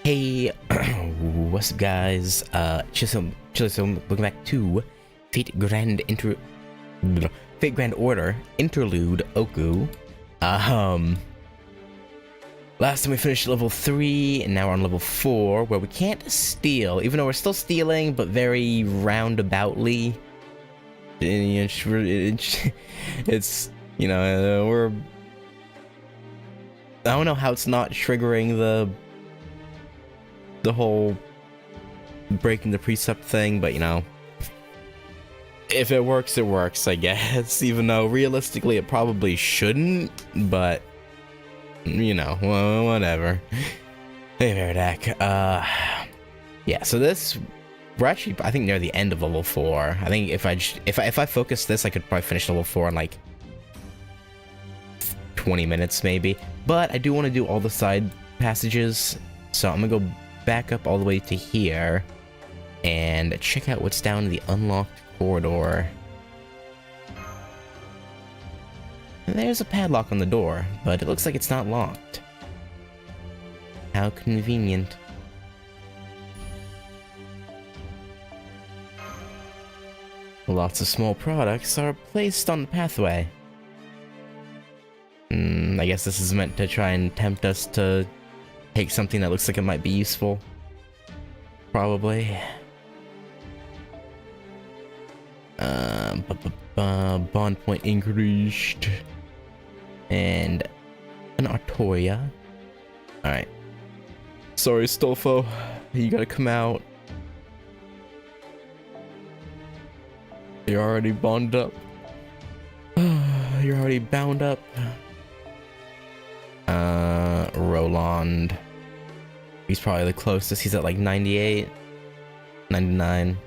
Hey, what's up, guys? Chisholm, welcome back to Fate Grand Order Interlude OOKU. Last time we finished level 3, and now we're on level 4, where we can't steal, even though we're still stealing, but very roundaboutly. It's, you know, we're... I don't know how it's not triggering the whole breaking the precept thing, but you know, if it works, it works, I guess, even though realistically it probably shouldn't, but you know, whatever. Hey, Veridak. Yeah, so this, we're actually, I think, near the end of level 4. I think if I focus this, I could probably finish level 4 in like 20 minutes maybe, but I do want to do all the side passages, so I'm gonna go back up all the way to here and check out what's down in the unlocked corridor. And there's a padlock on the door, but it looks like it's not locked. How convenient. Lots of small products are placed on the pathway. I guess this is meant to try and tempt us to take something that looks like it might be useful. Probably. Bond point increased. And an Artoria. Alright. Sorry, Stolfo. You gotta come out. You're already bonded up. You're already bound up. Roland. He's probably the closest. He's at like 98, 99.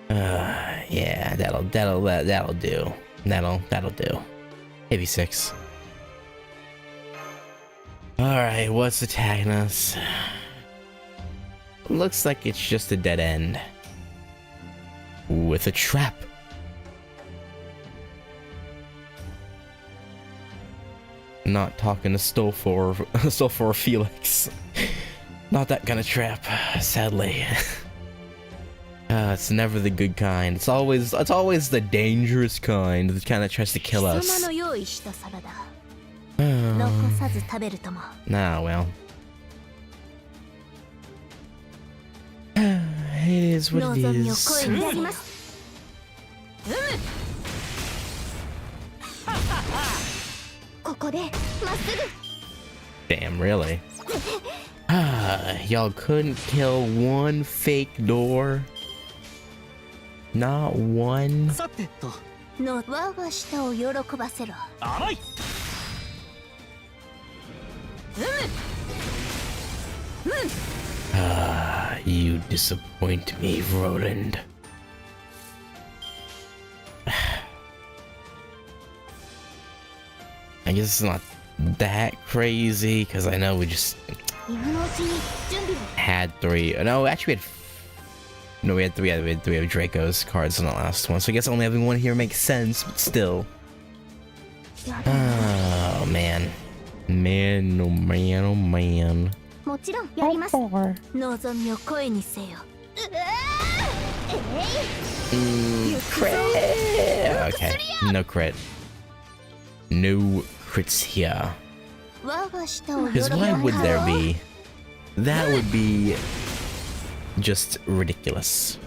Yeah, that'll do. That'll do. Maybe 6. Alright, what's attacking us? Looks like it's just a dead end. With a trap. Not talking to Stolfo or Felix. Not that kind of trap, sadly. It's never the good kind. It's always the dangerous kind, the kind that tries to kill us. Nah, well. It is what it is. Damn, really? Y'all couldn't kill one fake door? Not one? You disappoint me, Roland. I guess it's not that crazy, because I know we just had 3. No, actually we had 3 of Draco's cards in the last one, so I guess only having 1 here makes sense, but still. Oh, man. Man, oh man, oh man. Crit! Okay, no crit. No crits here. Because why would there be? That would be just ridiculous.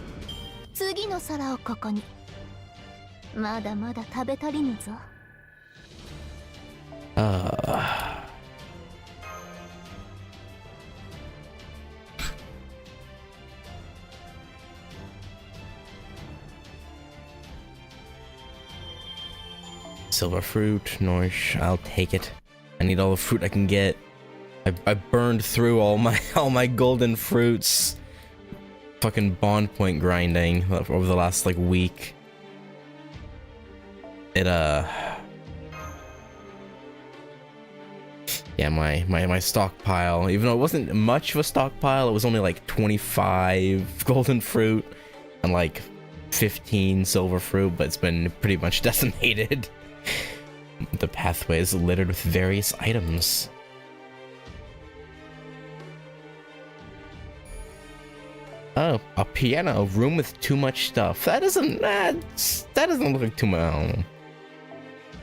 Silver fruit, Norsh, I'll take it. I need all the fruit I can get. I burned through all my golden fruits. Fucking bond point grinding over the last like week. It yeah, my stockpile, even though it wasn't much of a stockpile, it was only like 25 golden fruit and like 15 silver fruit, but it's been pretty much decimated. The pathway is littered with various items. Oh, a piano room with too much stuff. That doesn't look like too much.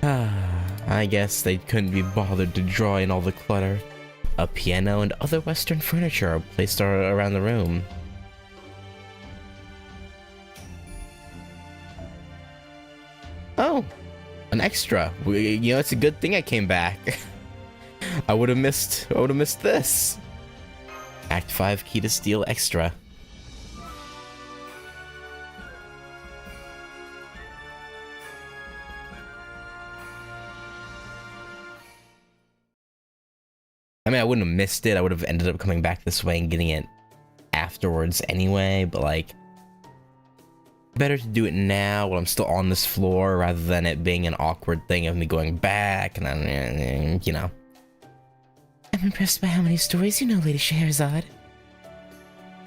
I guess they couldn't be bothered to draw in all the clutter. A piano and other Western furniture are placed around the room. Oh, an extra. You know, it's a good thing I came back. I would have missed this. Act 5 Key to Steal extra. I mean, I wouldn't have missed it. I would have ended up coming back this way and getting it afterwards anyway, but like, better to do it now while I'm still on this floor rather than it being an awkward thing of me going back and then, you know. I'm impressed by how many stories you know, Lady Scheherazade.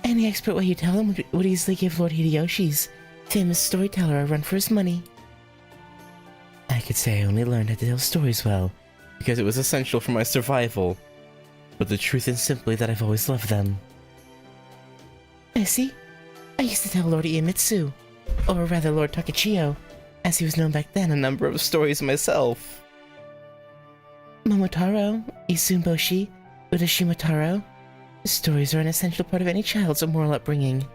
Any expert way you tell them would easily give Lord Hideyoshi's famous storyteller a run for his money. I could say I only learned how to tell stories well because it was essential for my survival. But the truth is simply that I've always loved them. I see. I used to tell Lord Iemitsu, or rather Lord Takachio, as he was known back then, a number of stories myself. Momotaro, Isumboshi, Udashimotaro. Stories are an essential part of any child's moral upbringing.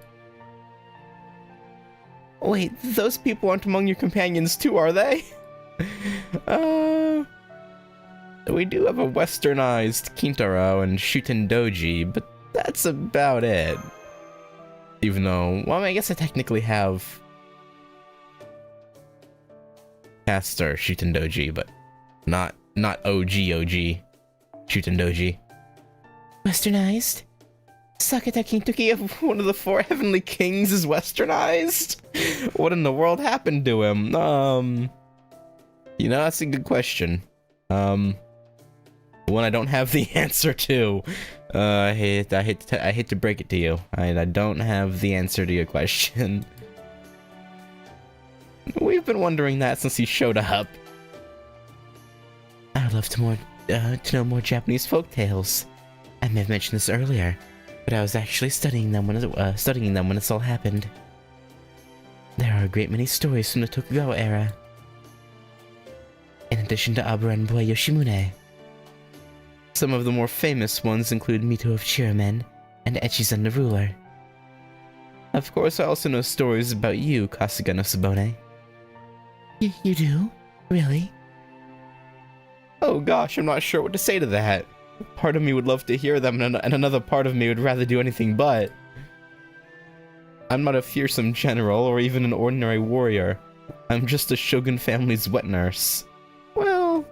Wait, those people aren't among your companions too, are they? We do have a westernized Kintaro and Shutendoji, but that's about it. Even though, well, I guess I technically have Caster Shutendoji, but not OG Shutendoji. Westernized? Sakata Kintoki of one of the 4 heavenly kings is westernized? What in the world happened to him? You know, that's a good question. One I don't have the answer to. I hate to break it to you. I don't have the answer to your question. We've been wondering that since he showed up. I would love to know more Japanese folktales. I may have mentioned this earlier, but I was actually studying them when this all happened. There are a great many stories from the Tokugawa era, in addition to Abura and Boy Yoshimune. Some of the more famous ones include Mito of Chiramen and Echizen the Ruler. Of course, I also know stories about you, Kasuga no Tsubone. You do? Really? Oh gosh, I'm not sure what to say to that. Part of me would love to hear them, and another part of me would rather do anything but. I'm not a fearsome general or even an ordinary warrior. I'm just a Shogun family's wet nurse. Well...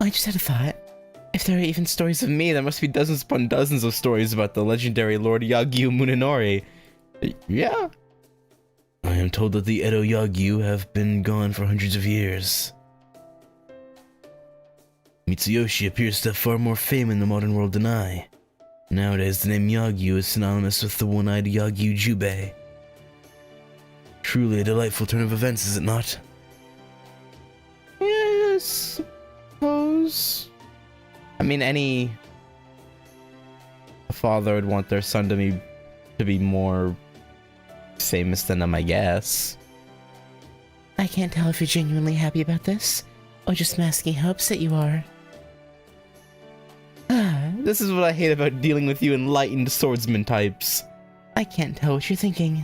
I just had a thought. If there are even stories of me, there must be dozens upon dozens of stories about the legendary Lord Yagyu Munenori. Yeah. I am told that the Edo Yagyu have been gone for hundreds of years. Mitsuyoshi appears to have far more fame in the modern world than I. Nowadays, the name Yagyu is synonymous with the one-eyed Yagyu Jubei. Truly a delightful turn of events, is it not? Yes, suppose. I mean, any father would want their son to be more famous than them, I guess. I can't tell if you're genuinely happy about this, or just masking how upset you are. This is what I hate about dealing with you enlightened swordsman types. I can't tell what you're thinking.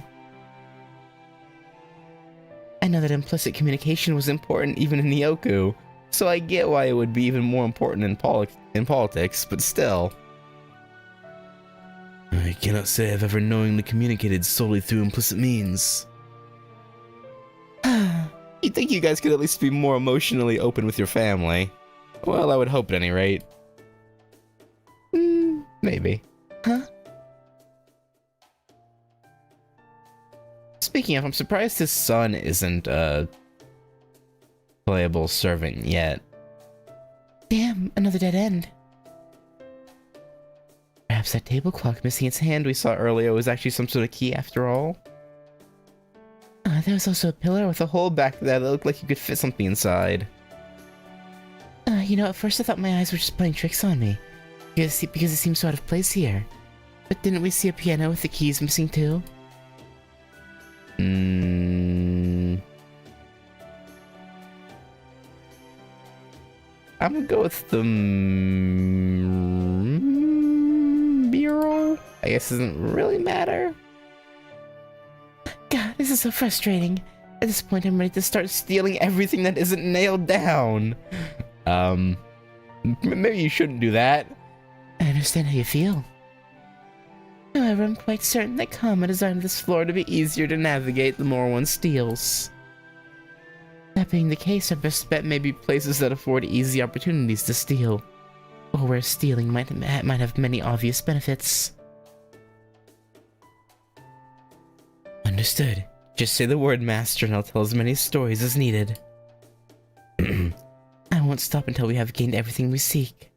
I know that implicit communication was important even in the OOKU, so I get why it would be even more important in politics, but still. I cannot say I've ever knowingly communicated solely through implicit means. You'd think you guys could at least be more emotionally open with your family. Well, I would hope at any rate. Maybe. Huh? Speaking of, I'm surprised his son isn't a playable servant yet. Damn, another dead end. Perhaps that table clock missing its hand we saw earlier was actually some sort of key after all. There was also a pillar with a hole back there that looked like you could fit something inside. You know, at first I thought my eyes were just playing tricks on me. Because it seems so out of place here. But didn't we see a piano with the keys missing too? I'm gonna go with the mural. I guess it doesn't really matter. God, this is so frustrating. At this point, I'm ready to start stealing everything that isn't nailed down. Maybe you shouldn't do that. I understand how you feel. However, I'm quite certain that Kama designed this floor to be easier to navigate the more one steals. That being the case, our best bet may be places that afford easy opportunities to steal, or where stealing might have many obvious benefits. Understood. Just say the word, Master, and I'll tell as many stories as needed. I won't stop until we have gained everything we seek.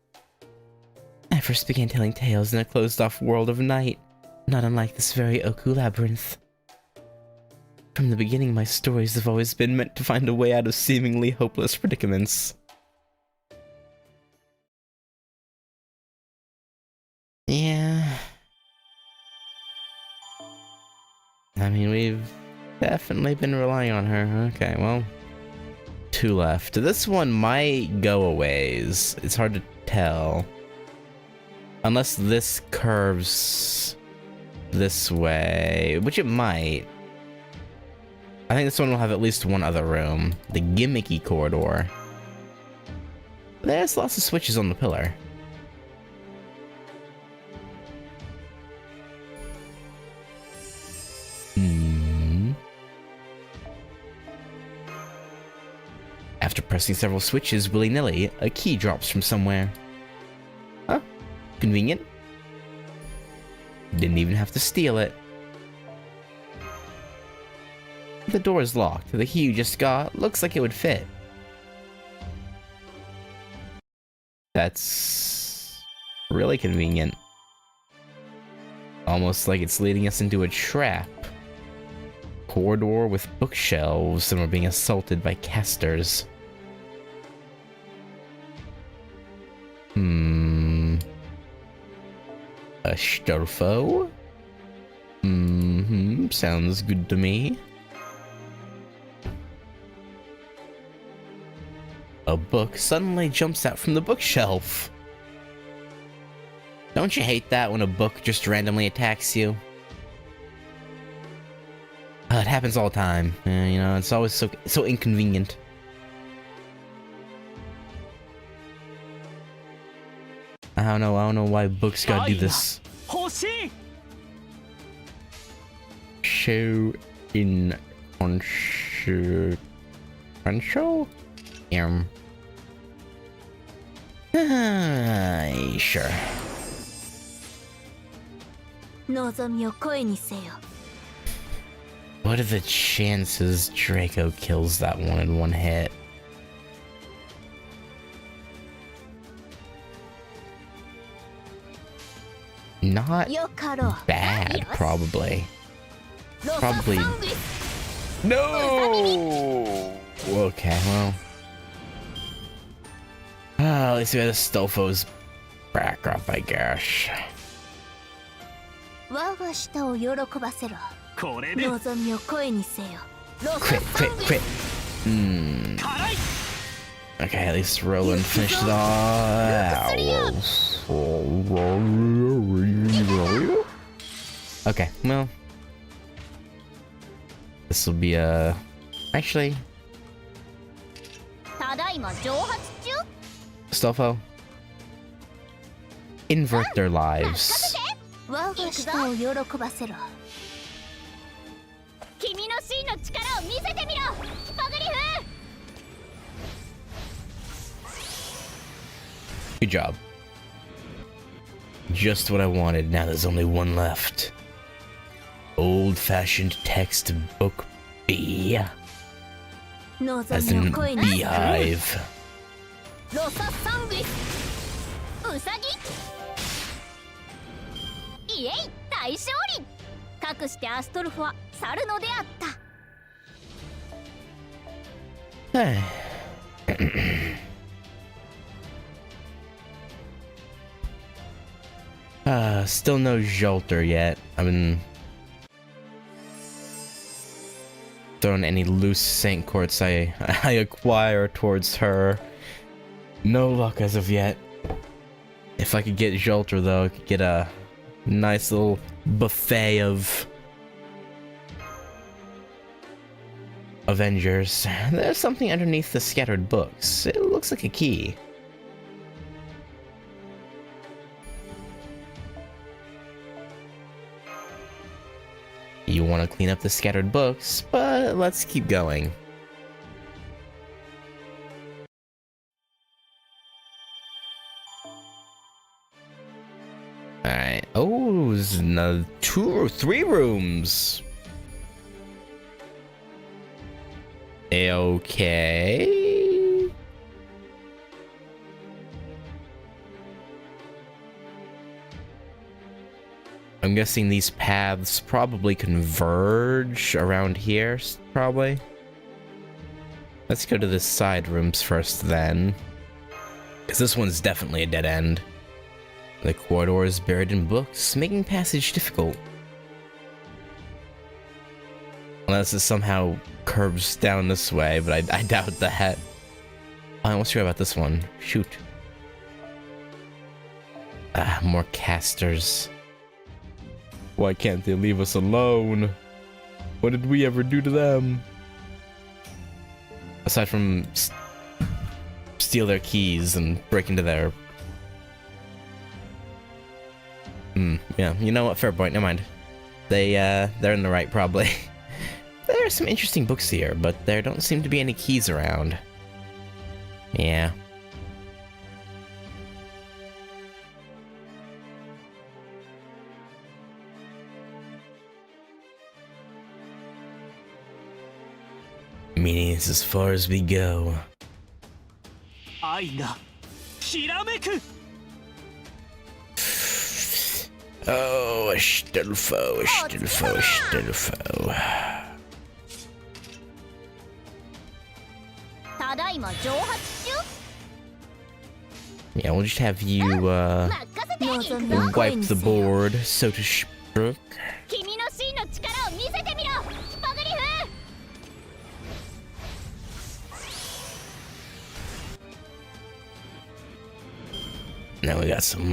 I first began telling tales in a closed-off world of night, not unlike this very OOKU labyrinth. From the beginning, my stories have always been meant to find a way out of seemingly hopeless predicaments. Yeah. I mean, we've definitely been relying on her. Okay, well. 2 left. This one might go a ways. It's hard to tell. Unless this curves this way, which it might. I think this one will have at least one other room. The gimmicky corridor. There's lots of switches on the pillar. After pressing several switches willy-nilly, a key drops from somewhere. Huh? Convenient. Didn't even have to steal it. The door is locked. The key you just got looks like it would fit. That's really convenient. Almost like it's leading us into a trap. Corridor with bookshelves, and we're being assaulted by casters. A Stofo? Sounds good to me. A book suddenly jumps out from the bookshelf. Don't you hate that when a book just randomly attacks you? It happens all the time. You know, it's always so inconvenient. I don't know why books gotta do this. Show in control? Sure. What are the chances Draco kills that one in one hit? Not bad, probably. Probably. No! Okay, well. At least we had a Stofo's back up, I guess. Quit. Okay, at least Roland finished it all. Okay, well. This will be actually. Stofo. Invert their lives. Good job. Just what I wanted. Now there's only one left. Old-fashioned textbook B. As in beehive. Still no Jolter yet. I've been throwing any loose Saint Courts I acquire towards her. No luck as of yet. If I could get Jolter though, I could get a nice little buffet of Avengers. There's something underneath the scattered books. It looks like a key. You want to clean up the scattered books, but let's keep going. Alright. Oh, there's another 2 or 3 rooms. Okay. I'm guessing these paths probably converge around here, probably. Let's go to the side rooms first then. Because this one's definitely a dead end. The corridor is buried in books, making passage difficult. Unless it somehow curves down this way, but I doubt that. I almost forgot about this one. Shoot. More casters. Why can't they leave us alone? What did we ever do to them? Aside from steal their keys and break into their... yeah, you know what? Fair point, never mind. They're in the right, probably. There are some interesting books here, but there don't seem to be any keys around. Yeah. Meaning it's as far as we go. Oh, a Stilfo, a Stilfo, a Stilfo. Yeah, we'll just have you, wipe the board, so to speak. Now we got some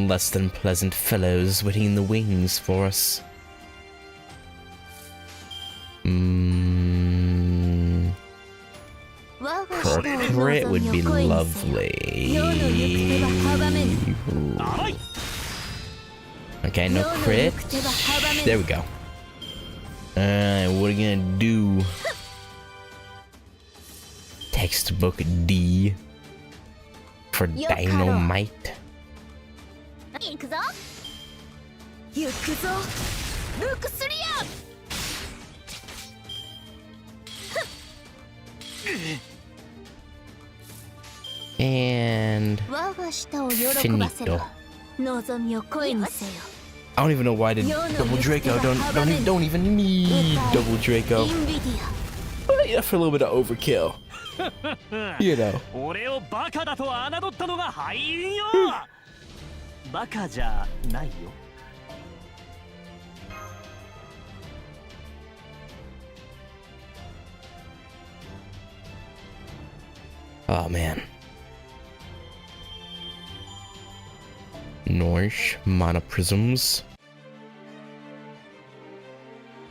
less than pleasant fellows waiting in the wings for us. Crit would be lovely. Okay, no crit. There we go. What are you gonna do? Textbook D. For dynamite. And finito. I don't even know why I did double Draco. Don't even need double Draco. But yeah, for a little bit of overkill. You know. Oh man. Norsh monoprisms.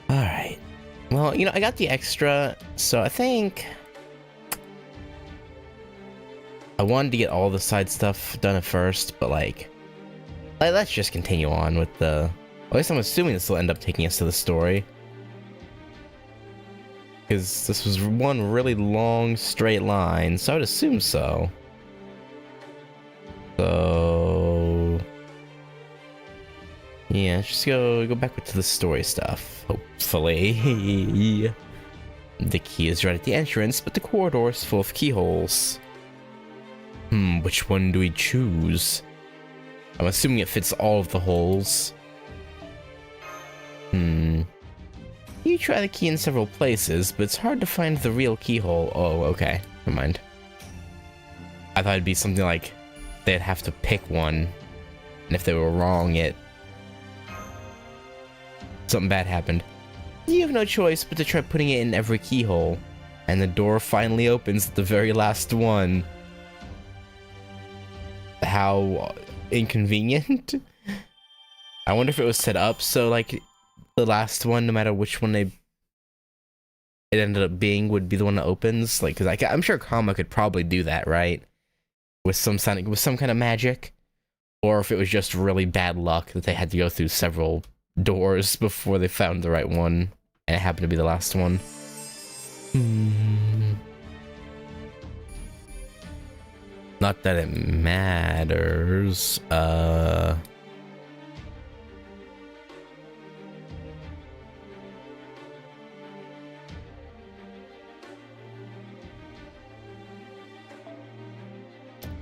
Alright. Well, you know, I got the extra, so I think I wanted to get all the side stuff done at first, but like let's just continue on with the... At least I'm assuming this will end up taking us to the story. Because this was one really long, straight line, so I would assume so. So... yeah, let's just go back to the story stuff, hopefully. The key is right at the entrance, but the corridor is full of keyholes. Which one do we choose? I'm assuming it fits all of the holes. You try the key in several places, but it's hard to find the real keyhole. Oh, okay. Never mind. I thought it'd be something like they'd have to pick one And if they were wrong, something bad happened. You have no choice but to try putting it in every keyhole. And the door finally opens at the very last one. How inconvenient. I wonder if it was set up so, like, the last one, no matter which one it ended up being, would be the one that opens. Like, because I'm sure Kama could probably do that, right? With some kind of magic. Or if it was just really bad luck that they had to go through several doors before they found the right one, and it happened to be the last one. Not that it matters.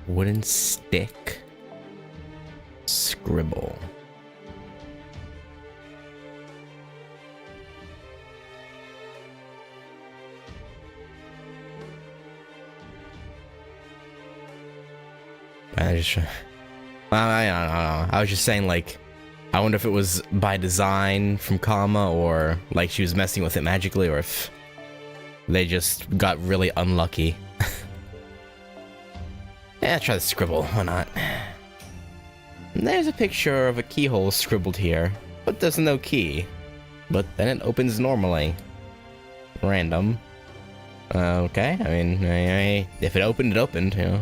Wooden stick. Scribble. I don't know. I was just saying, like, I wonder if it was by design from Kama, or like she was messing with it magically, or if they just got really unlucky. Yeah, try to scribble. Why not? There's a picture of a keyhole scribbled here, but there's no key. But then it opens normally. Random. Okay, I mean, if it opened, it opened, you know.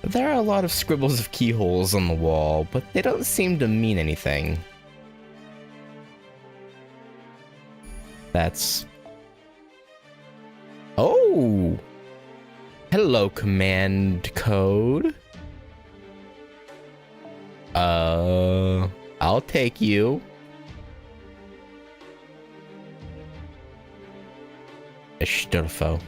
There are a lot of scribbles of keyholes on the wall, but they don't seem to mean anything. That's... Oh! Hello, command code. I'll take you. Istulfo.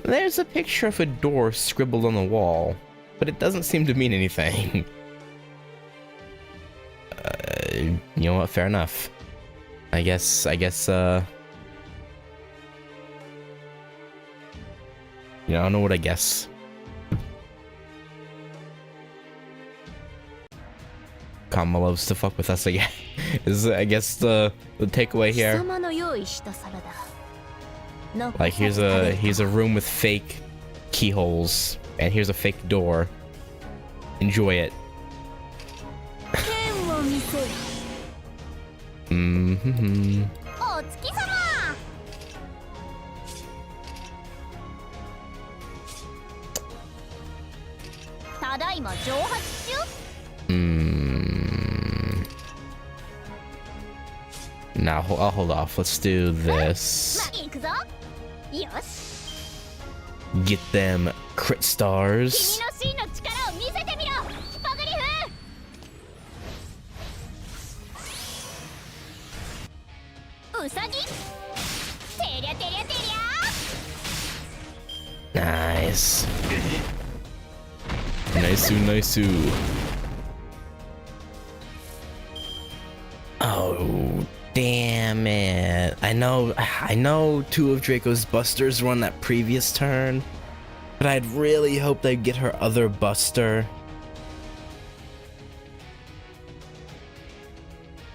There's a picture of a door scribbled on the wall, but it doesn't seem to mean anything. You know what? Fair enough. I guess, you know, I don't know what I guess. Kama loves to fuck with us again. Is, I guess, the takeaway here. Like, here's a room with fake keyholes, and here's a fake door. Enjoy it. Mm-hmm. Now, I'll hold off. Let's do this. Get them crit stars. Nice. Nice. Oh, damn it. I know two of Draco's busters were on that previous turn, but I'd really hoped they'd get her other buster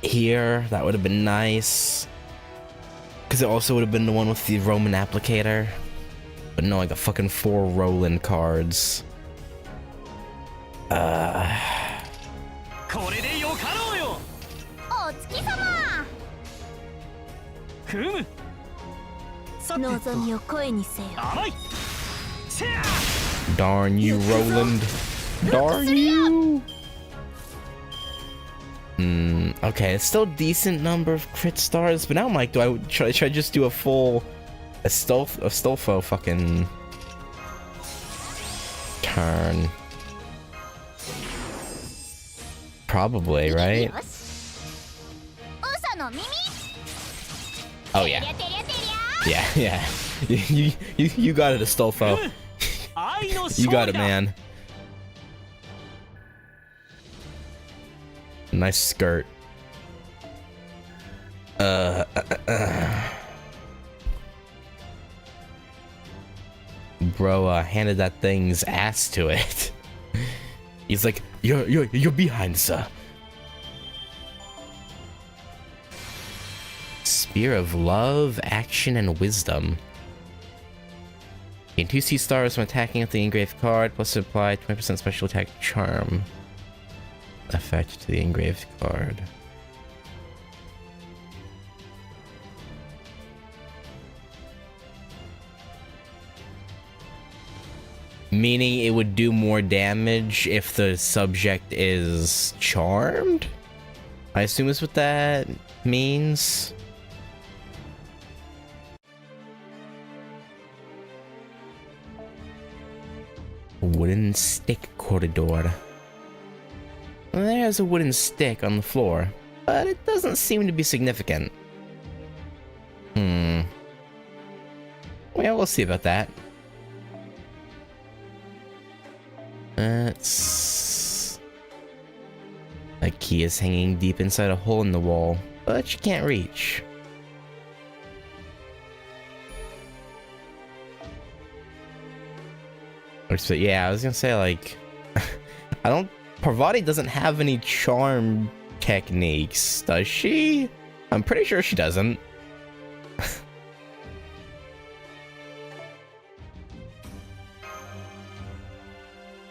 here. That would have been nice. Because it also would have been the one with the Roman applicator. But no, I got fucking 4 Roland cards. Darn you, Roland. Darn you. Okay, it's still a decent number of crit stars, but now I'm like, should I just do a full Astolfo fucking turn? Probably, right? Oh yeah. Yeah. You got it, Astolfo. You got it, man. Nice skirt. bro handed that thing's ass to it. He's like, you're behind, sir. Spear of Love, Action, and Wisdom. Gain 2 C stars when attacking with the engraved card, plus apply 20% special attack charm effect to the engraved card. Meaning it would do more damage if the subject is charmed? I assume is what that means. Wooden stick corridor. There's a wooden stick on the floor, but it doesn't seem to be significant. Well, we'll see about that. That's... That key is hanging deep inside a hole in the wall, but you can't reach. So yeah, I was gonna say, like, I don't... Parvati doesn't have any charm techniques, does she? I'm pretty sure she doesn't.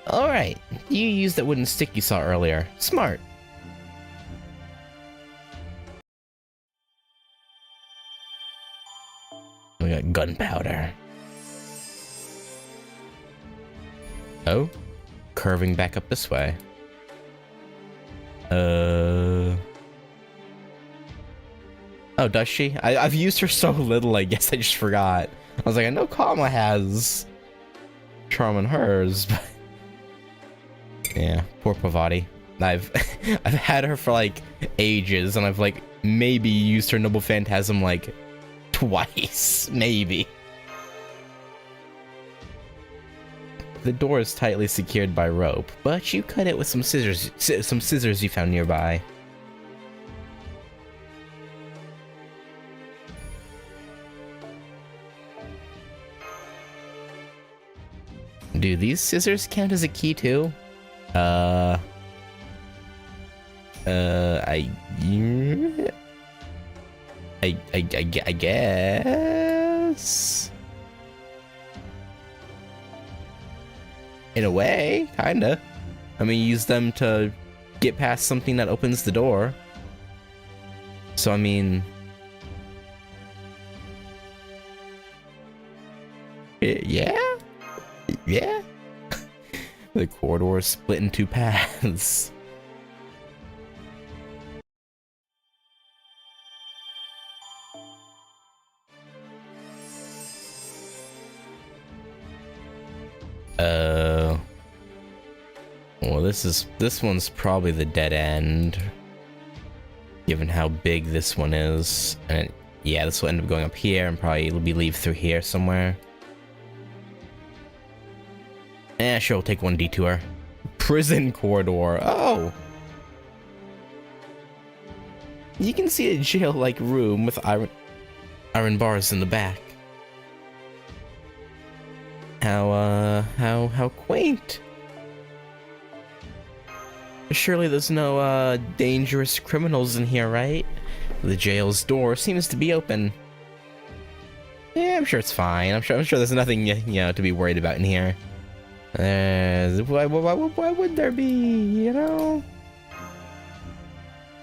Alright, you used that wooden stick you saw earlier. Smart. We got gunpowder. Oh, curving back up this way. Oh, does she? I've used her so little, I guess I just forgot. I was like, I know Kama has charm on hers, but yeah, poor Parvati. I've had her for like ages, and I've like maybe used her Noble Phantasm like twice, maybe. The door is tightly secured by rope, but you cut it with some scissors you found nearby. Do these scissors count as a key too? I guess. In a way, kinda. I mean, use them to get past something that opens the door. So, I mean... Yeah? Yeah? The corridor is split in 2 paths. Well, this one's probably the dead end, given how big this one is. And yeah, this will end up going up here and probably it'll be leave through here somewhere. Sure, we'll take one detour. Prison corridor. Oh! You can see a jail-like room with iron bars in the back. How quaint. Surely there's no, dangerous criminals in here, right? The jail's door seems to be open. Yeah, I'm sure it's fine. I'm sure there's nothing, you know, to be worried about in here. Why would there be, you know?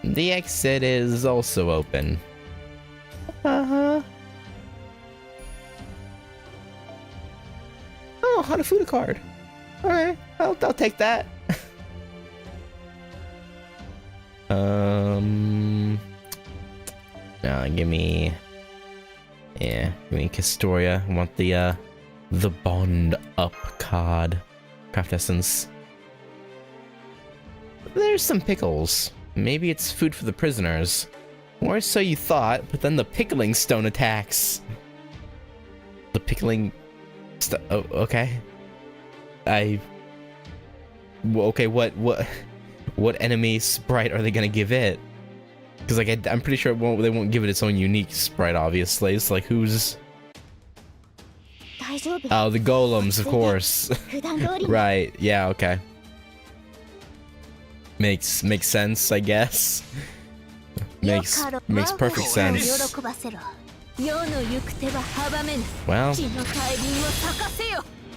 The exit is also open. Uh-huh. Oh, Hanafuda card. Alright, I'll take that. Give me Castoria. I want the Bond Up card. Craft Essence. There's some pickles. Maybe it's food for the prisoners. Or so you thought, but then the pickling stone attacks. The pickling... Oh, okay. Okay, what enemy sprite are they gonna give it? Because like I'm pretty sure they won't give it its own unique sprite. Obviously, it's like who's Oh, the golems, of course. Right, yeah, okay. Makes sense, I guess. Makes perfect sense. Well,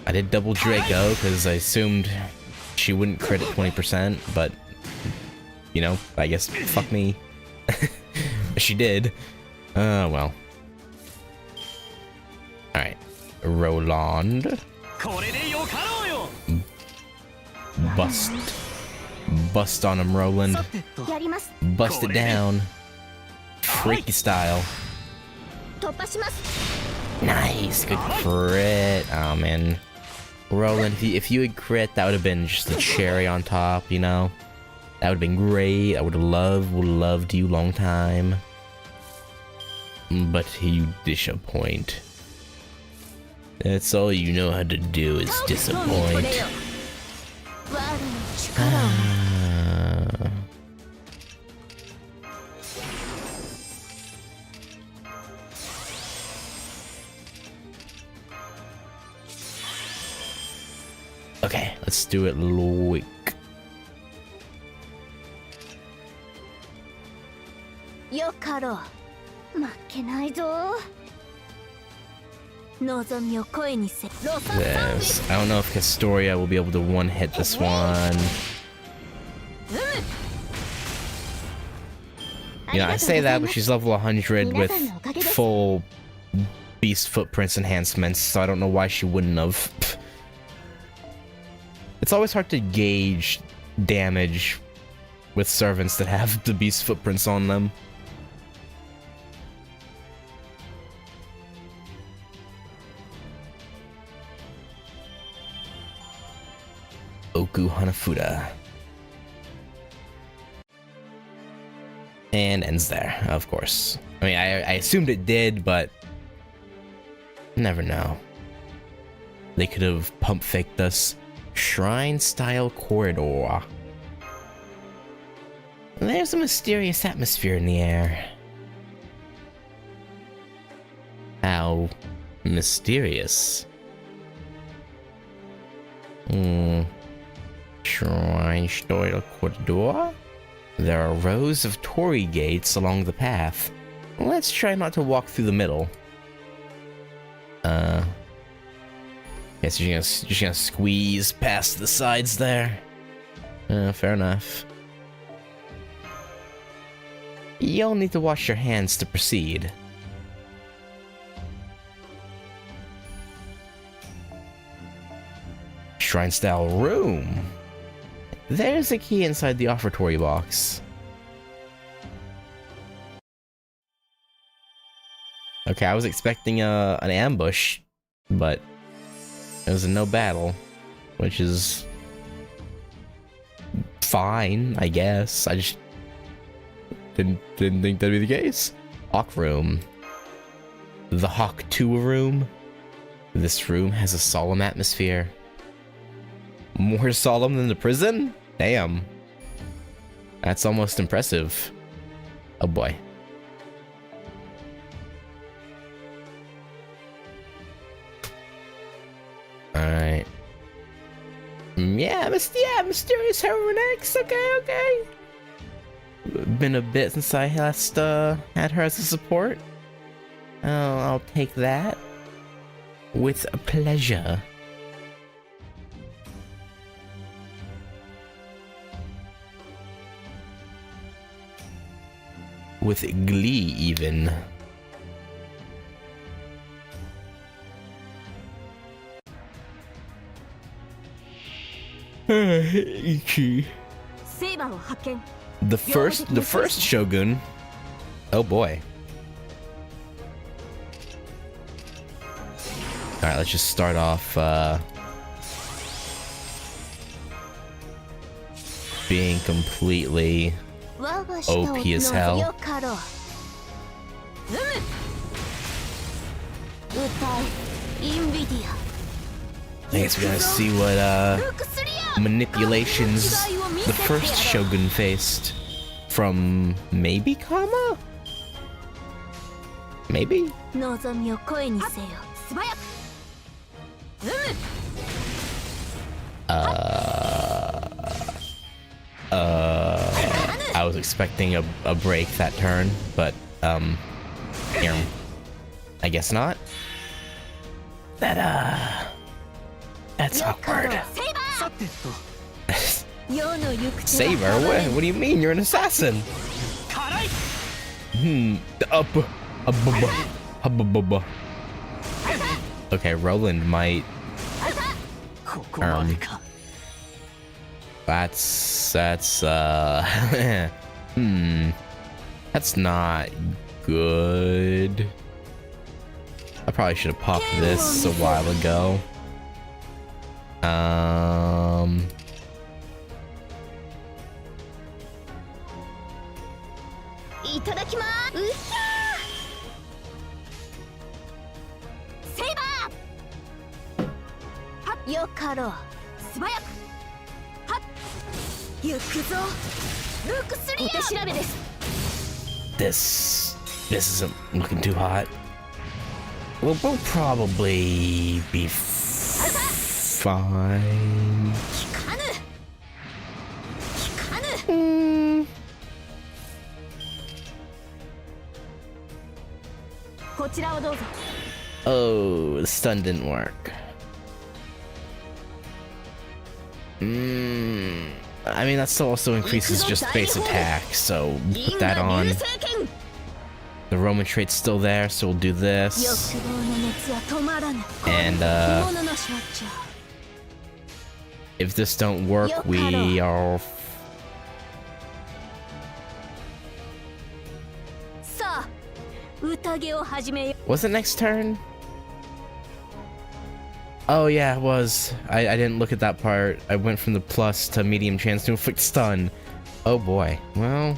I did double Draco because I assumed she wouldn't crit at 20%, but you know, I guess fuck me. She did. Well. Alright. Roland. Bust on him, Roland. Bust it down. Freaky style. Nice, good crit. Oh man. Roland, if you had crit, that would have been just the cherry on top, you know? That would have been great. I would have loved you long time. But you disappoint. That's all you know how to do is disappoint. Okay, let's do it quick. This. I don't know if Castoria will be able to one-hit this one. You know, I say that, but she's level 100 with full beast footprints enhancements, so I don't know why she wouldn't have. It's always hard to gauge damage with servants that have the beast footprints on them. OOKU Hanafuda. And ends there, of course. I mean, I assumed it did, but never know. They could have pump faked us. Shrine style corridor. There's a mysterious atmosphere in the air. How mysterious? Shrine style corridor? There are rows of torii gates along the path. Let's try not to walk through the middle. Guess you're just gonna squeeze past the sides there. Fair enough. You'll need to wash your hands to proceed. Shrine style room. There's a key inside the offertory box. Okay, I was expecting an ambush, but it was a no battle, which is fine, I guess. I just didn't think that'd be the case. Hawk room. The Hawk 2 room. This room has a solemn atmosphere. More solemn than the prison? Damn. That's almost impressive. Oh boy. Alright. Yeah, mysterious Heroinex. Okay. Been a bit since I last had her as a support. I'll take that. With pleasure. With glee, even. Ichi. The first shogun. Oh boy. Alright, let's just start off being completely OP as hell. I guess we're gonna see what manipulations the first shogun faced from maybe Kama? Maybe? I was expecting a break that turn, but here, I guess not. That's awkward. Saber? What do you mean? You're an assassin. Okay, Roland might. That's that's not good. I probably should have popped this a while ago. This isn't looking too hot. We'll probably be fine. Oh, the stun didn't work. I mean, that still also increases just base attack, so put that on. The Roman trait's still there, so we'll do this. And if this don't work, we are... Was it next turn? Oh yeah, it was. I didn't look at that part. I went from the plus to medium chance to inflict stun. Oh boy. Well...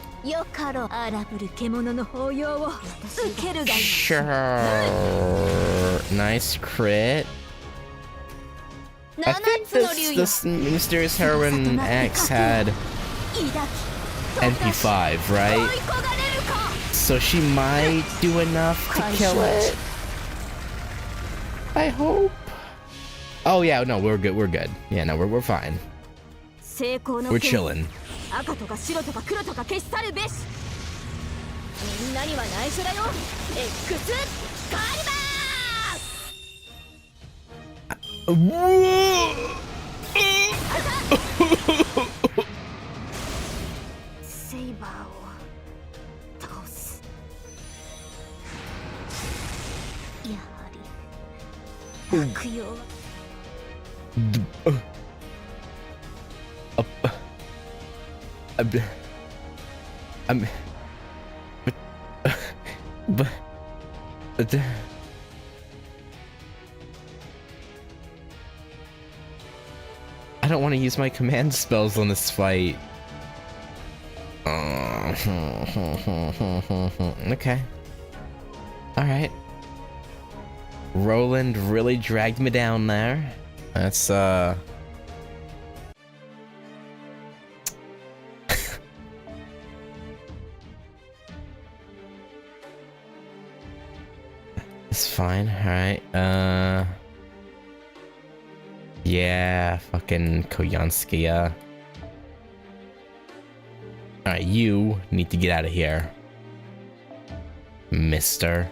Sure. Nice crit. I think this Mysterious Heroine X had NP5, right? So she might do enough to kill it. I hope. Oh yeah, no, we're good. Yeah, no, we're fine. We're chilling. I don't want to use my command spells on this fight. Okay. Alright. Roland really dragged me down there. That's, It's fine, alright, yeah, fucking Koyanskia. Alright, you need to get out of here, mister.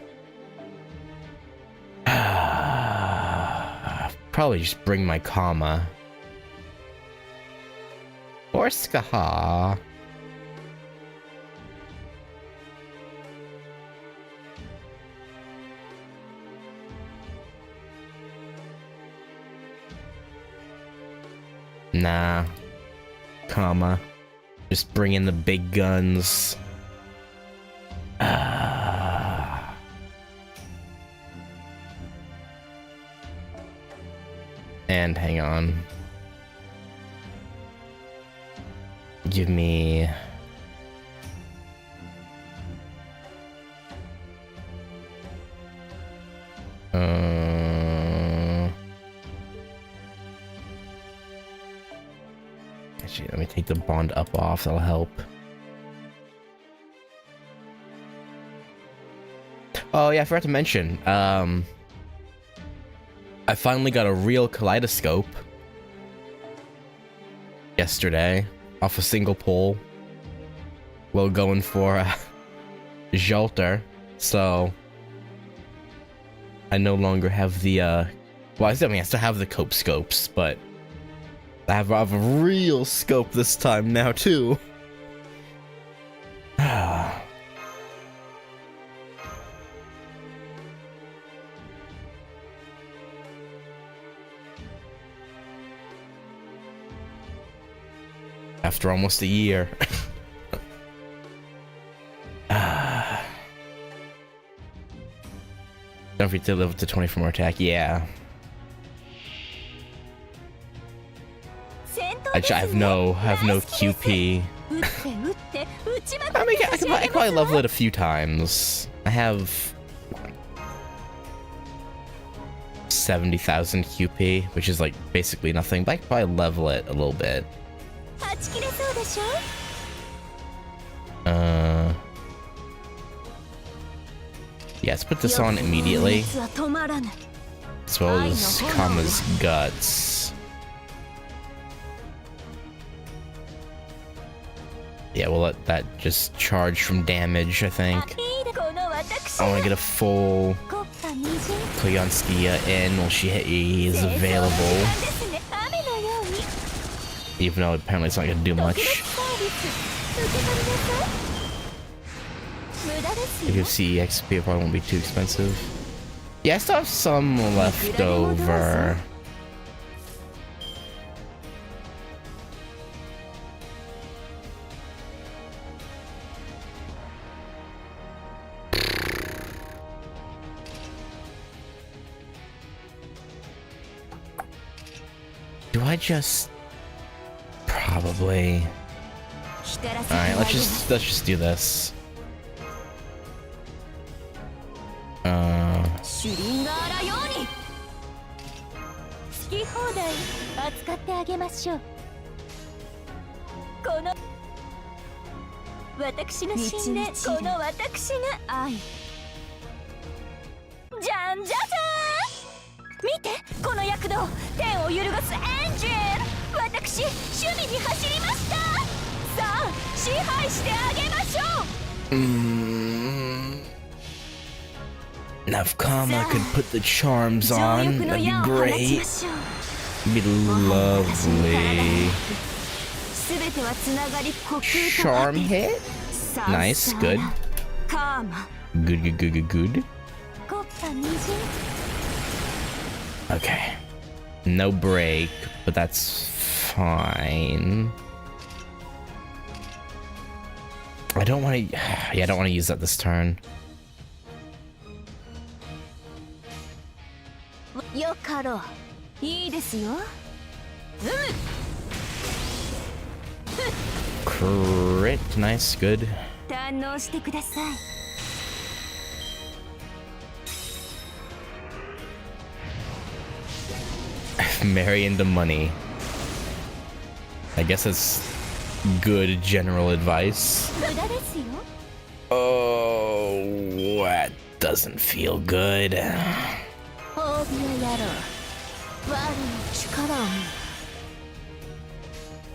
Probably just bring my Kama. Or Skaha. Nah. Kama. Just bring in the big guns. And hang on. Give me... Actually, let me take the bond up off, that'll help. Oh yeah, I forgot to mention, I finally got a real kaleidoscope yesterday off a single pole while going for a Jolter, so I no longer have the well, I still have the cope scopes, but I have a real scope this time now too. After almost a year. Don't forget to live up to 20 for more attack. Yeah. I have no QP. I mean, I can probably level it a few times. I have 70,000 QP, which is like basically nothing, but I can probably level it a little bit. Yeah, let's put this on immediately, as well as Kama's Guts. Yeah, we'll let that just charge from damage, I think. I want to get a full Koyanskia in while she is available. Even though apparently it's not going to do much. If you see XP, it probably won't be too expensive. Yeah, I still have some left over. Do I just probably? All right, let's just do this. Now if Kama could put the charms on, that'd be great. It'd be lovely. Charm hit? Nice, good. Good. Okay. No break, but that's fine. I don't want to... Yeah, I don't want to use that this turn. Crit, nice, good. Marry into money. I guess that's good general advice. Oh, that doesn't feel good.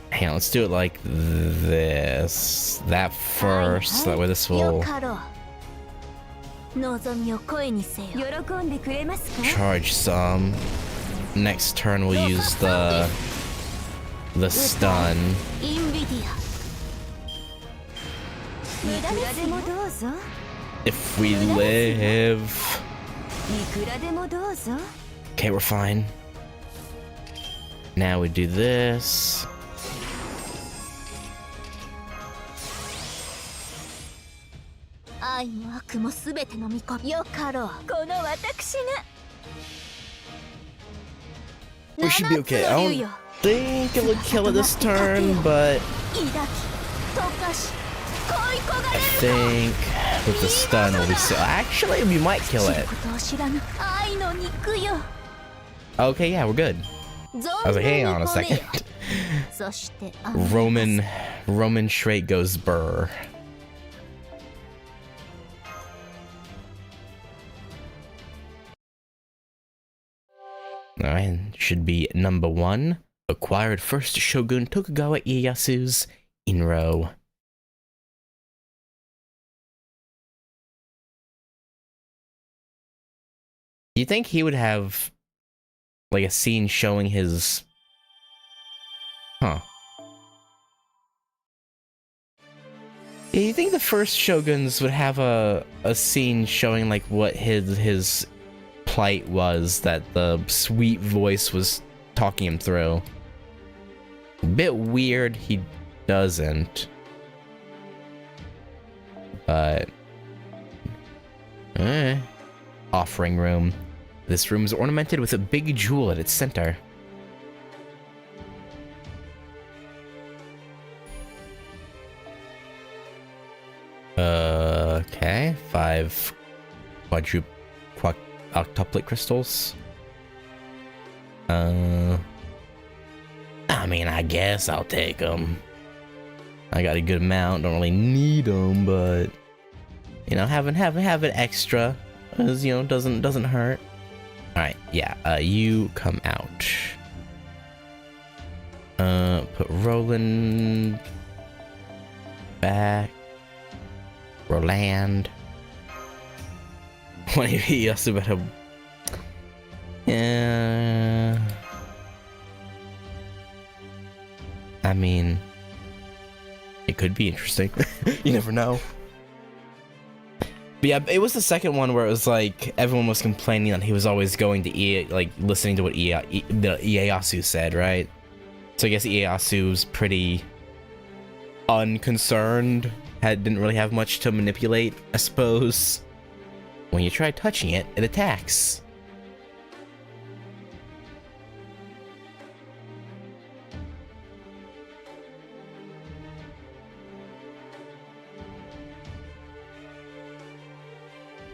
Hang on, let's do it like this. That first, that way this will charge some. Next turn we'll use the stun. If we live. Okay, we're fine. Now we do this. We should be okay. I don't think it would kill it this turn, but I think with the stun we'll be so. Actually, we might kill it. Okay, yeah, we're good. I was like, hang on a second. Roman Shrate goes burr. Alright, should be number 1. Acquired first Shogun Tokugawa Ieyasu's Inro. You think he would have like a scene showing his... Huh. Yeah, you think the first shoguns would have a scene showing like what his plight was that the sweet voice was talking him through? A bit weird he doesn't. But offering room. This room is ornamented with a big jewel at its center. Okay, 5 octuplet crystals. I mean, I guess I'll take them. I got a good amount, don't really need them, but you know, having extra is, you know, doesn't hurt. All right, yeah, you come out. Put Roland back. Roland. What he also about him? Yeah. I mean, it could be interesting. You never know. But yeah, it was the second one where it was like everyone was complaining that he was always going to listening to what the Ieyasu said, right? So I guess Ieyasu's pretty unconcerned. Didn't really have much to manipulate, I suppose. When you try touching it, it attacks.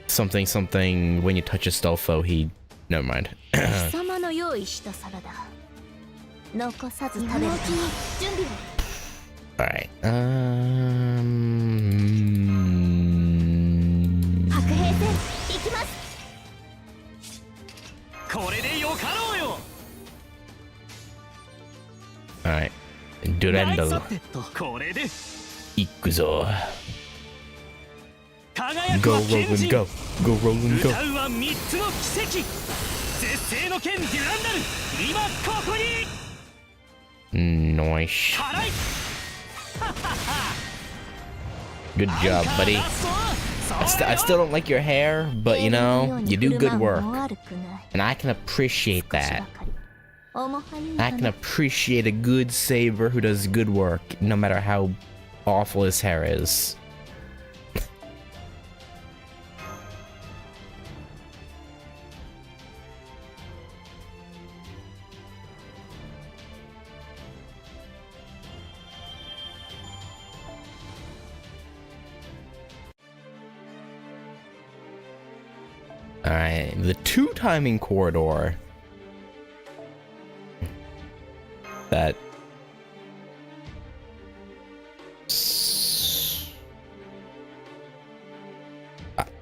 Something, when you touch a Stolfo, he... Never mind. Alright, Alright. Durandal. Ikuzo. Go, Roland, go. Go, Roland, go. Nice. Good job, buddy. I still don't like your hair, but you know, you do good work. And I can appreciate that. I can appreciate a good saber who does good work, no matter how awful his hair is. Alright, the 2-timing corridor. That...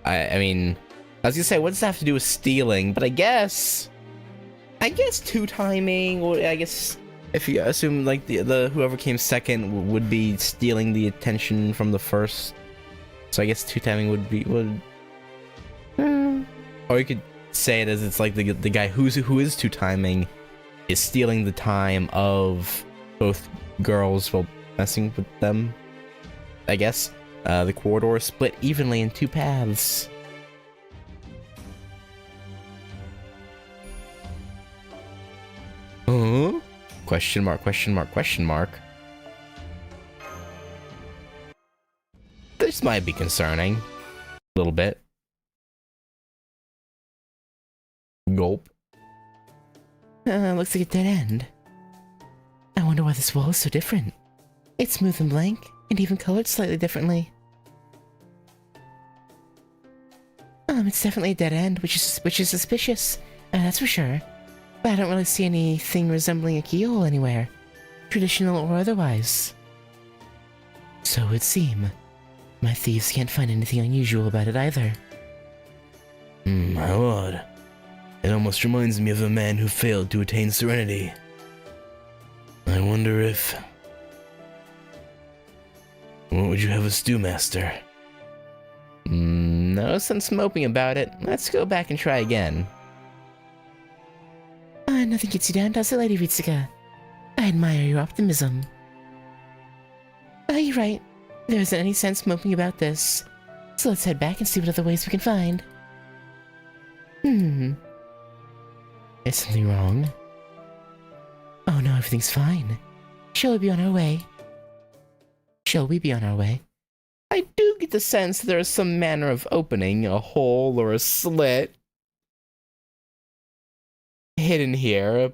I mean, I was gonna say, what does that have to do with stealing? But I guess 2-timing, or I guess if you assume like the whoever came second would be stealing the attention from the first. So I guess 2-timing would. Or you could say it as it's like the guy who is 2-timing is stealing the time of both girls while messing with them. I guess the corridor is split evenly in 2 paths. Question mark, question mark, question mark. This might be concerning. A little bit. Gulp. Looks like a dead end. I wonder why this wall is so different. It's smooth and blank, and even colored slightly differently. It's definitely a dead end, which is suspicious. That's for sure. But I don't really see anything resembling a keyhole anywhere, traditional or otherwise. So it would seem. My thieves can't find anything unusual about it either. My lord. It almost reminds me of a man who failed to attain serenity. I wonder if... What would you have us do, Master? No sense moping about it. Let's go back and try again. Nothing gets you down, does it, Lady Ritsuka? I admire your optimism. You're right. There isn't any sense moping about this. So let's head back and see what other ways we can find. Is something wrong? Oh no, everything's fine. Shall we be on our way? Shall we be on our way? I do get the sense there is some manner of opening, a hole or a slit hidden here,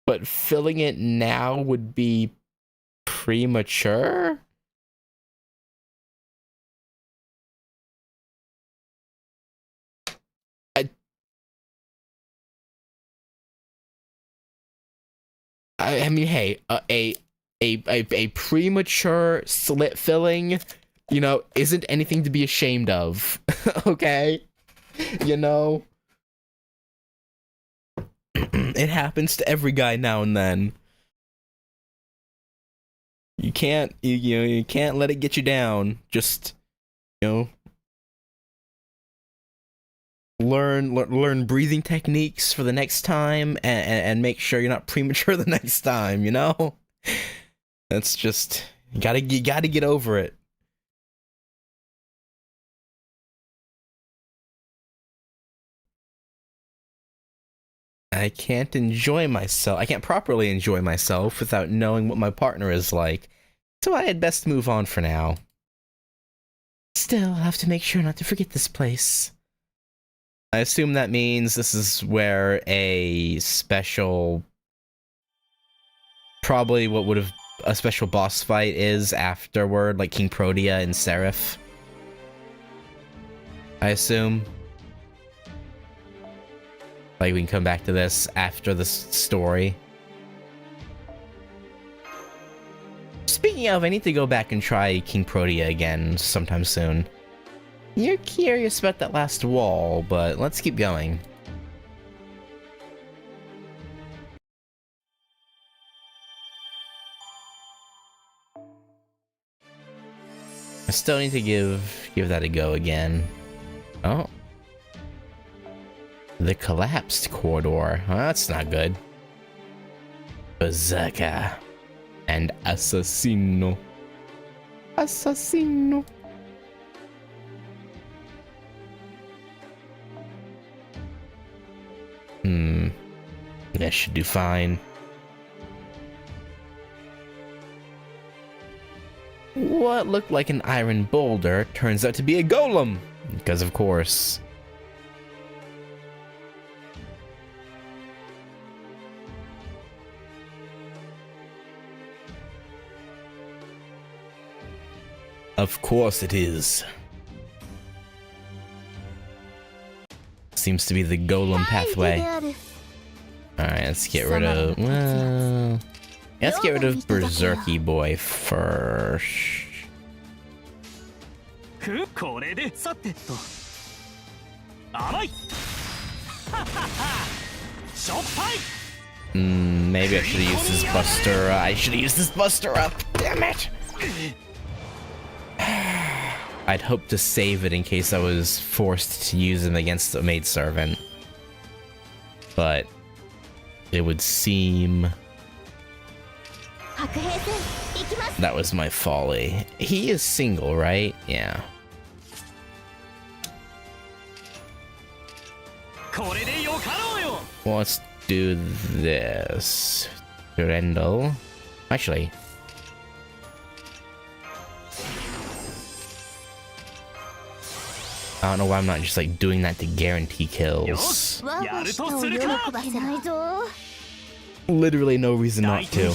but filling it now would be premature? I mean, hey, a premature slit filling, you know, isn't anything to be ashamed of. Okay? You know? It happens to every guy now and then. You can't, you can't let it get you down. Just, you know, learn breathing techniques for the next time, and make sure you're not premature the next time, you know? That's just, you gotta get over it. I can't enjoy myself. I can't properly enjoy myself without knowing what my partner is like. So I had best move on for now. Still, I'll have to make sure not to forget this place. I assume that means this is where a special... Probably what would have... a special boss fight is afterward, like King Protea and Seraph. I assume. Like, we can come back to this after this story. Speaking of, I need to go back and try King Protea again sometime soon. You're curious about that last wall, but let's keep going. I still need to give that a go again. Oh. The collapsed corridor. Well, that's not good. Berserker. And Assassino. Assassino. That should do fine. What looked like an iron boulder turns out to be a golem. Because of course. Of course it is. Seems to be the golem pathway. Alright, let's get rid of... Well... Let's get rid of Berserky Boy first. Maybe I should have used this Buster. I should have used this Buster up. Damn it! I'd hoped to save it in case I was forced to use him against a maidservant. But it would seem that was my folly. He is single, right? Yeah. Well, let's do this. Durendal. Actually. I don't know why I'm not just like doing that to guarantee kills. Literally no reason not to.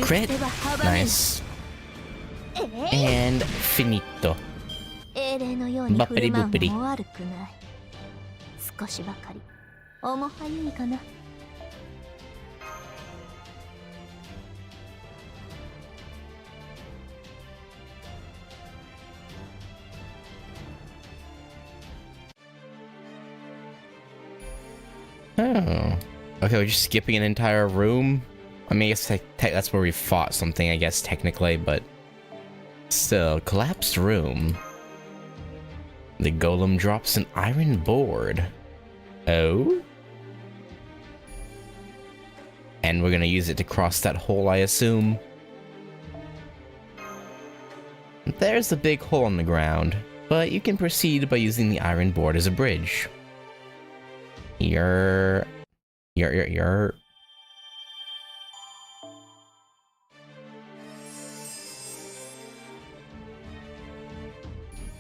Crit. Nice. And finito. Buppity boopity. Oh. Okay, we're just skipping an entire room? I mean, I guess that's where we fought something, I guess, technically, but... Still, collapsed room. The golem drops an iron board. Oh? And we're gonna use it to cross that hole, I assume. There's a big hole in the ground, but you can proceed by using the iron board as a bridge. You're...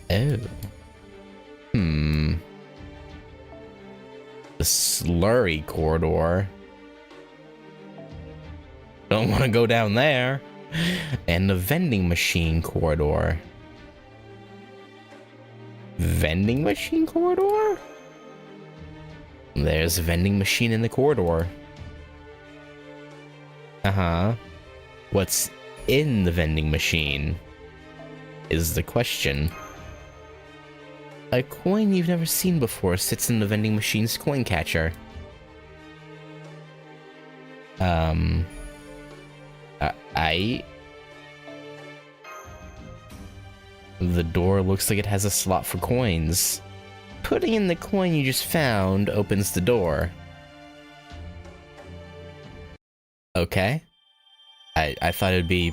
Oh. The slurry corridor. Don't want to go down there. And the vending machine corridor. Vending machine corridor? There's a vending machine in the corridor. Uh-huh. What's in the vending machine is the question. A coin you've never seen before sits in the vending machine's coin catcher. The door looks like it has a slot for coins. Putting in the coin you just found opens the door. Okay. I thought it'd be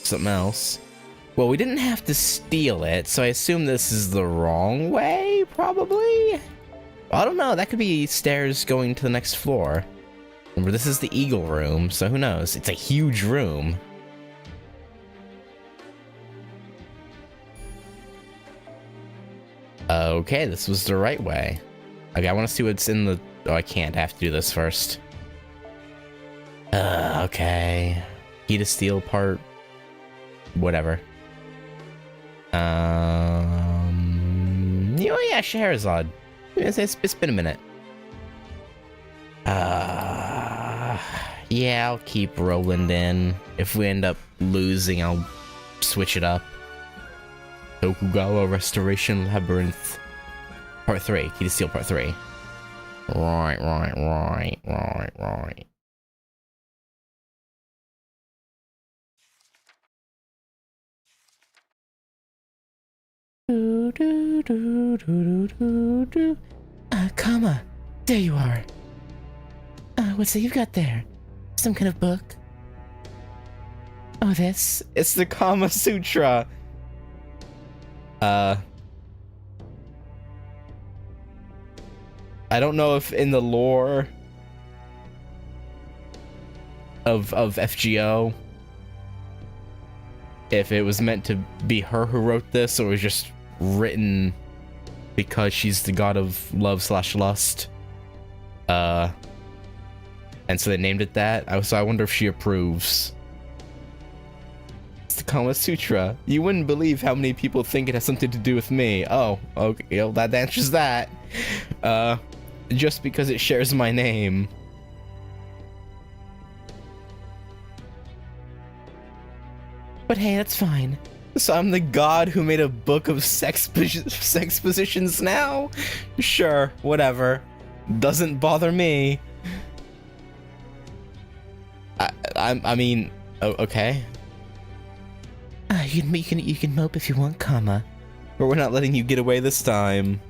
something else. Well, we didn't have to steal it, so I assume this is the wrong way, probably? I don't know, that could be stairs going to the next floor. Remember, this is the eagle room, so who knows? It's a huge room. Okay, this was the right way. Okay, I want to see what's in the... Oh, I can't. I have to do this first. Okay. Key to steal part... Whatever. Oh yeah, Scheherazade. It's been a minute. Yeah, I'll keep Roland in. If we end up losing, I'll switch it up. Tokugawa Restoration Labyrinth. Part 3. Key to steal part 3. Right. Kama, there you are. What's that you've got there? Some kind of book? Oh, this? It's the Kama Sutra. I don't know if in the lore of FGO, if it was meant to be her who wrote this, or was just written because she's the god of love/lust. And so they named it that. So I wonder if she approves. It's the Kama Sutra. You wouldn't believe how many people think it has something to do with me. Oh, okay, well, that answers that. Just because it shares my name. But hey, that's fine. So I'm the god who made a book of sex positions now? Sure, whatever. Doesn't bother me. I mean, okay. You can mope if you want, Kama. But we're not letting you get away this time.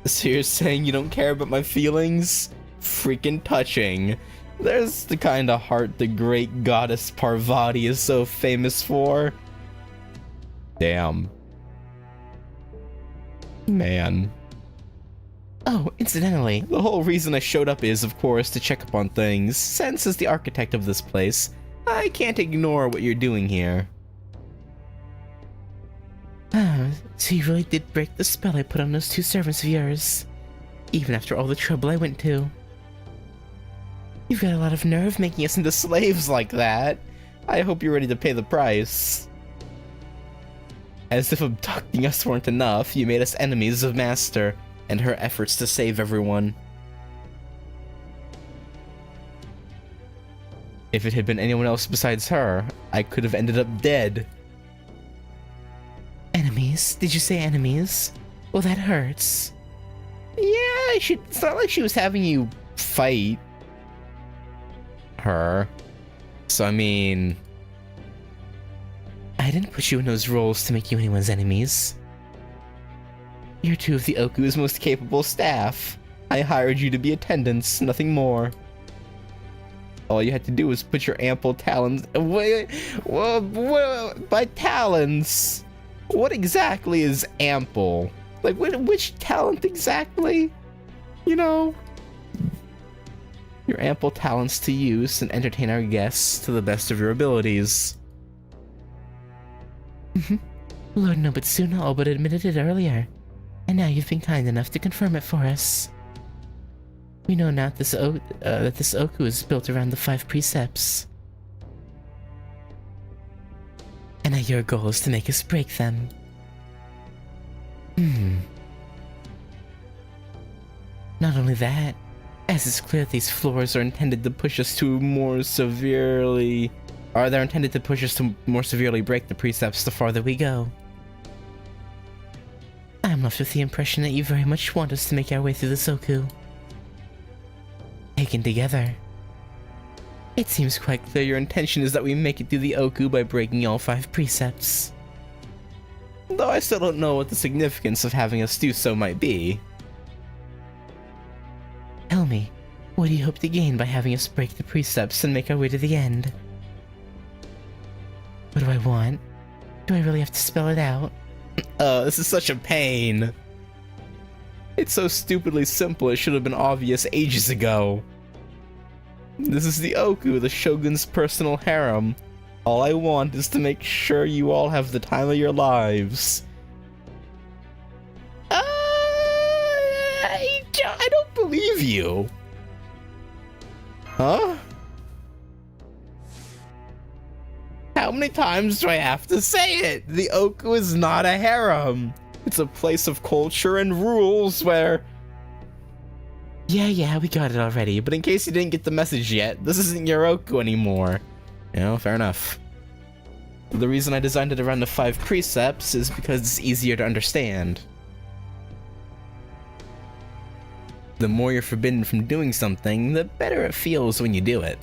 So you're saying you don't care about my feelings? Freaking touching. There's the kind of heart the great goddess Parvati is so famous for. Damn. Man. Oh, incidentally, the whole reason I showed up is, of course, to check up on things. Since as the architect of this place, I can't ignore what you're doing here. So you really did break the spell I put on those two servants of yours. Even after all the trouble I went to. You've got a lot of nerve making us into slaves like that. I hope you're ready to pay the price. As if abducting us weren't enough, you made us enemies of Master and her efforts to save everyone. If it had been anyone else besides her, I could have ended up dead. Enemies? Did you say enemies? Well, that hurts. Yeah, it's not like she was having you fight her. So, I mean... I didn't put you in those roles to make you anyone's enemies. You're two of the OOKU's most capable staff. I hired you to be attendants, nothing more. All you had to do was put your ample talents... Wait, by talents? What exactly is ample? Like, which talent exactly? You know? Your ample talents to use and entertain our guests to the best of your abilities. Lord Nobutsuna all but admitted it earlier, and now you've been kind enough to confirm it for us. We know now that this OOKU is built around the 5 precepts. And now your goal is to make us break them. Not only that, as it's clear that these floors are intended to push us to more severely... they're intended to push us to more severely break the precepts the farther we go. I'm left with the impression that you very much want us to make our way through this OOKU. Taken together, it seems quite clear your intention is that we make it through the OOKU by breaking all 5 precepts. Though I still don't know what the significance of having us do so might be. Tell me, what do you hope to gain by having us break the precepts and make our way to the end? What do I want? Do I really have to spell it out? This is such a pain. It's so stupidly simple, it should have been obvious ages ago. This is the OOKU, the Shogun's personal harem. All I want is to make sure you all have the time of your lives. I don't believe you. Huh? How many times do I have to say it? The OOKU is not a harem. It's a place of culture and rules where... Yeah, we got it already, but in case you didn't get the message yet, this isn't your OOKU anymore. You know, fair enough. The reason I designed it around the 5 precepts is because it's easier to understand. The more you're forbidden from doing something, the better it feels when you do it.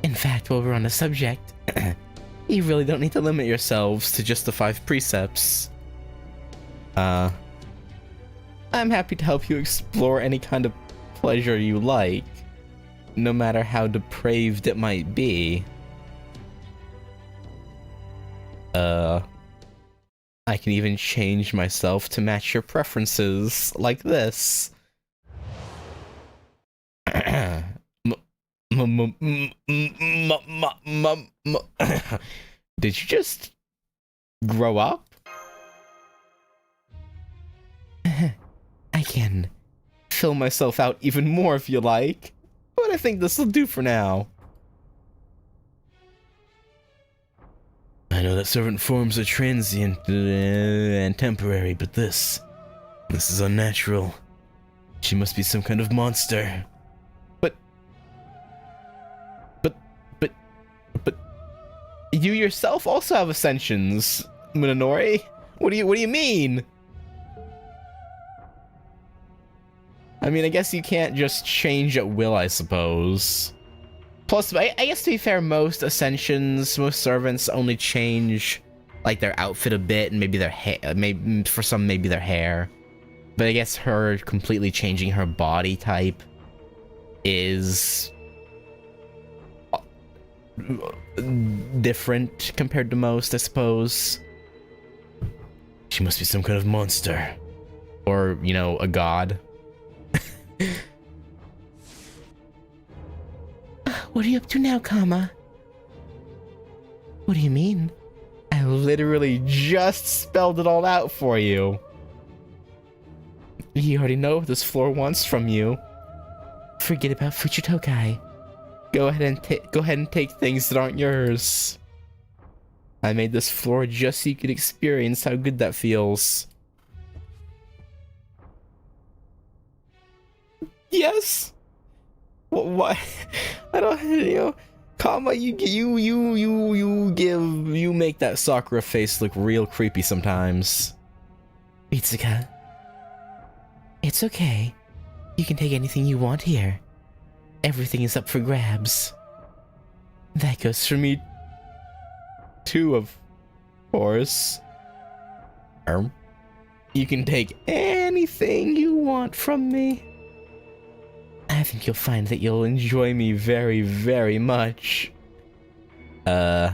In fact, while we're on the subject, you really don't need to limit yourselves to just the 5 precepts. I'm happy to help you explore any kind of pleasure you like, no matter how depraved it might be. I can even change myself to match your preferences, like this. Did you just grow up? I can fill myself out even more if you like, but I think this will do for now. I know that servant forms are transient and temporary, but this is unnatural. She must be some kind of monster. But you yourself also have ascensions, Munenori. What do you mean? I mean, I guess you can't just change at will, I suppose. Plus, I guess to be fair, most ascensions, most servants only change, like, their outfit a bit, and maybe their hair, maybe for some, maybe their hair. But I guess her completely changing her body type is different compared to most, I suppose. She must be some kind of monster. Or, you know, a god. What are you up to now, Kama? What do you mean? I literally just spelled it all out for you. You already know what this floor wants from you. Forget about Fuchitokai. Go ahead and take things that aren't yours. I made this floor just so you could experience how good that feels. Yes. What? I don't. You know, Kama, you make that Sakura face look real creepy sometimes. Ritsuka, it's okay. You can take anything you want here. Everything is up for grabs. That goes for me too, of course. You can take anything you want from me. I think you'll find that you'll enjoy me very, very much. Oh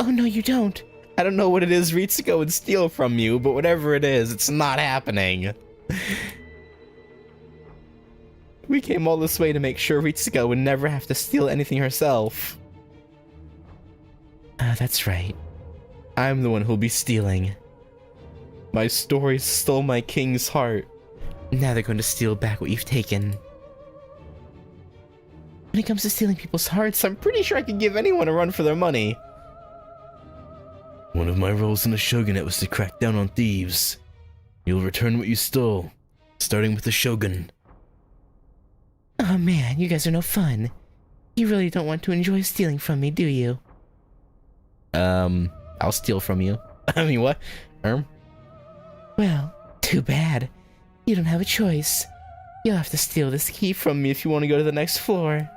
no, you don't. I don't know what it is Ritsuko would steal from you, but whatever it is, it's not happening. We came all this way to make sure Ritsuko would never have to steal anything herself. That's right. I'm the one who'll be stealing. My stories stole my king's heart. Now they're going to steal back what you've taken. When it comes to stealing people's hearts, I'm pretty sure I could give anyone a run for their money. One of my roles in the shogunate was to crack down on thieves. You'll return what you stole, starting with the shogun. Oh man, you guys are no fun. You really don't want to enjoy stealing from me, do you? I'll steal from you. I mean, what? Well, too bad. You don't have a choice. You'll have to steal this key from me if you want to go to the next floor.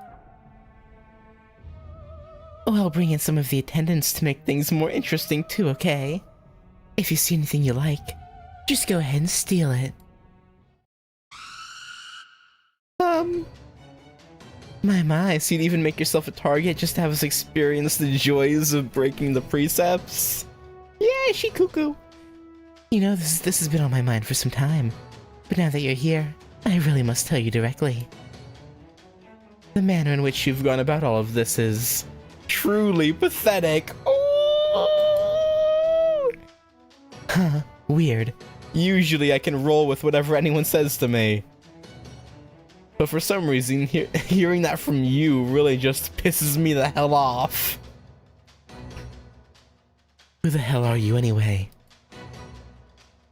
Oh, I'll bring in some of the attendants to make things more interesting too, okay? If you see anything you like, just go ahead and steal it. My, so you'd even make yourself a target just to have us experience the joys of breaking the precepts? Yeah, Shikuku. You know, this has been on my mind for some time, but now that you're here, I really must tell you directly. The manner in which you've gone about all of this is truly pathetic. Oh! Huh, weird. Usually I can roll with whatever anyone says to me. But for some reason, hearing that from you really just pisses me the hell off. Who the hell are you anyway?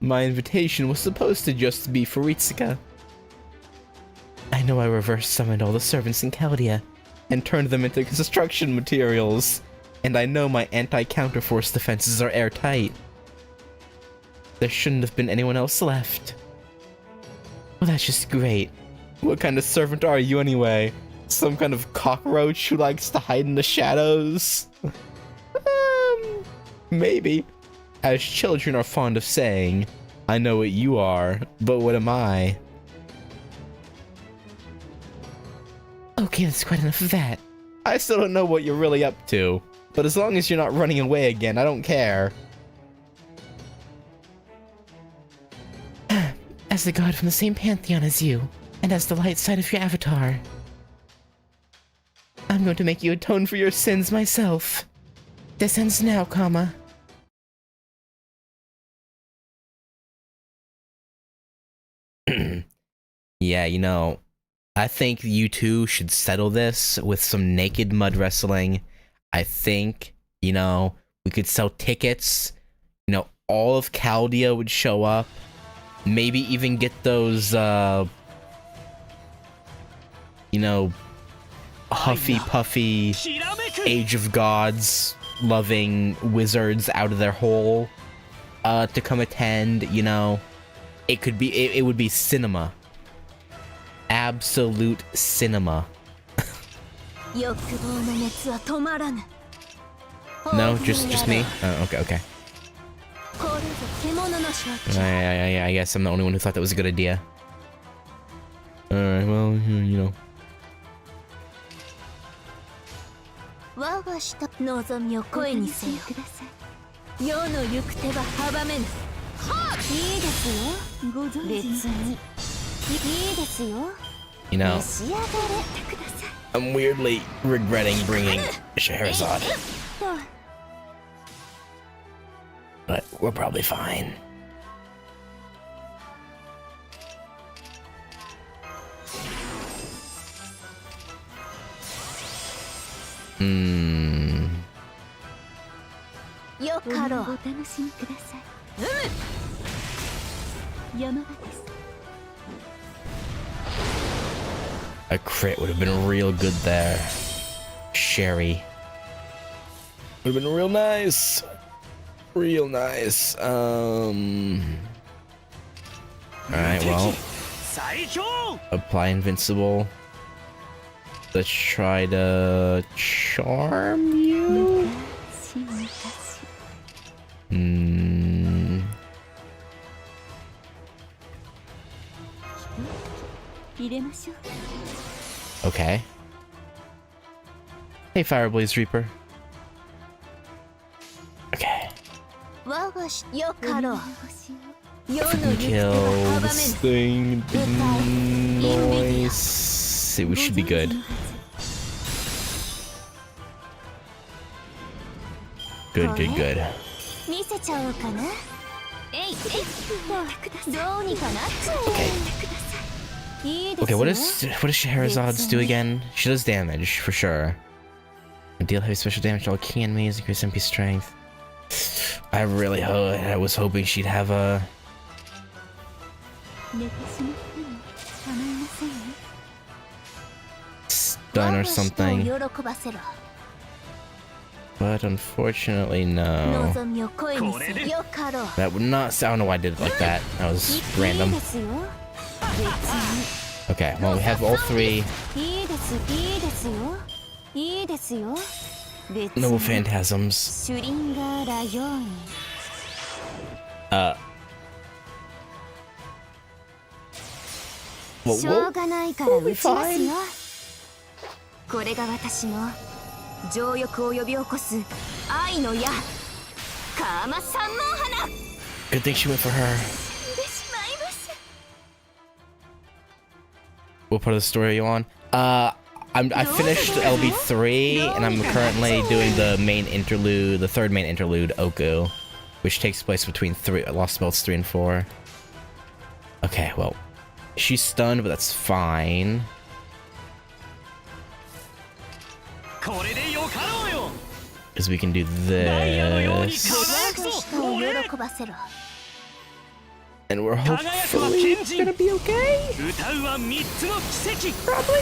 My invitation was supposed to just be for Ritsuka. I know I reverse summoned all the servants in Chaldea and turned them into construction materials, and I know my anti-counterforce defenses are airtight. There shouldn't have been anyone else left. Well, that's just great. What kind of servant are you anyway? Some kind of cockroach who likes to hide in the shadows? Maybe. As children are fond of saying, I know what you are, but what am I? Okay, that's quite enough of that. I still don't know what you're really up to, but as long as you're not running away again, I don't care. As the god from the same pantheon as you, and as the light side of your avatar, I'm going to make you atone for your sins myself. This ends now, comma. Yeah, you know, I think you two should settle this with some naked mud wrestling. I think, you know, we could sell tickets. You know, all of Chaldea would show up. Maybe even get those, you know, huffy puffy Age of Gods loving wizards out of their hole to come attend. You know, it could be, it would be cinema. Absolute cinema. No, just me? Oh, okay. I guess I'm the only one who thought that was a good idea. Alright, well, you know. You know, I'm weirdly regretting bringing Scheherazade. But we're probably fine. A crit would have been real good there. Sherry. Would have been real nice. Real nice. Alright, well. Apply invincible. Let's try to charm you. Okay. Hey, Fireblaze Reaper. Okay. If we can kill this thing, noise, we should be good. Good, good, good. Okay, what does Shahrazad's do again? She does damage, for sure. Deal heavy special damage to all key enemies, increase MP strength. I really I was hoping she'd have a... stun or something. But unfortunately, no. That would not... I don't know why I did it like that. That was random. Okay, well, we have all three. No phantasms. We'll be fine. Good thing she went for her. What part of the story are you on? I finished LB3, and I'm currently doing the main interlude, the third main interlude, OOKU, which takes place between Lost Belts 3 and 4. Okay, well, she's stunned, but that's fine. Because we can do this. And we're hopefully gonna be okay. Probably.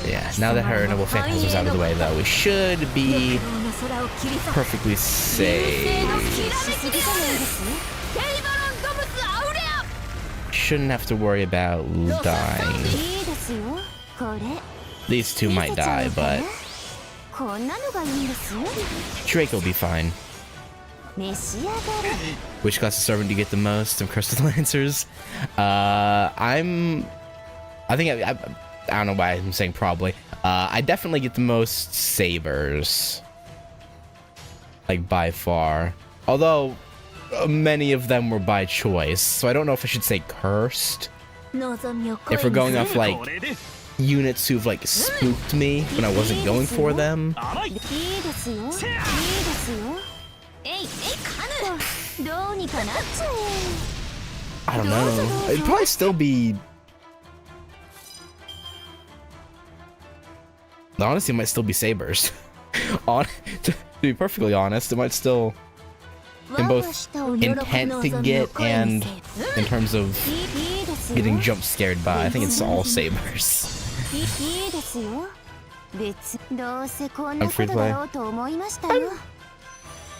Yeah, now that her Noble Phantasm's out of the way, though, we should be perfectly safe. Shouldn't have to worry about dying. These two might die, but Drake will be fine. Which class of servant do you get the most of Crystal Lancers? I don't know why I'm saying probably. I definitely get the most sabers. Like, by far. Although, many of them were by choice, so I don't know if I should say cursed. If we're going off, like, units who've, like, spooked me when I wasn't going for them. I don't know. It'd probably still be... Honestly, it might still be sabers. To be perfectly honest, it might still... in both intent to get and in terms of getting jump scared by. I think it's all sabers. I'm free to play.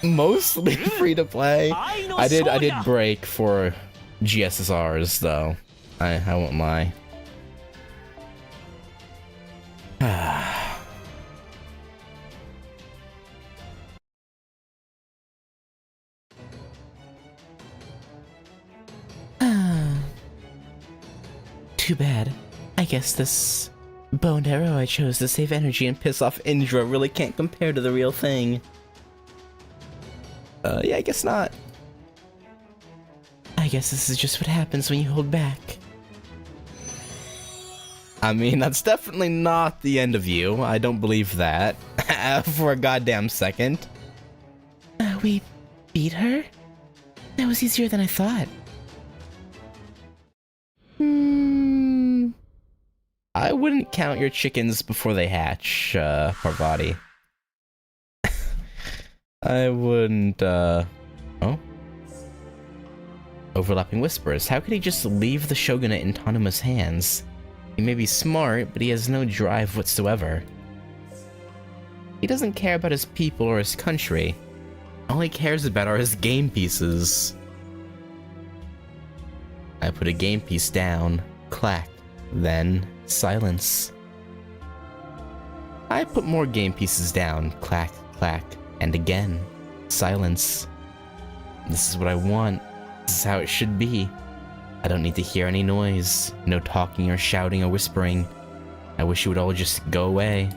I'm mostly free to play. I did break for GSSRs though. I won't lie. Too bad. I guess this bow and arrow I chose to save energy and piss off Indra really can't compare to the real thing. Yeah, I guess not. I guess this is just what happens when you hold back. I mean, that's definitely not the end of you. I don't believe that. For a goddamn second. We beat her? That was easier than I thought. I wouldn't count your chickens before they hatch, Parvati. I wouldn't, oh? Overlapping whispers. How could he just leave the shogunate in Tanuma's hands? He may be smart, but he has no drive whatsoever. He doesn't care about his people or his country. All he cares about are his game pieces. I put a game piece down. Clack. Then silence. I put more game pieces down. Clack, clack. And again. Silence. This is what I want. This is how it should be. I don't need to hear any noise. No talking or shouting or whispering. I wish it would all just go away.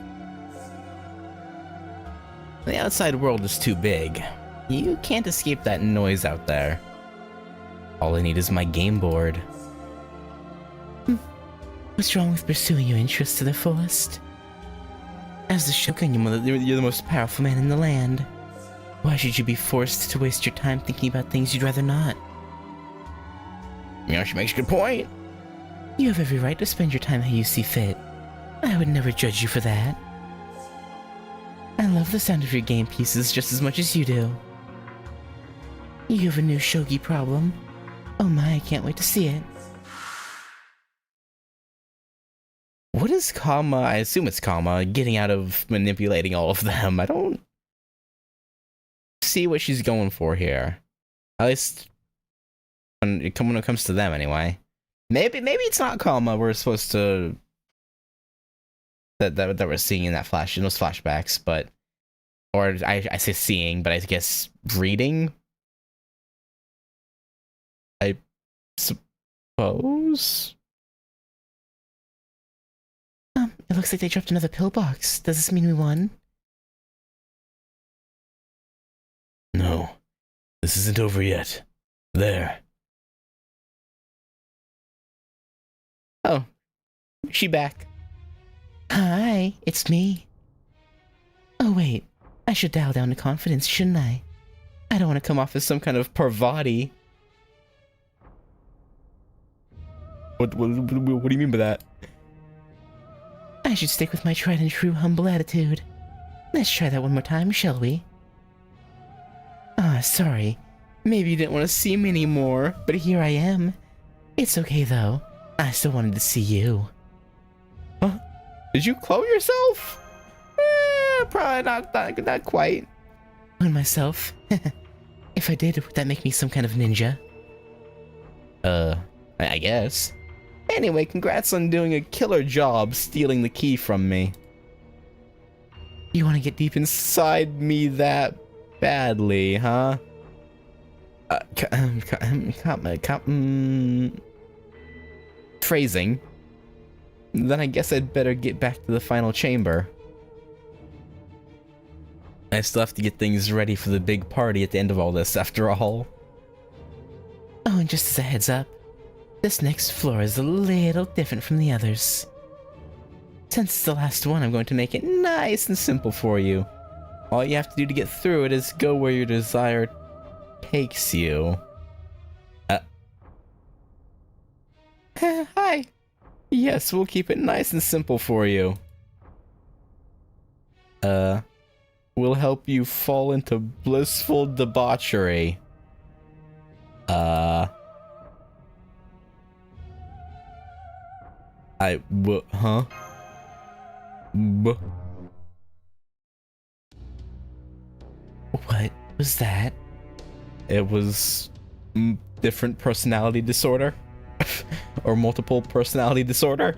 The outside world is too big. You can't escape that noise out there. All I need is my game board. What's wrong with pursuing your interests to the fullest? As the Shogun, you're the most powerful man in the land. Why should you be forced to waste your time thinking about things you'd rather not? Yeah, she makes a good point. You have every right to spend your time how you see fit. I would never judge you for that. I love the sound of your game pieces just as much as you do. You have a new shogi problem. Oh my, I can't wait to see it. What is Kama, I assume it's Kama, getting out of manipulating all of them? I don't see what she's going for here. At least when it comes to them anyway. Maybe it's not Kama we're supposed to that we're seeing in that in those flashbacks, but or I say seeing, but I guess reading. I suppose. It looks like they dropped another pillbox. Does this mean we won? No, this isn't over yet. There. Oh, she back. Hi, it's me. Oh wait, I should dial down to confidence, shouldn't I? I don't want to come off as some kind of parvati. What do you mean by that? I should stick with my tried and true humble attitude. Let's try that one more time, shall we? Ah, sorry. Maybe you didn't want to see me anymore, but here I am. It's okay though. I still wanted to see you. Huh? Did you clone yourself? Probably not quite. Clone myself? If I did, would that make me some kind of ninja? I guess. Anyway, congrats on doing a killer job stealing the key from me. You want to get deep Inside me that badly, huh? Phrasing. Then I guess I'd better get back to the final chamber. I still have to get things ready for the big party at the end of all this, after all. Oh, and just as a heads up, this next floor is a little different from the others. Since it's the last one, I'm going to make it nice and simple for you. All you have to do to get through it is go where your desire takes you. Hi. Yes, we'll keep it nice and simple for you. We'll help you fall into blissful debauchery. Huh? What was that? It was different personality disorder. Or multiple personality disorder.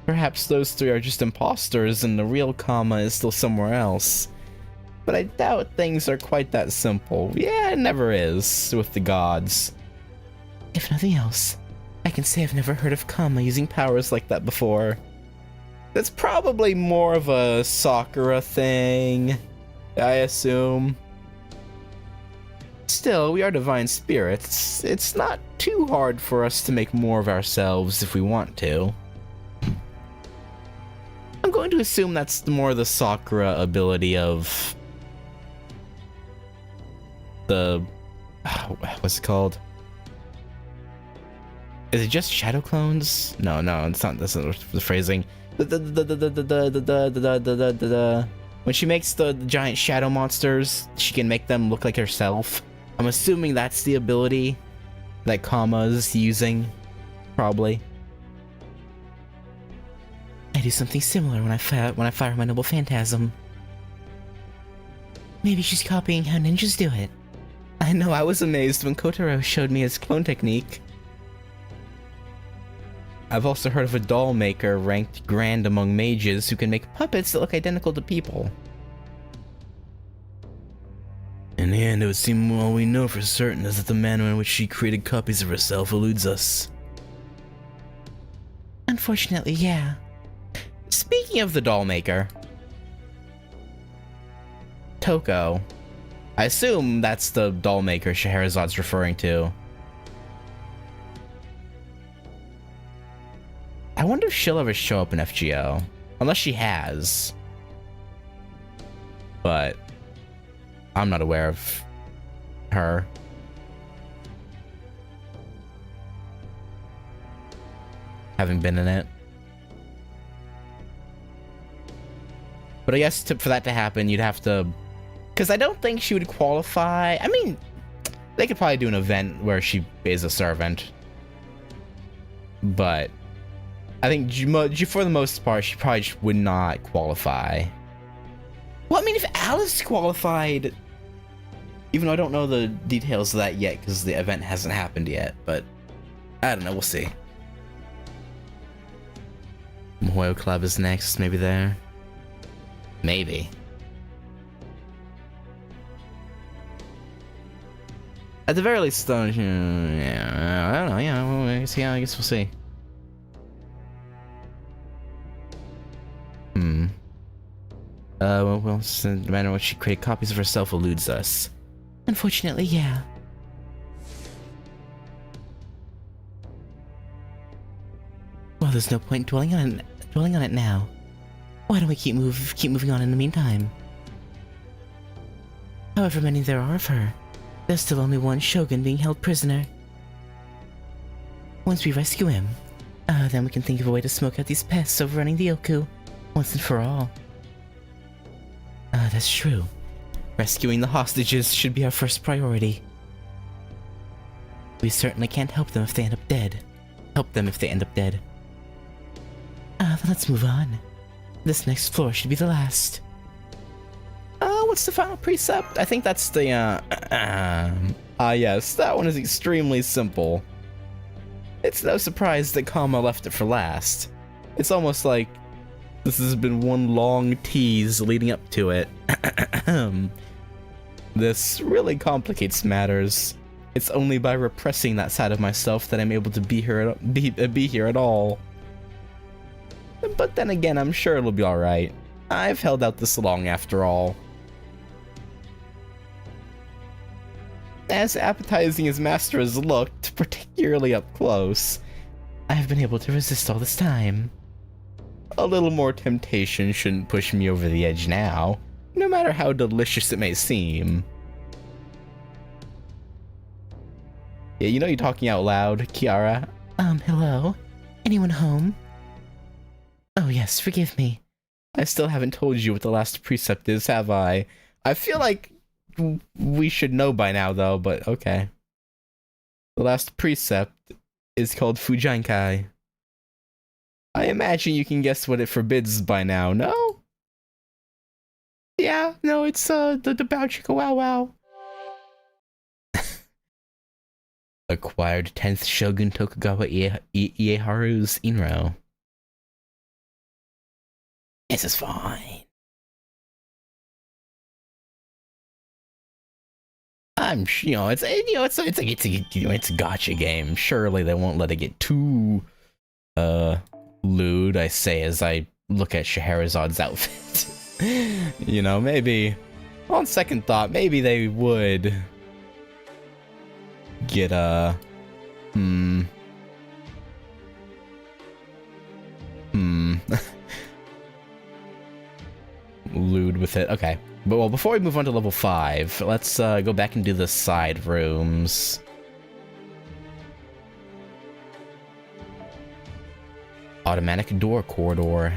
Perhaps those three are just imposters and the real Kama is still somewhere else. But I doubt things are quite that simple. Yeah, it never is with the gods. If nothing else, I can say I've never heard of Kama using powers like that before. That's probably more of a Sakura thing, I assume. Still, we are divine spirits. It's not too hard for us to make more of ourselves if we want to. I'm going to assume that's more the Sakura ability of the... what's it called? Is it just shadow clones? No, it's not. That's not the phrasing. When she makes the giant shadow monsters, she can make them look like herself. I'm assuming that's the ability that Kama's using, probably. I do something similar when I fire my noble phantasm. Maybe she's copying how ninjas do it. I know, I was amazed when Kotaro showed me his clone technique. I've also heard of a doll maker ranked grand among mages who can make puppets that look identical to people. In the end, it would seem all we know for certain is that the manner in which she created copies of herself eludes us. Unfortunately, yeah. Speaking of the doll maker, Toko. I assume that's the doll maker Scheherazad's referring to. I wonder if she'll ever show up in FGO. Unless she has. But I'm not aware of her. Having been in it. But I guess for that to happen, you'd have to... Because I don't think she would qualify. I mean, they could probably do an event where she is a servant. But I think for the most part, she probably just would not qualify. Well, I mean, if Alice qualified... Even though I don't know the details of that yet, because the event hasn't happened yet. But I don't know, we'll see. Mohoyo Club is next, maybe there. Maybe. At the very least, though, yeah, I don't know, yeah, well, I guess we'll see. Well, no matter what she created copies of herself eludes us. Unfortunately, yeah. Well, there's no point dwelling on it now. Why don't we keep moving on in the meantime? However many there are of her, there's still only one shogun being held prisoner. Once we rescue him, then we can think of a way to smoke out these pests overrunning the OOKU, once and for all. That's true. Rescuing the hostages should be our first priority. We certainly can't help them if they end up dead. Then let's move on. This next floor should be the last. What's the final precept? I think that's the, yes, that one is extremely simple. It's no surprise that Kama left it for last. It's almost like this has been one long tease leading up to it. This really complicates matters. It's only by repressing that side of myself that I'm able to be here at all. But then again, I'm sure it'll be alright. I've held out this long after all. As appetizing as Master has looked, particularly up close, I have been able to resist all this time. A little more temptation shouldn't push me over the edge now, no matter how delicious it may seem. Yeah, you know you're talking out loud, Kiara. Hello? Anyone home? Oh yes, forgive me. I still haven't told you what the last precept is, have I? I feel like we should know by now, though, but okay. The last precept is called Fujinkai. I imagine you can guess what it forbids by now, no? Yeah, no, it's, the Bao Chicka Wow Wow. Acquired 10th Shogun Tokugawa Ieharu's Inro. This is fine. It's a gacha game. Surely they won't let it get too lewd, I say as I look at Scheherazad's outfit. You know, maybe on second thought, maybe they would get lewd with it. Okay. But well, before we move on to level 5, let's go back and do the side rooms. Automatic door corridor.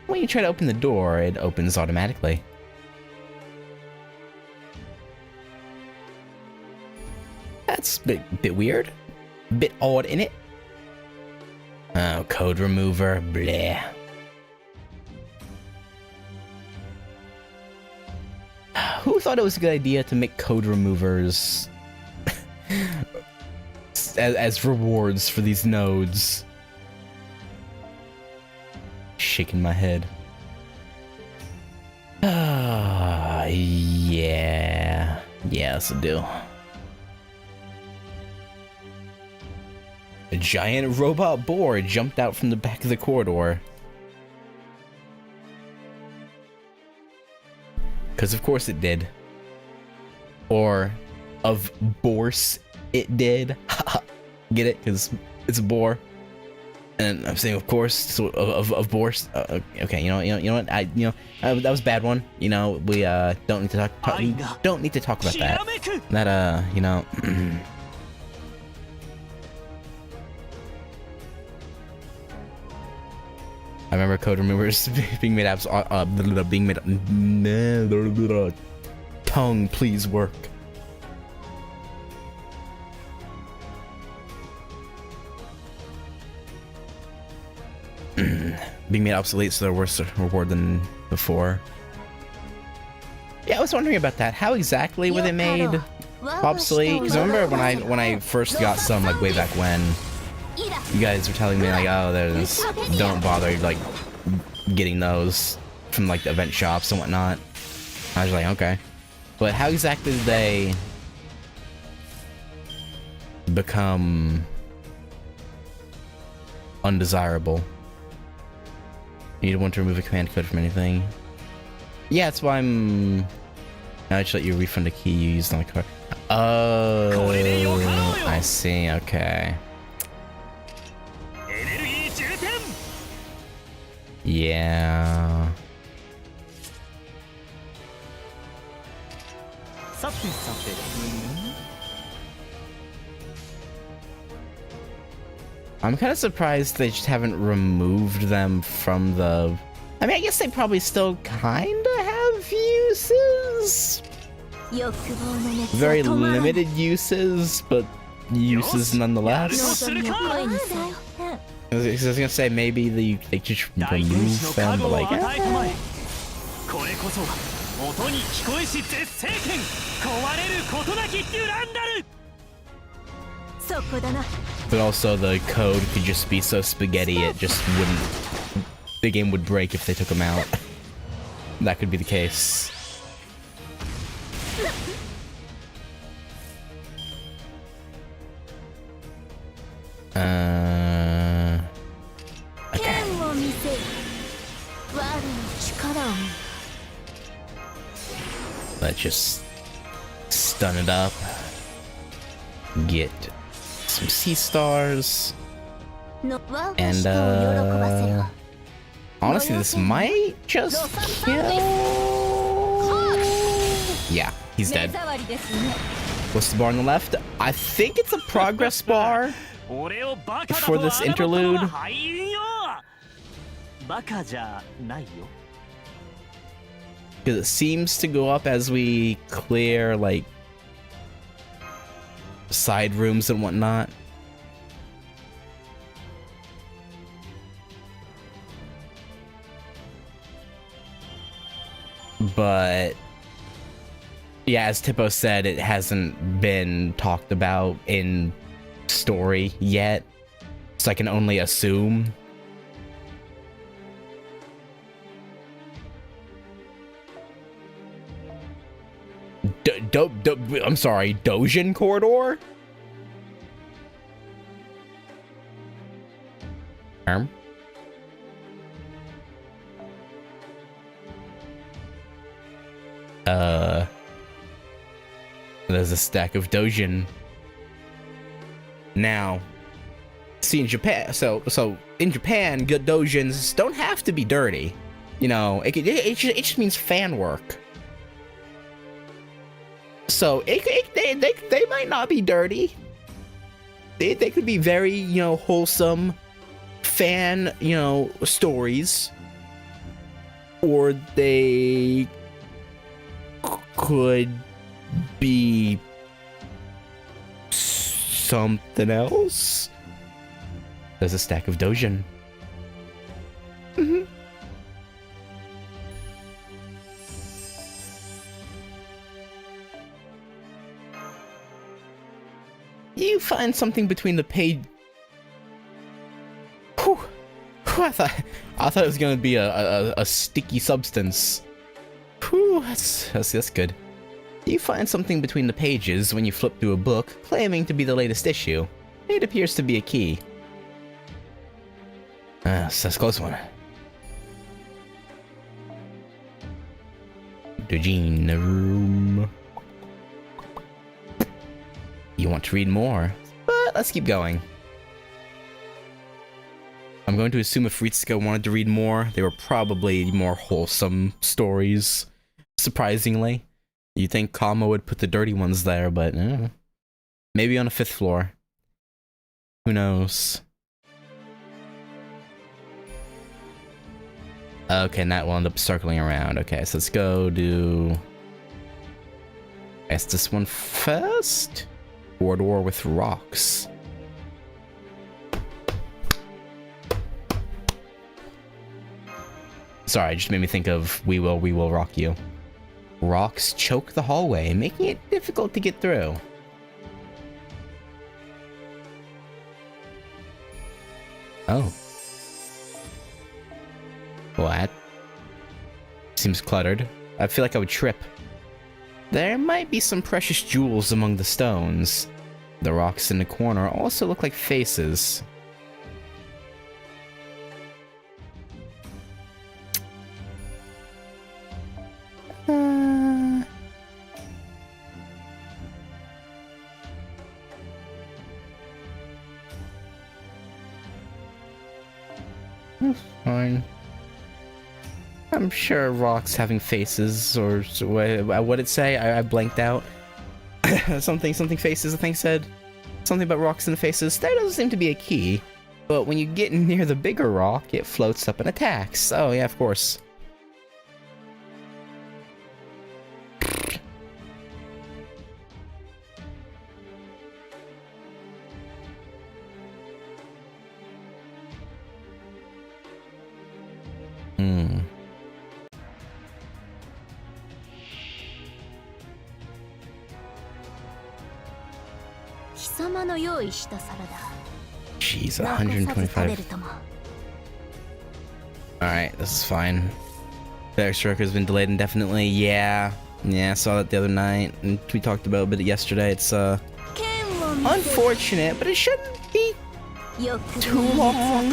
When you try to open the door, it opens automatically. That's a bit weird. Bit odd, innit? Oh, code remover, bleh. Who thought it was a good idea to make code removers as rewards for these nodes? Shaking my head. Yeah. Yeah, this'll do. A giant robot boar jumped out from the back of the corridor. Because of course it did. Or, of course it did. Get it? Because it's a boar. And I'm saying, of course, so of course. Okay, you know what? That was a bad one. You know, we don't need to talk about that. That you know. I remember code removers being made tongue, please work. Being made obsolete, so they're worse reward than before. Yeah, I was wondering about that. How exactly were they made obsolete? Because I remember when I first got some, like way back when, you guys were telling me like, oh, there's don't bother like getting those from like the event shops and whatnot. I was like, okay, but how exactly did they become undesirable? You don't want to remove a command code from anything. Yeah, that's why I'm. I should let you refund a key you used on the card. Oh, I see. Okay. Yeah. I'm kind of surprised they just haven't removed them from the... I mean, I guess they probably still kind of have uses. Very limited uses, but uses nonetheless. I was gonna say maybe they just remove them, but like... But also the code could just be so spaghetti it just wouldn't... The game would break if they took them out. That could be the case. Okay. Let's just stun it up. Get some sea stars. And honestly, this might just kill. Yeah, he's dead. What's the bar on the left? I think it's a progress bar for this interlude. Because it seems to go up as we clear, like, side rooms and whatnot. But yeah, as Tippo said, it hasn't been talked about in story yet, so I can only assume. I'm sorry, Dojin Corridor? There's a stack of Dojin. Now, see in Japan, so in Japan, good Dojins don't have to be dirty. You know, it just means fan work. So they might not be dirty. They could be very, you know, wholesome fan, you know, stories, or they could be something else. There's a stack of dojin. You find something between the page. Whew. Whew, I thought it was gonna be a sticky substance. Whew, that's good. You find something between the pages when you flip through a book, claiming to be the latest issue. It appears to be a key. So that's a close one. Dojin room. You want to read more, but let's keep going. I'm going to assume if Ritsuka wanted to read more, they were probably more wholesome stories. Surprisingly. You'd think Kama would put the dirty ones there, but maybe on a 5th floor. Who knows? Okay, and that will end up circling around. Okay, so let's go do... I guess this one first? Corridor with rocks. Sorry, it just made me think of We Will Rock You. Rocks choke the hallway, making it difficult to get through. Oh. What? Seems cluttered. I feel like I would trip. There might be some precious jewels among the stones. The rocks in the corner also look like faces. Fine. I'm sure rocks having faces, or what did it say? I blanked out. something faces, I think said. Something about rocks and faces. There doesn't seem to be a key. But when you get near the bigger rock, it floats up and attacks. Oh yeah, of course. Jeez, 125. Alright, this is fine. The extra record's been delayed indefinitely. Yeah, I saw that the other night, and we talked about it a bit yesterday. It's unfortunate, but it shouldn't be too long.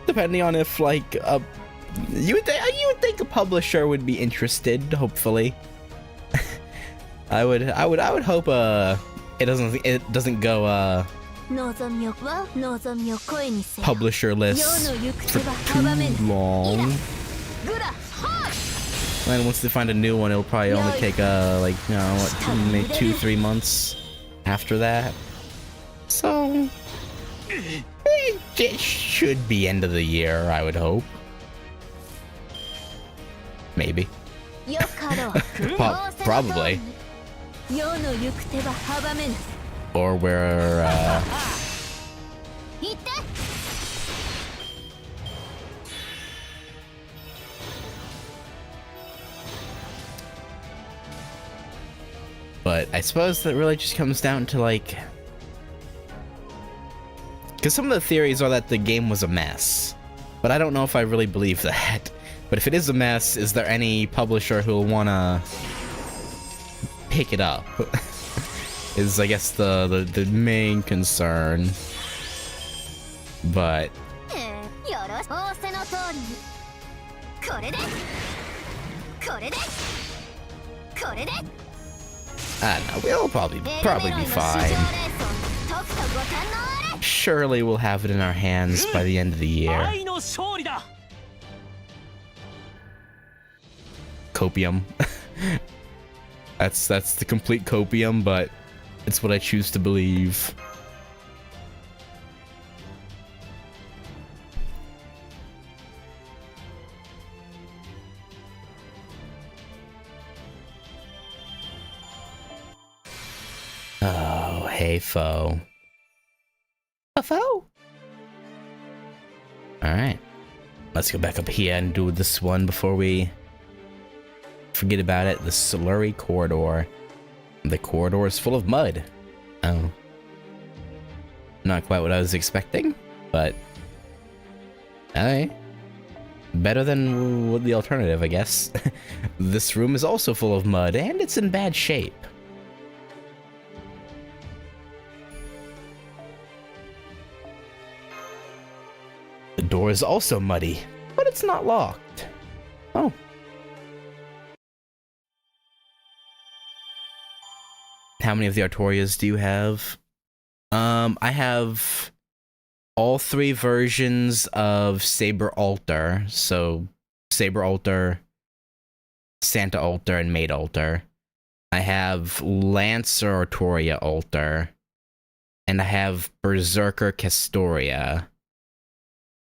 Depending on if, like, you would think a publisher would be interested. Hopefully, I would hope it doesn't go publisher list for too long. And once they find a new one, it'll probably only take like, you know, what, maybe 2-3 months after that. So it should be end of the year, I would hope. Maybe. Probably. Or where but I suppose that really just comes down to, like, because some of the theories are that the game was a mess, but I don't know if I really believe that. But if it is a mess, is there any publisher who'll wanna pick it up? Is, I guess, the main concern. But I don't know, we'll probably be fine. Surely we'll have it in our hands by the end of the year. Copium. That's the complete copium, but it's what I choose to believe. hey, foe. A foe? Alright. Let's go back up here and do this one before we forget about it. The slurry corridor. The corridor is full of mud. Oh. Not quite what I was expecting, but... alright. Better than the alternative, I guess. This room is also full of mud, and it's in bad shape. The door is also muddy, but it's not locked. Oh. How many of the Artorias do you have? I have all 3 versions of Saber Altar. So, Saber Altar, Santa Altar, and Maid Altar. I have Lancer Artoria Altar. And I have Berserker Castoria.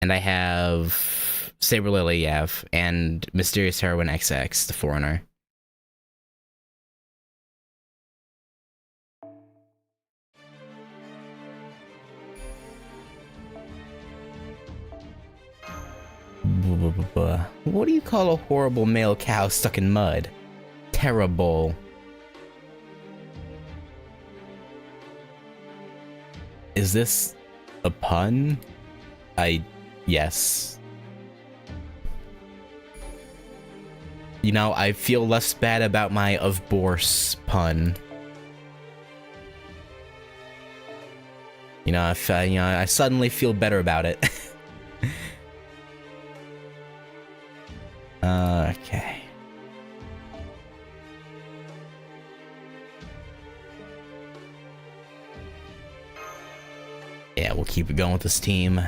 And I have Saber Liliev and Mysterious Heroine XX, the Foreigner. What do you call a horrible male cow stuck in mud? Terrible. Is this a pun? Yes. You know, I feel less bad about my of Bourse pun. You know, I suddenly feel better about it. Okay. Yeah, we'll keep it going with this team.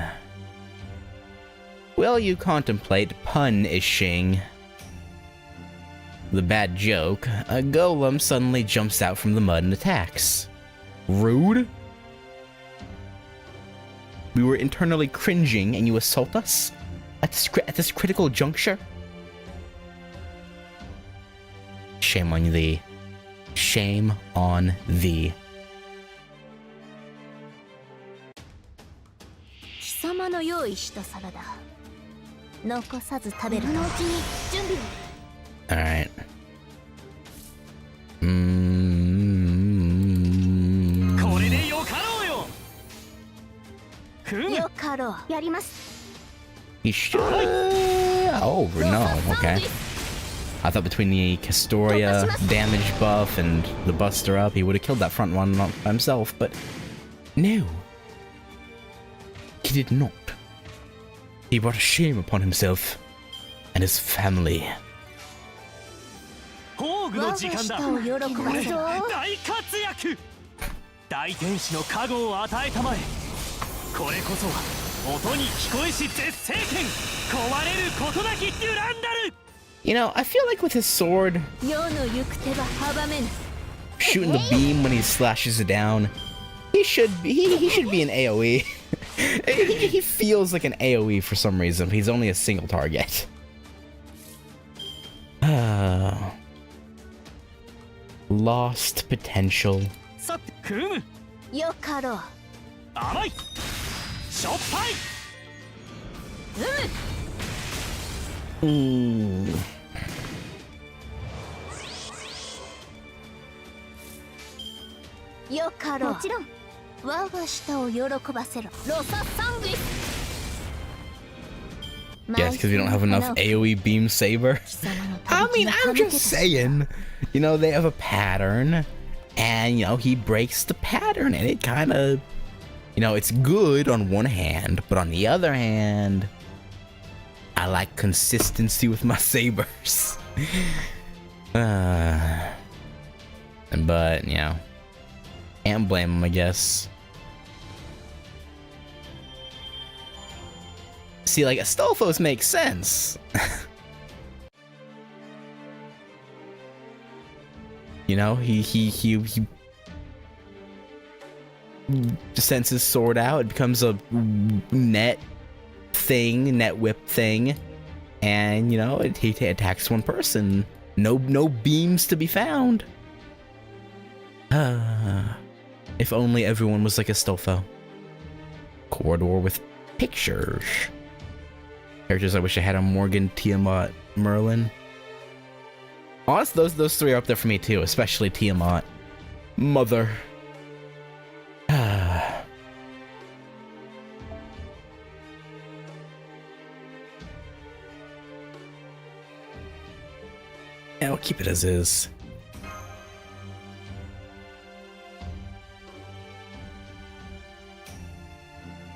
Will you contemplate punishing the bad joke? A golem suddenly jumps out from the mud and attacks. Rude? We were internally cringing and you assault us? At this critical juncture? Shame on thee. Shame on thee. 貴様の用意した皿だ。残さず食べるのうちに準備を。Alright. He should. Oh, no. Okay. I thought between the Castoria damage buff and the Buster Up, he would have killed that front one by himself, but no. He did not. He brought a shame upon himself and his family. You know, I feel like with his sword, shooting the beam when he slashes it down, he should be an AoE. He feels like an AoE for some reason, but he's only a single target. Lost potential. Ooh. Yes, because we don't have enough AoE beam saber. I mean, I'm just saying. You know, they have a pattern, and, you know, he breaks the pattern, and it kind of, you know, it's good on one hand, but on the other hand, I like consistency with my sabers. But, you know, can't blame him, I guess. See, like, Astolfos makes sense. You know, he sends his sword out, it becomes a net whip thing, and, you know, he attacks one person. No beams to be found. If only everyone was like Astolfo. Corridor with pictures. Characters I wish I had on Morgan, Tiamat, Merlin. Honestly, those three are up there for me too, especially Tiamat. Mother. Yeah, we'll keep it as is.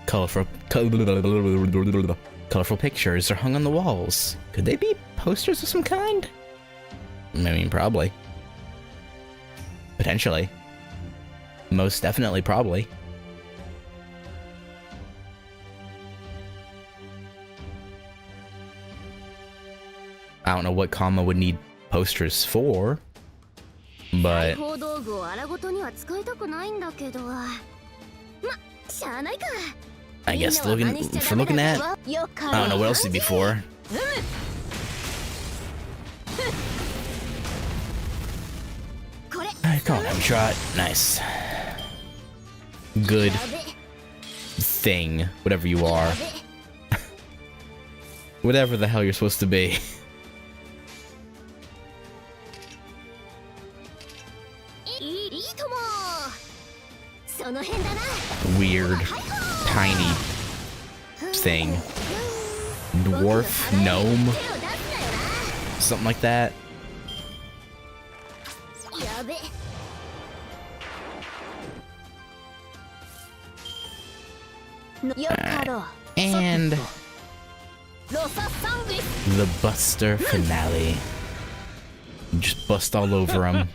Colorful pictures are hung on the walls. Could they be posters of some kind? I mean, probably. Potentially. Most definitely, probably. I don't know what Kama would need posters for, but I guess for looking at, I don't know what else it'd be for. Come on, shot. Nice. Good thing, whatever you are. Whatever the hell you're supposed to be. Weird, tiny thing. Dwarf, gnome, something like that. And the Buster finale. Just bust all over him.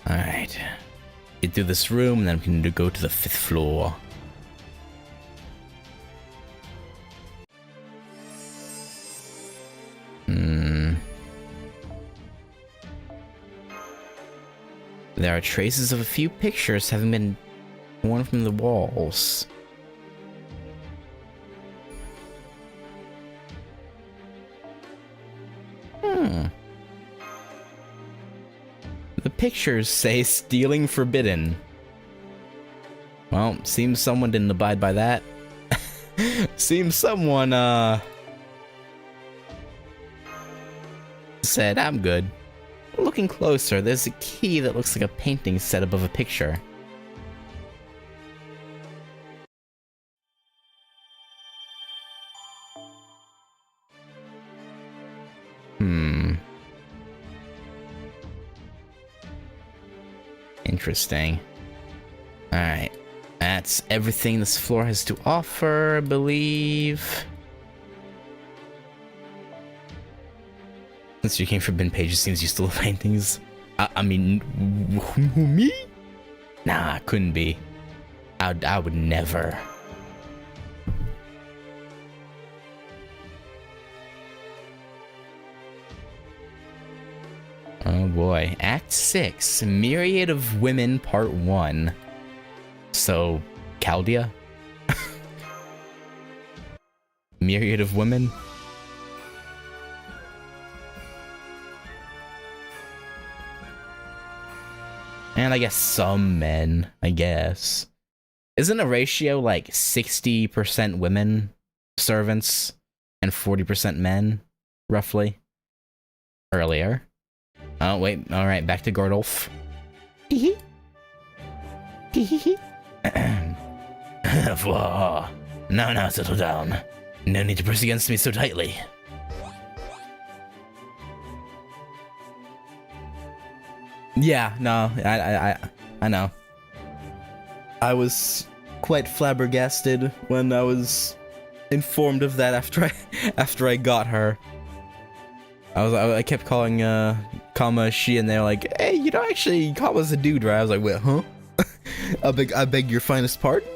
Alright. Get through this room, and then we can go to the 5th floor. There are traces of a few pictures having been torn from the walls. The pictures say stealing forbidden. Well, seems someone didn't abide by that. Seems someone, said, I'm good. Looking closer, there's a key that looks like a painting set above a picture. Interesting. Alright. That's everything this floor has to offer, I believe. Since you came from bin pages, seems you still have paintings. I mean, me? Nah, couldn't be. I would never. Oh boy. Act 6, Myriad of Women, Part 1. So, Chaldea? Myriad of Women? And I guess some men, I guess. Isn't a ratio like 60% women servants and 40% men, roughly? Earlier. Oh, wait. Alright, back to Gordolf. Now, settle down. No need to press against me so tightly. Yeah, no, I know. I was quite flabbergasted when I was informed of that after I got her. I kept calling Kama she, and they're like, hey, you know, actually Kama's a dude, right? I was like, wait, huh? I beg your finest pardon?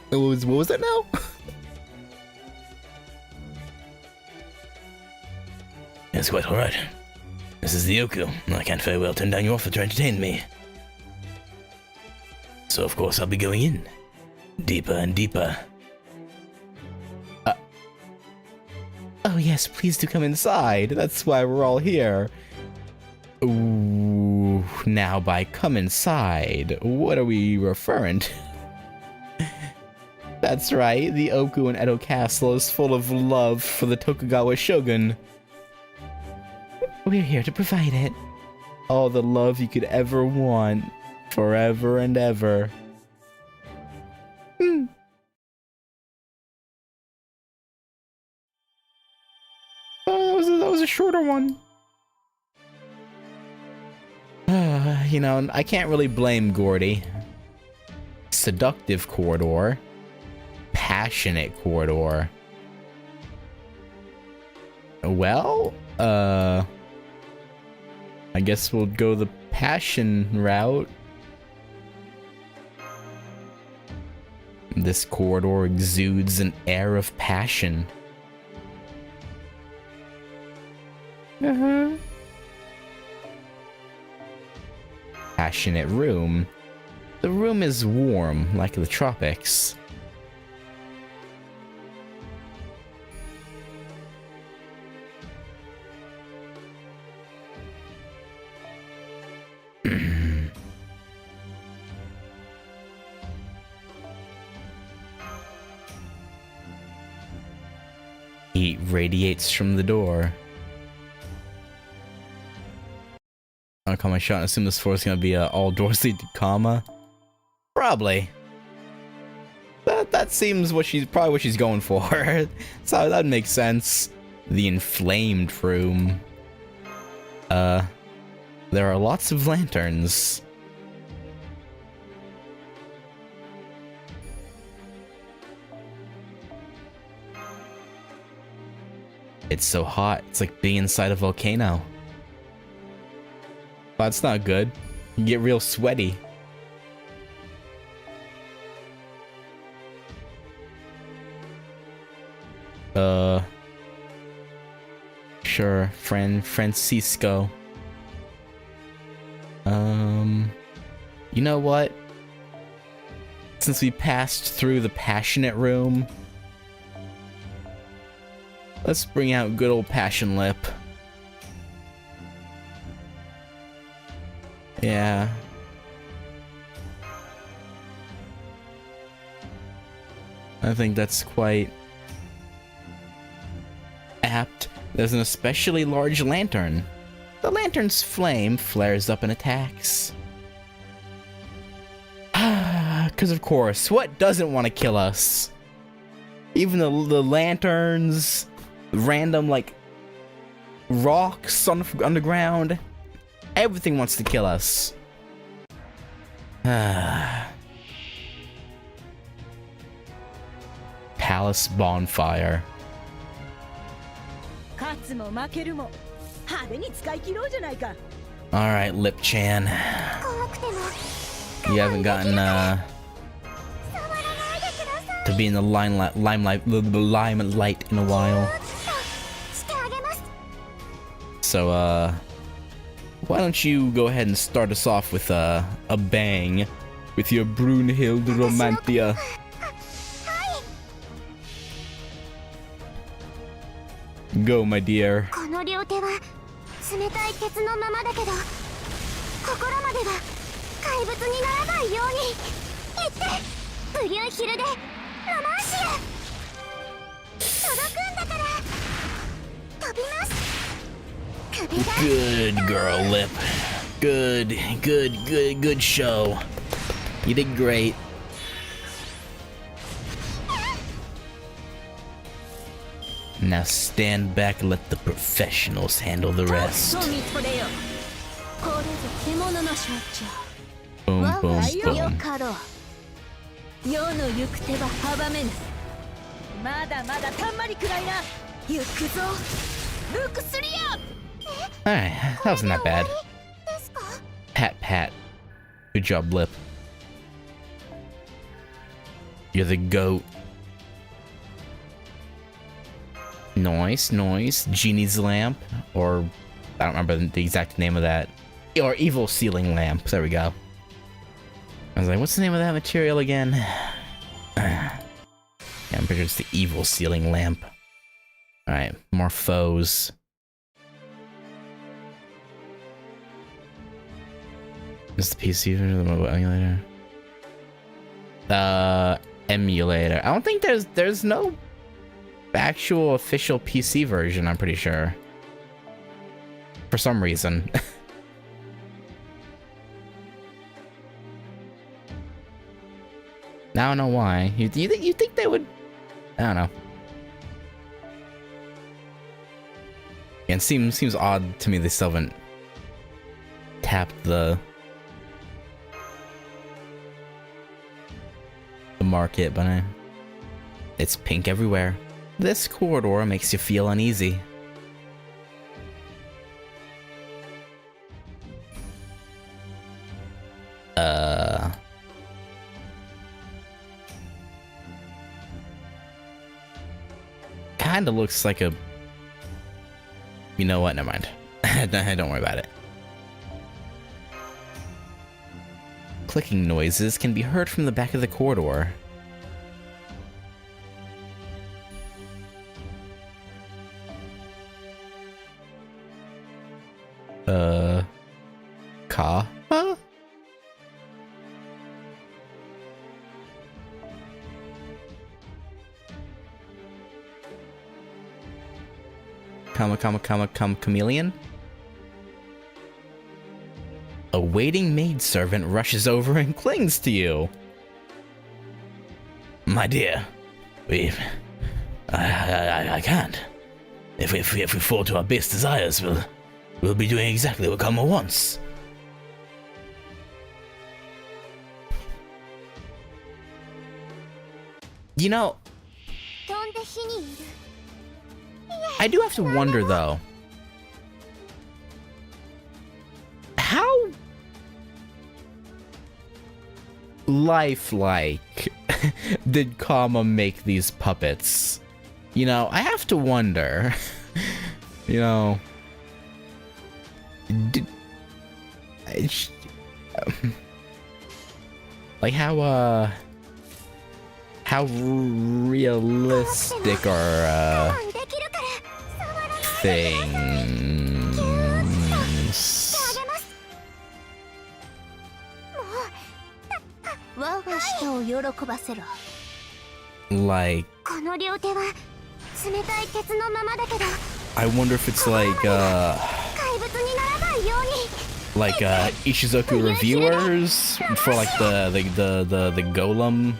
What was that now? It's quite alright. This is the OOKU, and I can't very well turn down your offer to entertain me. So of course I'll be going in. Deeper and deeper. Oh yes, please do come inside. That's why we're all here. Ooh, now by come inside, what are we referring to? That's right, the OOKU in Edo Castle is full of love for the Tokugawa shogun. We're here to provide it. All the love you could ever want, forever and ever. That was a shorter one. You know, I can't really blame Gordy. Seductive corridor. Passionate corridor. Well, I guess we'll go the passion route. This corridor exudes an air of passion. Passionate room. The room is warm, like the tropics. Heat radiates from the door. I'll call my shot and assume this floor is gonna be all doors lead to Kama. Probably. That seems probably what she's going for. So that makes sense. The inflamed room. There are lots of lanterns. It's so hot. It's like being inside a volcano. That's not good. You get real sweaty. Sure, Francisco. You know what? Since we passed through the passionate room, let's bring out good old Passion Lip. Yeah. I think that's quite apt. There's an especially large lantern. The lantern's flame flares up and attacks. Because of course, what doesn't want to kill us? Even the lanterns, random like rocks on the ground. Everything wants to kill us. Palace bonfire. Alright, Lip-chan. You haven't gotten to be in the limelight in a while. So why don't you go ahead and start us off with a bang with your Brunhild Romantia. Go, my dear. Good girl, Lip. Good show. You did great. Now stand back and let the professionals handle the rest. Boom, boom, boom. Alright, that wasn't that bad. Pat, pat. Good job, Lip. You're the GOAT. Nice, nice. Genie's lamp, or I don't remember the exact name of that. Or evil ceiling lamp. There we go. I was like, what's the name of that material again? Yeah, I'm pretty sure it's the evil ceiling lamp. Alright, more foes. Is the PC version of the mobile emulator? Emulator. I don't think there's no actual official PC version, I'm pretty sure. For some reason. I don't know why. You think they would? I don't know. And seems odd to me they still haven't tapped the market, but it's pink everywhere. This corridor makes you feel uneasy. Kinda looks like a... You know what? Never mind. Don't worry about it. Clicking noises can be heard from the back of the corridor. Ka? Huh? Chameleon? A waiting maidservant rushes over and clings to you. My dear, I can't. If we fall to our base desires, we'll be doing exactly what Kama wants. You know, I do have to wonder though, how lifelike did Kama make these puppets? You know, I have to wonder. You know, like how realistic are things? Like, I wonder if it's like Ishizoku reviewers for like the golem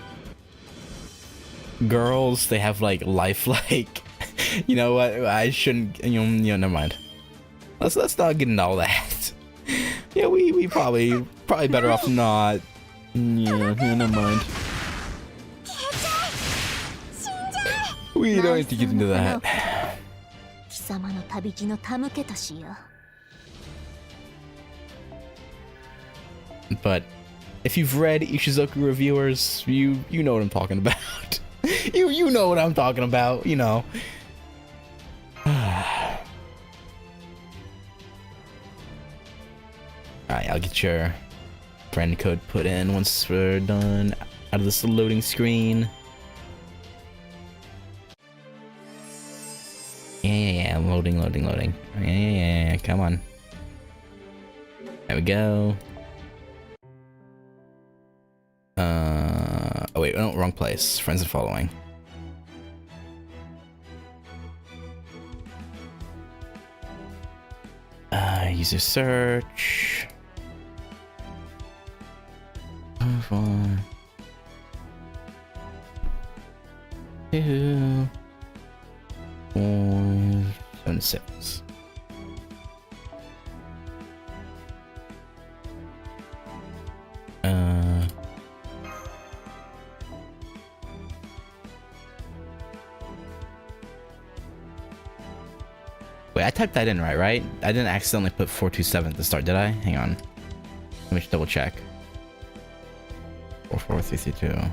girls. They have like lifelike. You know what? I shouldn't. You know, never mind. Let's not get into all that. Yeah, we probably better off not. Yeah, never mind. We don't need to get into that. But if you've read Ishizoku reviewers, you know what I'm talking about. you know what I'm talking about, you know. Alright, I'll get your friend code put in once we're done out of this loading screen. Yeah, loading. Yeah, come on. There we go. Oh wait, no, wrong place. Friends and following. User search. Move on. 2 4 7 6. Wait, I typed that in right? I didn't accidentally put 427 at the start, did I? Hang on. Let me just double check. 44332.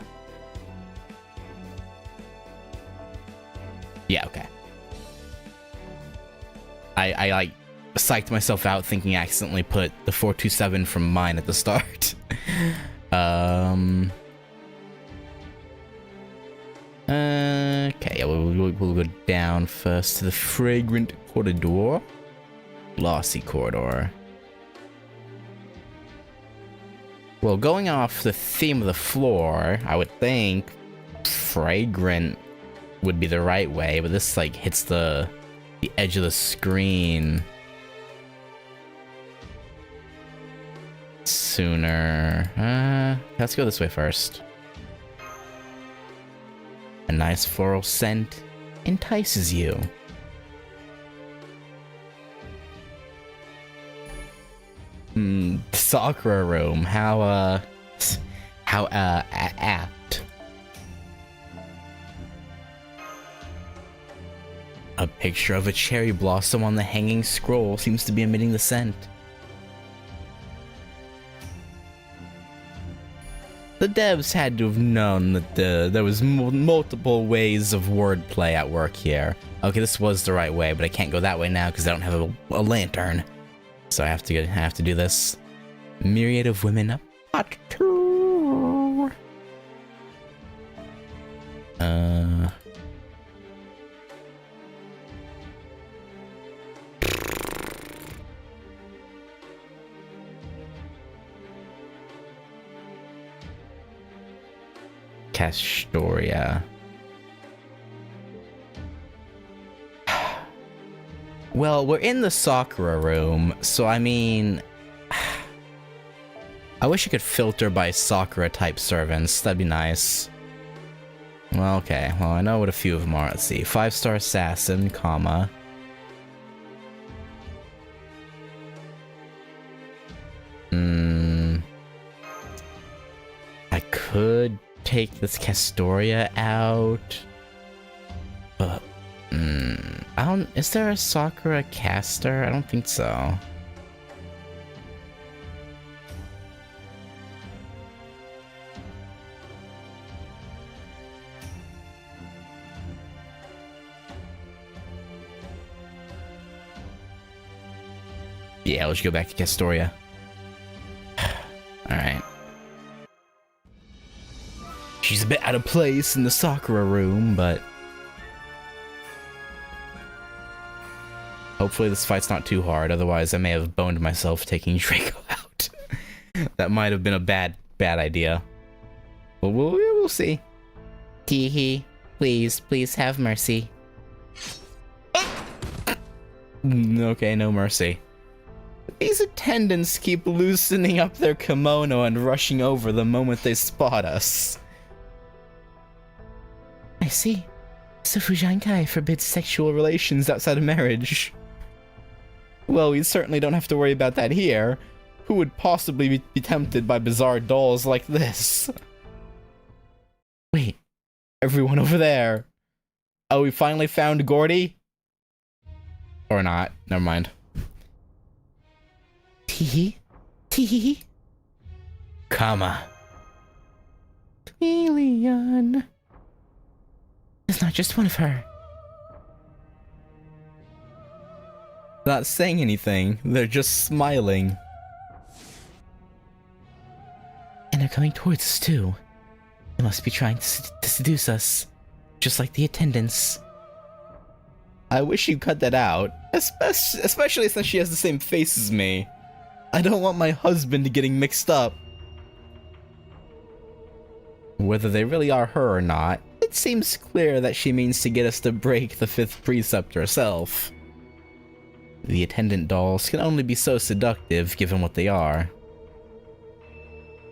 Yeah, okay. I like psyched myself out thinking I accidentally put the 427 from mine at the start. Okay, yeah, we'll we'll go down first to the fragrant corridor. Glossy corridor. Well, going off the theme of the floor, I would think fragrant would be the right way, but this like hits the edge of the screen sooner. Let's go this way first. A nice floral scent entices you. Sakura room. How apt. A picture of a cherry blossom on the hanging scroll seems to be emitting the scent. The devs had to have known that there was multiple ways of wordplay at work here. Okay, this was the right way, but I can't go that way now because I don't have a lantern. So I have to do this. Myriad of women up. Part 2. Castoria. Well, we're in the Sakura room, so I mean... I wish I could filter by Sakura-type servants. That'd be nice. Well, okay. Well, I know what a few of them are. Let's see. 5-star assassin, comma. I could take this Castoria out. But... is there a Sakura caster? I don't think so. Yeah, let's go back to Castoria. Alright. She's a bit out of place in the Sakura room, but... hopefully this fight's not too hard, otherwise I may have boned myself taking Draco out. That might have been a bad idea. But we'll see. Teehee, please have mercy. Okay, no mercy. These attendants keep loosening up their kimono and rushing over the moment they spot us. I see. So Fujankai forbids sexual relations outside of marriage. Well, we certainly don't have to worry about that here. Who would possibly be tempted by bizarre dolls like this? Wait, everyone over there. Oh, we finally found Gordy? Or not, never mind. Teehee? Kama. Chameleon. There's not just one of her. Not saying anything, they're just smiling. And they're coming towards us too. They must be trying to seduce us, just like the attendants. I wish you cut that out, especially since she has the same face as me. I don't want my husband getting mixed up. Whether they really are her or not, it seems clear that she means to get us to break the 5th precept herself. The attendant dolls can only be so seductive given what they are.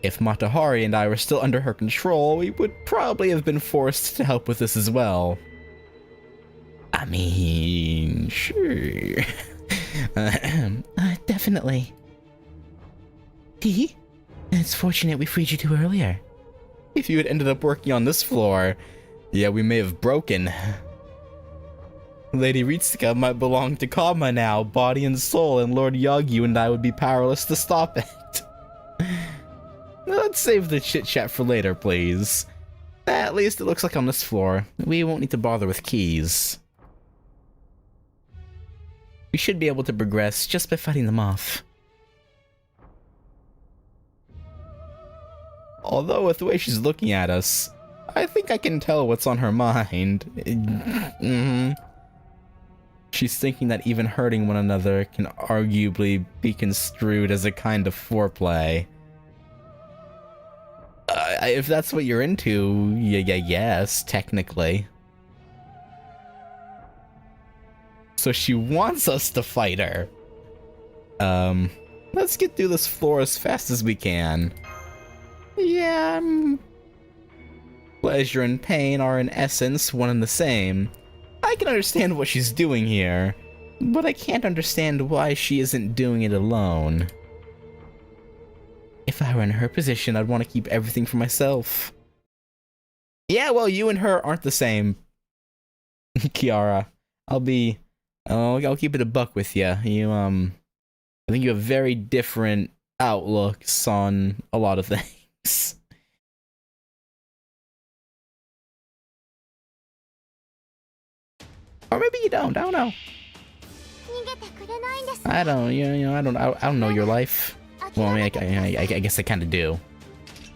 If Matahari and I were still under her control, we would probably have been forced to help with this as well. I mean, sure. Definitely. Teehee? It's fortunate we freed you too earlier. If you had ended up working on this floor, yeah, we may have broken. Lady Ritsuka might belong to Kama now, body and soul, and Lord Yagyu and I would be powerless to stop it. Let's save the chit-chat for later, please. At least it looks like on this floor, we won't need to bother with keys. We should be able to progress just by fighting them off. Although with the way she's looking at us, I think I can tell what's on her mind. She's thinking that even hurting one another can arguably be construed as a kind of foreplay. If that's what you're into, yeah, yes, technically. So she wants us to fight her. Let's get through this floor as fast as we can. Yeah, pleasure and pain are in essence one and the same. I can understand what she's doing here, but I can't understand why she isn't doing it alone. If I were in her position, I'd want to keep everything for myself. Yeah, well, you and her aren't the same, Kiara. I'll keep it a buck with you. I think you have very different outlooks on a lot of things. Or maybe you don't. I don't know. I don't know your life. Well, I mean, I guess I kind of do.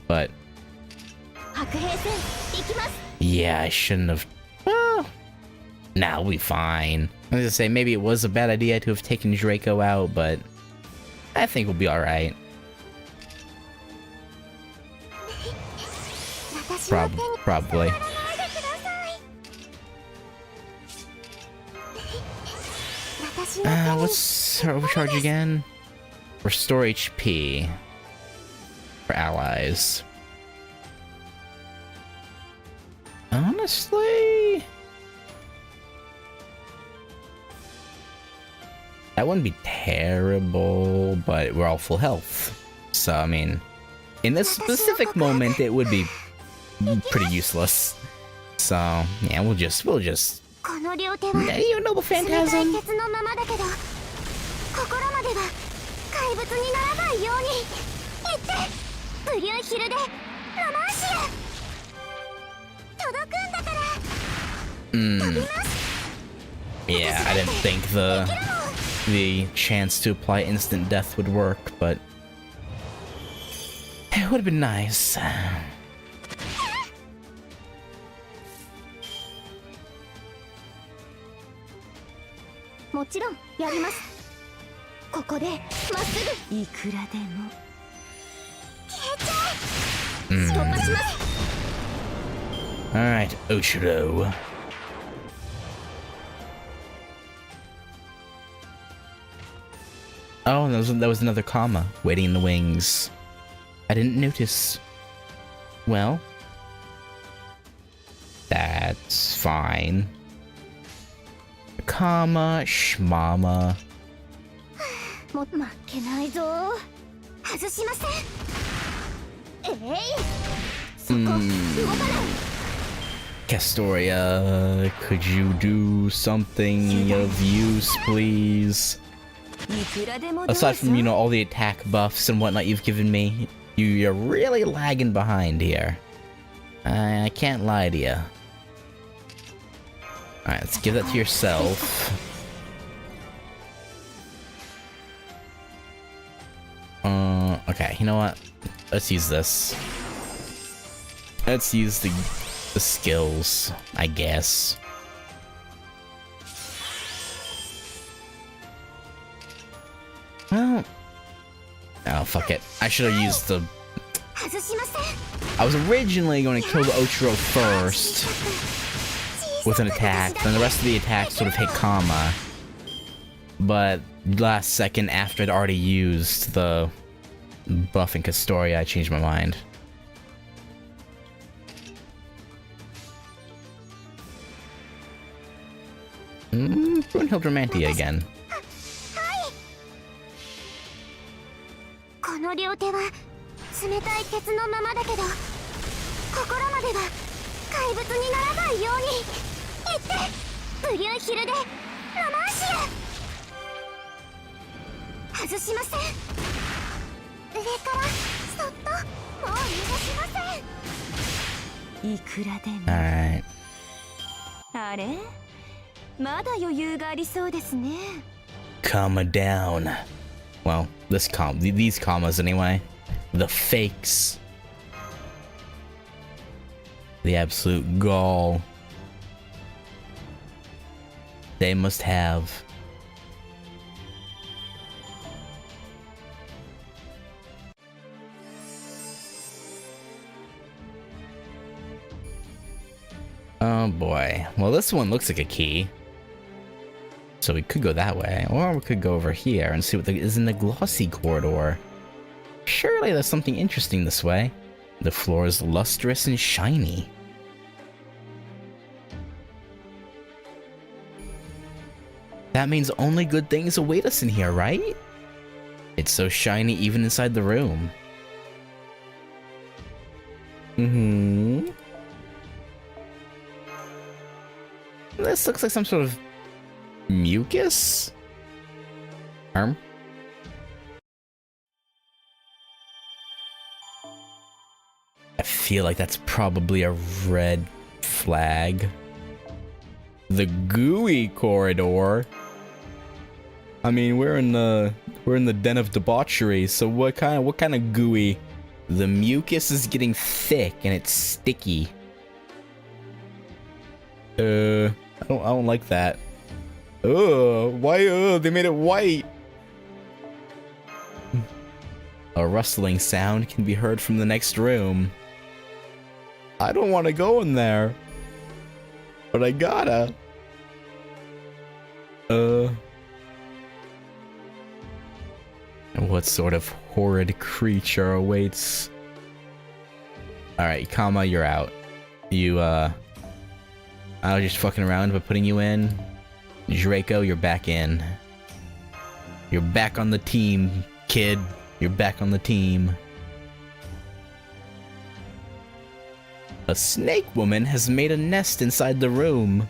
But yeah, I shouldn't have. Well, nah, we'll be fine. I was gonna say maybe it was a bad idea to have taken Draco out, but I think we'll be all right. Probably. What's her overcharge again? Restore HP for allies. Honestly, that wouldn't be terrible, but we're all full health. So, I mean, in this specific moment, it would be pretty useless. So, yeah, we'll just you noble phantasm. Yeah, I didn't think the chance to apply instant death would work, but it would have been nice. Alright, Ochiro. Oh, that was another comma waiting in the wings. I didn't notice. Well, that's fine. Comma, shmama. Castoria, could you do something of use, please? Aside from, all the attack buffs and whatnot you've given me, you're really lagging behind here. I can't lie to you. Alright, let's give that to yourself. Okay, you know what? Let's use this. Let's use the skills, I guess. Well, oh, fuck it. I should have used the... I was originally going to kill the Ochiro first with an attack, then the rest of the attacks sort of hit comma. But last second, after I'd already used the buff in Castoria, I changed my mind. Brunhild Romantia again. Alright. Comma down. Well, these commas anyway. The fakes. The absolute gall they must have. Oh boy. Well, this one looks like a key. So we could go that way, or we could go over here and see what is in the glossy corridor. Surely there's something interesting this way. The floor is lustrous and shiny. That means only good things await us in here, right? It's so shiny even inside the room. This looks like some sort of mucus? I feel like that's probably a red flag. The gooey corridor. I mean, we're in the den of debauchery, so what kind of gooey? The mucus is getting thick and it's sticky. I don't like that. Why? They made it white. A rustling sound can be heard from the next room. I don't want to go in there, but I gotta. What sort of horrid creature awaits? Alright, Kama, you're out. I was just fucking around by putting you in. Draco, you're back in. You're back on the team, kid. You're back on the team. A snake woman has made a nest inside the room.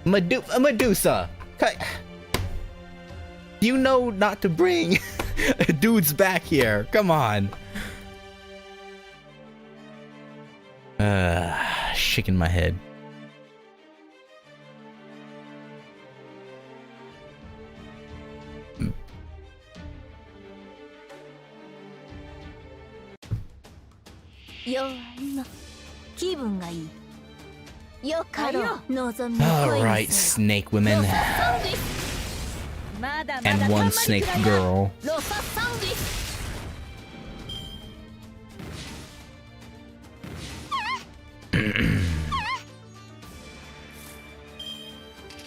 Medusa! You know not to bring dudes back here. Come on. Shaking my head. Alright, snake women. And one snake girl.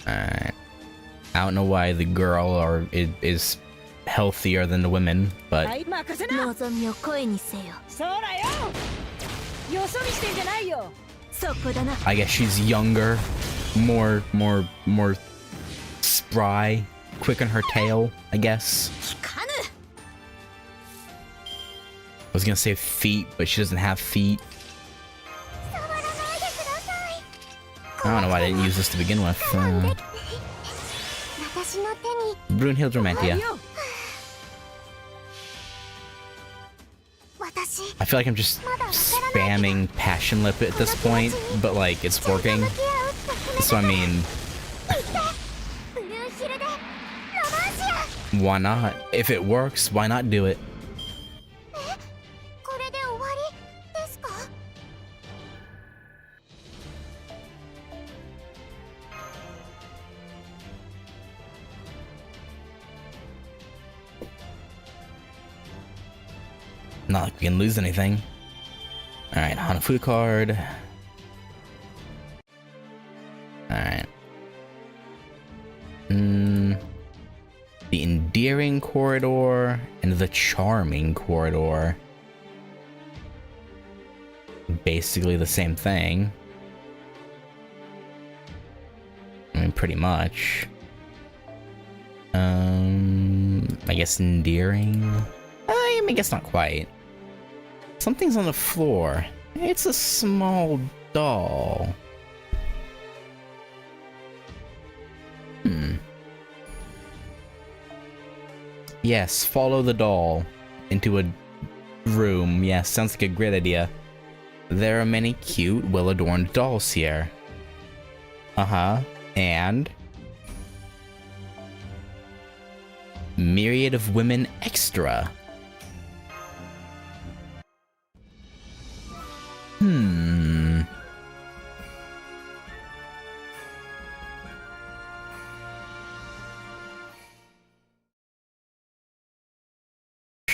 Alright. I don't know why the girl is healthier than the women, but I guess she's younger, more spry, quick on her tail, I guess. I was gonna say feet, but she doesn't have feet. I don't know why I didn't use this to begin with. Brunhild Romantia. I feel like I'm just spamming Passion Lip at this point, but like, it's working. So I mean... why not? If it works, why not do it? Not like we can lose anything. Alright, Hanafuda card. Alright. The Endearing Corridor and the Charming Corridor. Basically the same thing. I mean, pretty much. I guess Endearing? I guess not quite. Something's on the floor. It's a small doll. Yes, follow the doll into a room. Yes, sounds like a great idea. There are many cute, well-adorned dolls here. And? Myriad of Women Extra.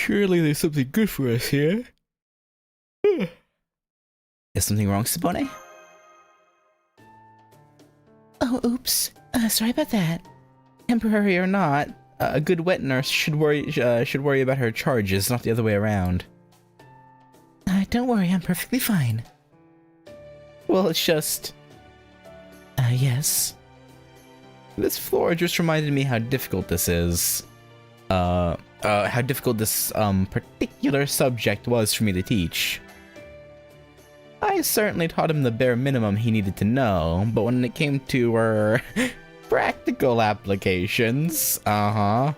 Surely there's something good for us here. Is something wrong, Sabone? Oh, oops. Sorry about that. Temporary or not, a good wet nurse should worry about her charges, not the other way around. Don't worry, I'm perfectly fine. Well, it's just... Yes. This floor just reminded me how difficult this is. How difficult this, particular subject was for me to teach. I certainly taught him the bare minimum he needed to know, but when it came to, practical applications, I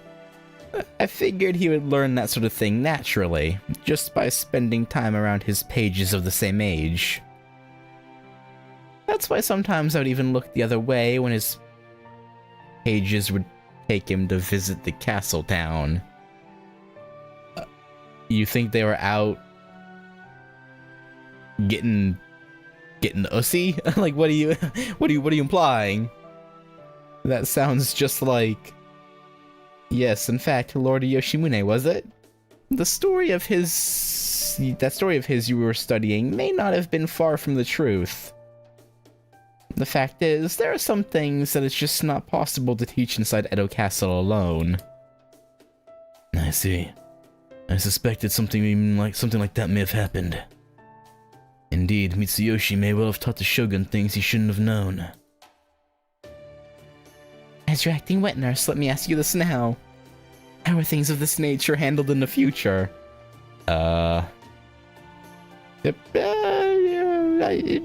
figured he would learn that sort of thing naturally, just by spending time around his pages of the same age. That's why sometimes I would even look the other way when his pages would take him to visit the castle town. You think they were out getting ussy? Like, what are you implying? That sounds just like... Yes, in fact, Lord Yoshimune, was it? That story of his you were studying may not have been far from the truth. The fact is, there are some things that it's just not possible to teach inside Edo Castle alone. I see. I suspected something like that may have happened. Indeed, Mitsuyoshi may well have taught the Shogun things he shouldn't have known. As you're acting wet nurse, let me ask you this now. How are things of this nature handled in the future? It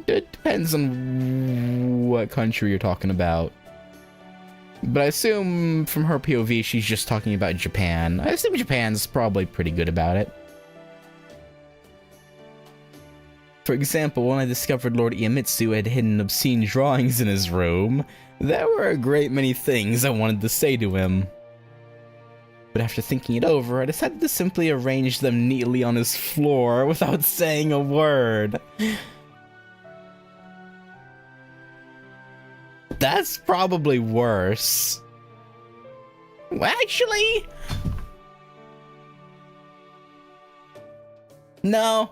depends on what country you're talking about. But I assume from her POV she's just talking about Japan. I assume Japan's probably pretty good about it. For example, when I discovered Lord Iemitsu had hidden obscene drawings in his room, there were a great many things I wanted to say to him. But after thinking it over, I decided to simply arrange them neatly on his floor without saying a word. That's probably worse. Well, actually... No,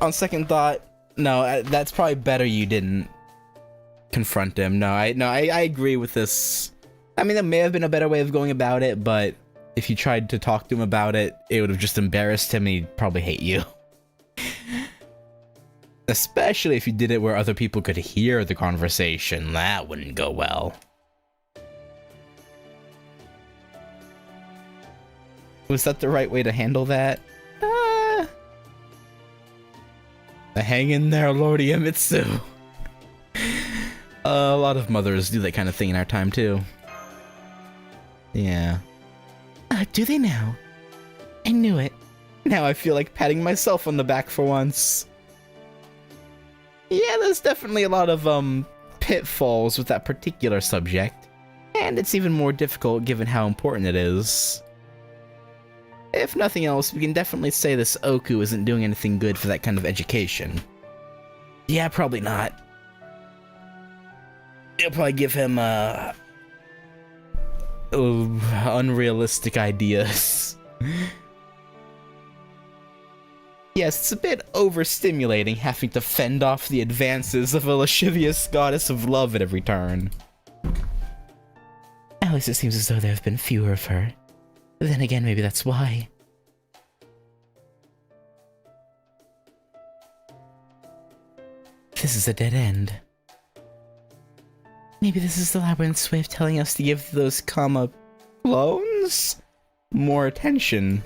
on second thought, no, that's probably better you didn't confront him. I agree with this. I mean, there may have been a better way of going about it, but if you tried to talk to him about it, it would have just embarrassed him and he'd probably hate you. Especially if you did it where other people could hear the conversation. That wouldn't go well. Was that the right way to handle that? Hang in there, Lord Iemitsu. A lot of mothers do that kind of thing in our time, too. Yeah. Do they now? I knew it. Now I feel like patting myself on the back for once. Yeah, there's definitely a lot of, pitfalls with that particular subject. And it's even more difficult given how important it is. If nothing else, we can definitely say this OOKU isn't doing anything good for that kind of education. Yeah, probably not. It'll probably give him, unrealistic ideas. Yes, it's a bit overstimulating having to fend off the advances of a lascivious goddess of love at every turn. At least it seems as though there have been fewer of her. Then again, maybe that's why. This is a dead end. Maybe this is the labyrinth's way of telling us to give those clones more attention.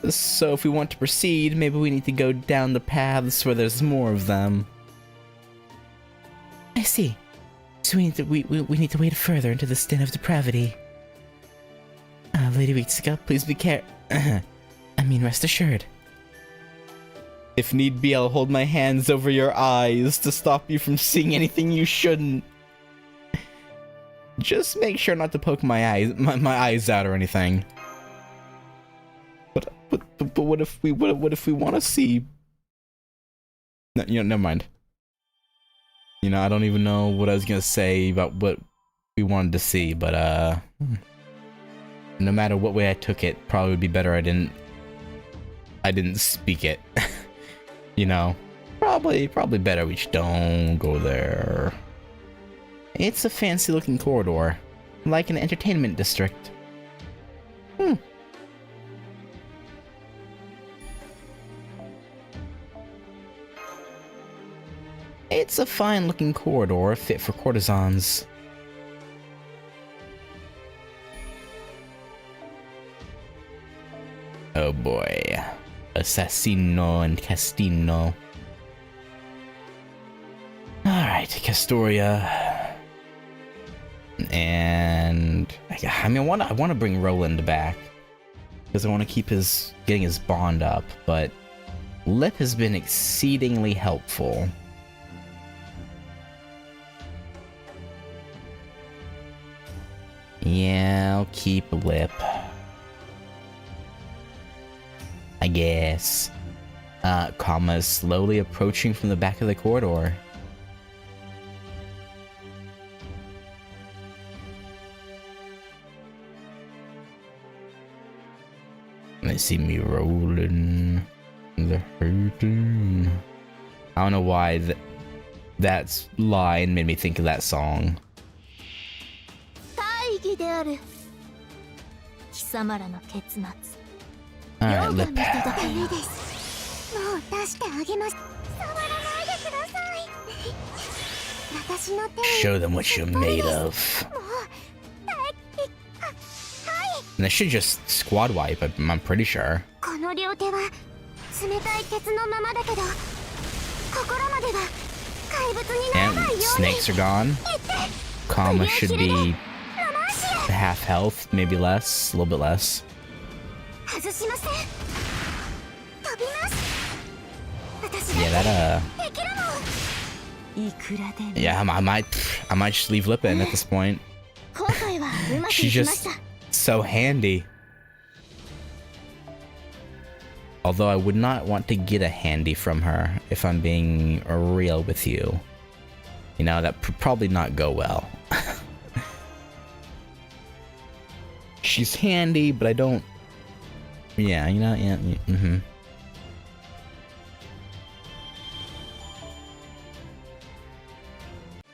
So if we want to proceed, maybe we need to go down the paths where there's more of them. I see. So we need to wade further into this den of depravity. Lady Ritsuka, please be rest assured. If need be, I'll hold my hands over your eyes to stop you from seeing anything you shouldn't. Just make sure not to poke my eyes out or anything. But what if we want to see? No, never mind. I don't even know what I was gonna say about what we wanted to see, but no matter what way I took it, probably would be better I didn't speak it. You know, probably better we just don't go there. It's a fancy looking corridor, like an entertainment district. It's a fine looking corridor fit for courtesans. Oh boy. Assassino and Castino. Alright, Castoria. And I mean I want to bring Roland back. Because I want to keep getting his bond up, but Lip has been exceedingly helpful. Yeah, I'll keep Lip, I guess. Kama's slowly approaching from the back of the corridor. They see me rolling, the hurting. I don't know why that line made me think of that song. Alright, Lip. Show them what you're made of. And I should just squad wipe, I'm pretty sure. And snakes are gone. Kama should be half health, maybe less, a little bit less. Yeah, that yeah, I might just leave Lip in at this point. She's just so handy. Although I would not want to get a handy from her, if I'm being real with you. You know, that probably not go well. She's handy, but I don't... Yeah, you know, yeah,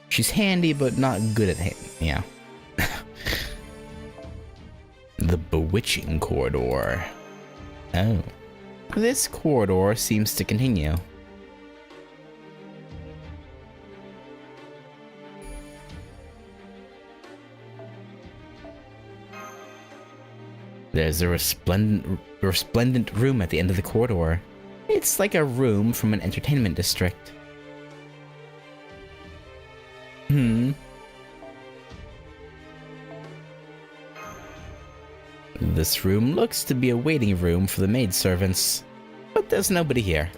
She's handy, but not good at yeah. The Bewitching Corridor. Oh. This corridor seems to continue. There's a resplendent room at the end of the corridor. It's like a room from an entertainment district. This room looks to be a waiting room for the maidservants, but there's nobody here.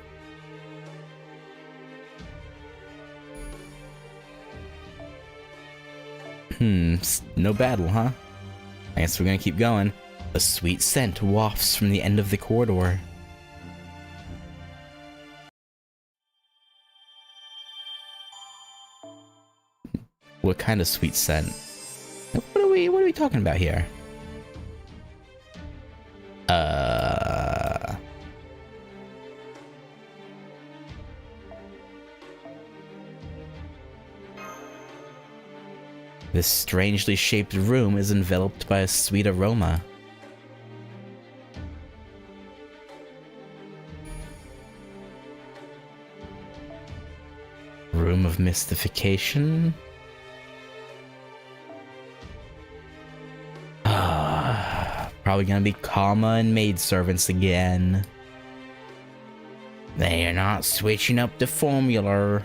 No battle, huh? I guess we're gonna keep going. A sweet scent wafts from the end of the corridor. What kind of sweet scent? What are we talking about here? This strangely shaped room is enveloped by a sweet aroma. Room of mystification. Probably gonna be Kama and maidservants again. They are not switching up the formula.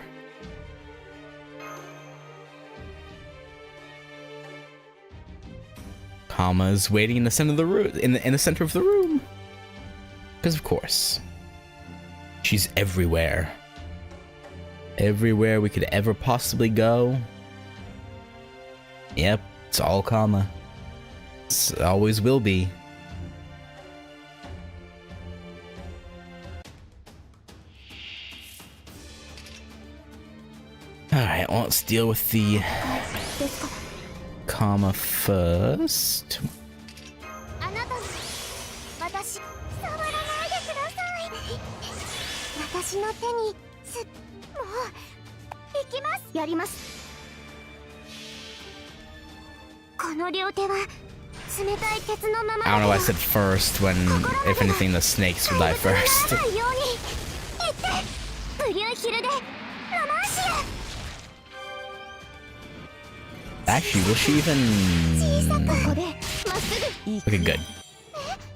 Kama's waiting in the center of the room, in the center of the room. Because of course, she's everywhere. Everywhere we could ever possibly go. Yep, it's all Kama. It always will be. Alright, well, let's deal with the Kama first. にもう行きます。やります。この両手は冷たい鉄のまま I don't know why I said first when, if anything, the snakes would die first. ように行ってブリューヒルでロマンシア Actually, will she even... ここでまっすぐ Okay, good.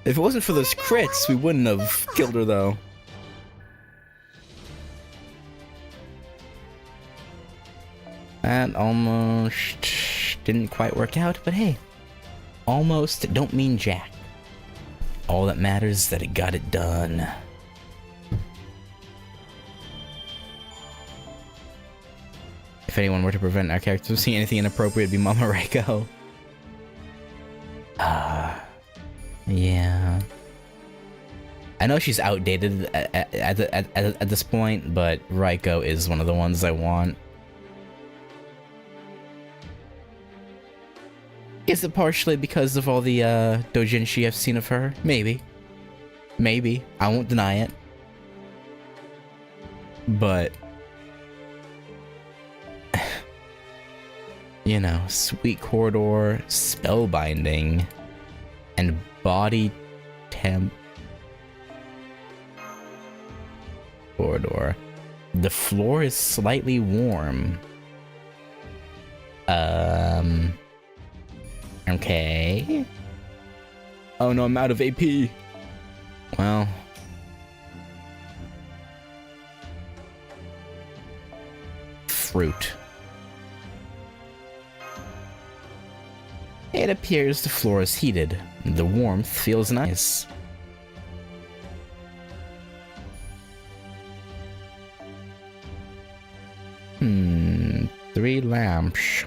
If it wasn't for those crits, we wouldn't have killed her, though. That almost didn't quite work out, but hey. Almost don't mean jack. All that matters is that it got it done. If anyone were to prevent our characters from seeing anything inappropriate, it'd be Mama Reiko. Yeah. I know she's outdated at this point, but Reiko is one of the ones I want. Is it partially because of all the doujinshi I've seen of her? Maybe. Maybe. I won't deny it. But... you know, Sweet Corridor, Spellbinding, and Body Temp... Corridor. The floor is slightly warm. Okay. Oh no, I'm out of AP. Well. Fruit. It appears the floor is heated. The warmth feels nice. Three lamps.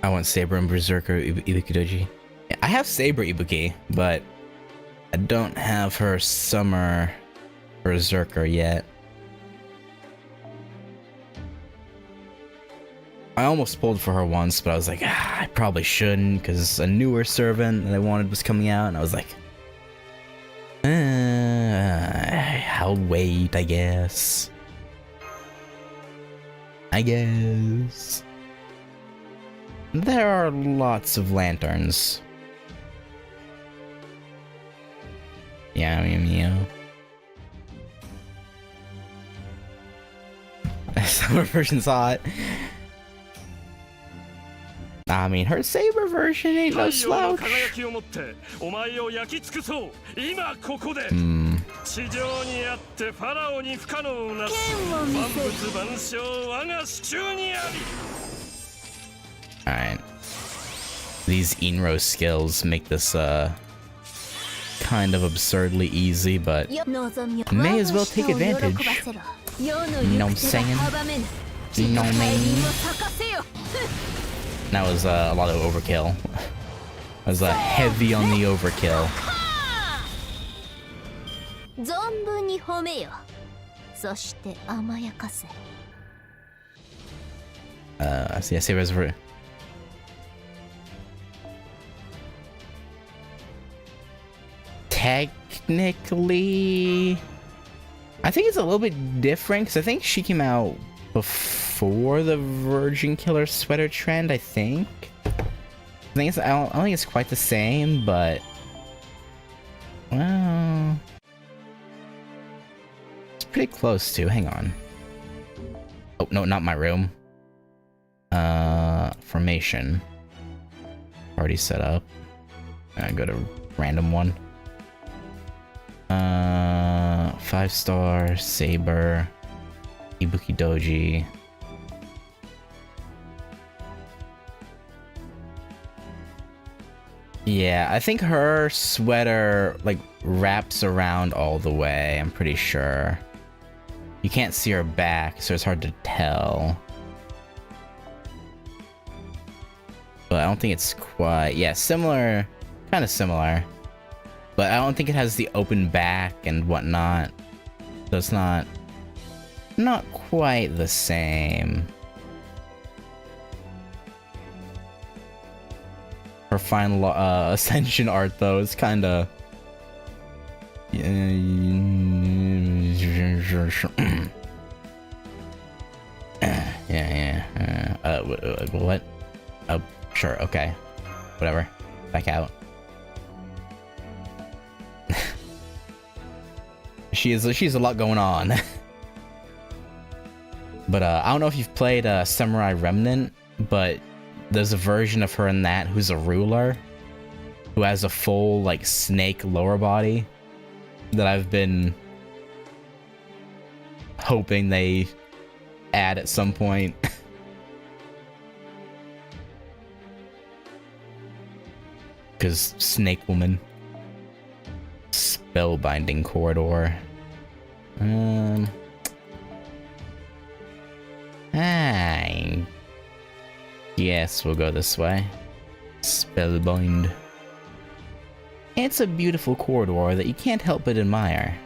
I want Saber and Berserker Ibuki Doji. I have Saber Ibuki, but I don't have her Summer Berserker yet. I almost pulled for her once, but I was like, I probably shouldn't, because a newer servant that I wanted was coming out, and I was like, I'll wait, I guess. There are lots of lanterns. Yeah, meow. Summer version's hot. I mean, her Saber version ain't no slouch. Alright. These Inro skills make this, kind of absurdly easy, but may as well take advantage. You know what I'm saying? You know what I mean? That was a lot of overkill. That was heavy on the overkill. See, I say reservoir. Technically, I think it's a little bit different because I think she came out before the Virgin Killer sweater trend. I think it's, I don't think it's quite the same, but well, it's pretty close to. Hang on. Oh no, not my room. Formation. Already set up. I go to random one. 5-star Saber, Ibuki Doji. Yeah, I think her sweater like wraps around all the way. I'm pretty sure. You can't see her back, so it's hard to tell. But I don't think it's quite... yeah, similar. Kind of similar. But I don't think it has the open back and whatnot. So it's not Not quite the same. Her final ascension art though is kinda what? Oh, sure, okay. Whatever. Back out. She's a lot going on. But I don't know if you've played Samurai Remnant, but there's a version of her in that who's a ruler, who has a full, like, snake lower body that I've been hoping they add at some point. Because Snake Woman. Spellbinding corridor. I guess we'll go this way. Spellbind. It's a beautiful corridor that you can't help but admire.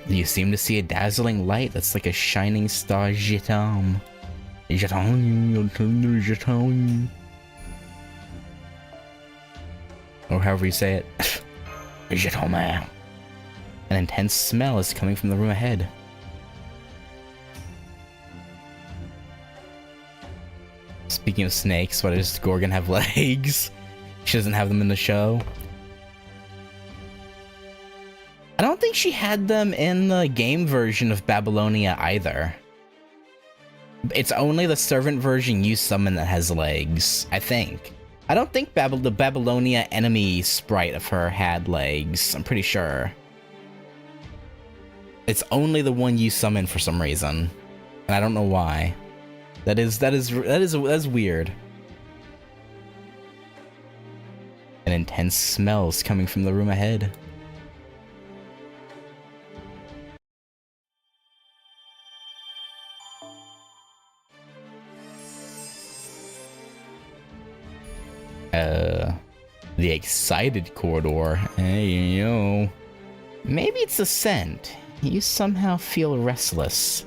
You seem to see a dazzling light that's like a shining star jeton. Jeton. Or however you say it. Jeton man. An intense smell is coming from the room ahead. Speaking of snakes, why does Gorgon have legs? She doesn't have them in the show. I don't think she had them in the game version of Babylonia either. It's only the servant version you summon that has legs, I think. I don't think the Babylonia enemy sprite of her had legs, I'm pretty sure. It's only the one you summon for some reason, and I don't know why. That is weird. An intense smell is coming from the room ahead. The excited corridor. Hey, yo. Maybe it's the scent. You somehow feel restless.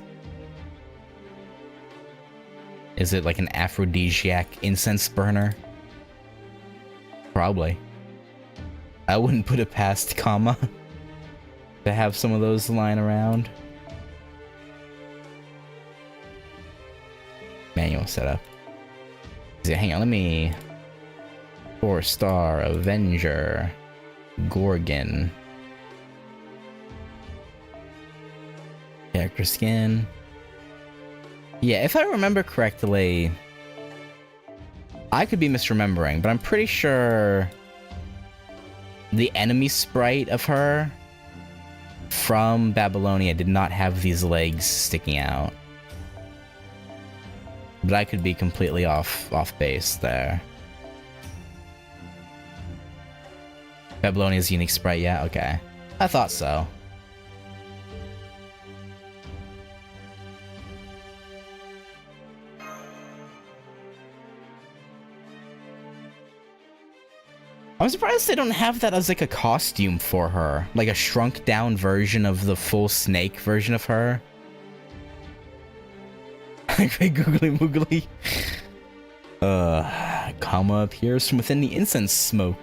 Is it like an aphrodisiac incense burner? Probably. I wouldn't put it past Kama to have some of those lying around. Manual setup. Hang on, let me... 4-star Avenger. Gorgon. Character skin. Yeah, if I remember correctly, I could be misremembering, but I'm pretty sure the enemy sprite of her from Babylonia did not have these legs sticking out. But I could be completely off base there. Babylonia's unique sprite, yeah, okay. I thought so. I'm surprised they don't have that as like a costume for her. Like a shrunk down version of the full snake version of her. Great googly moogly. Kama appears from within the incense smoke.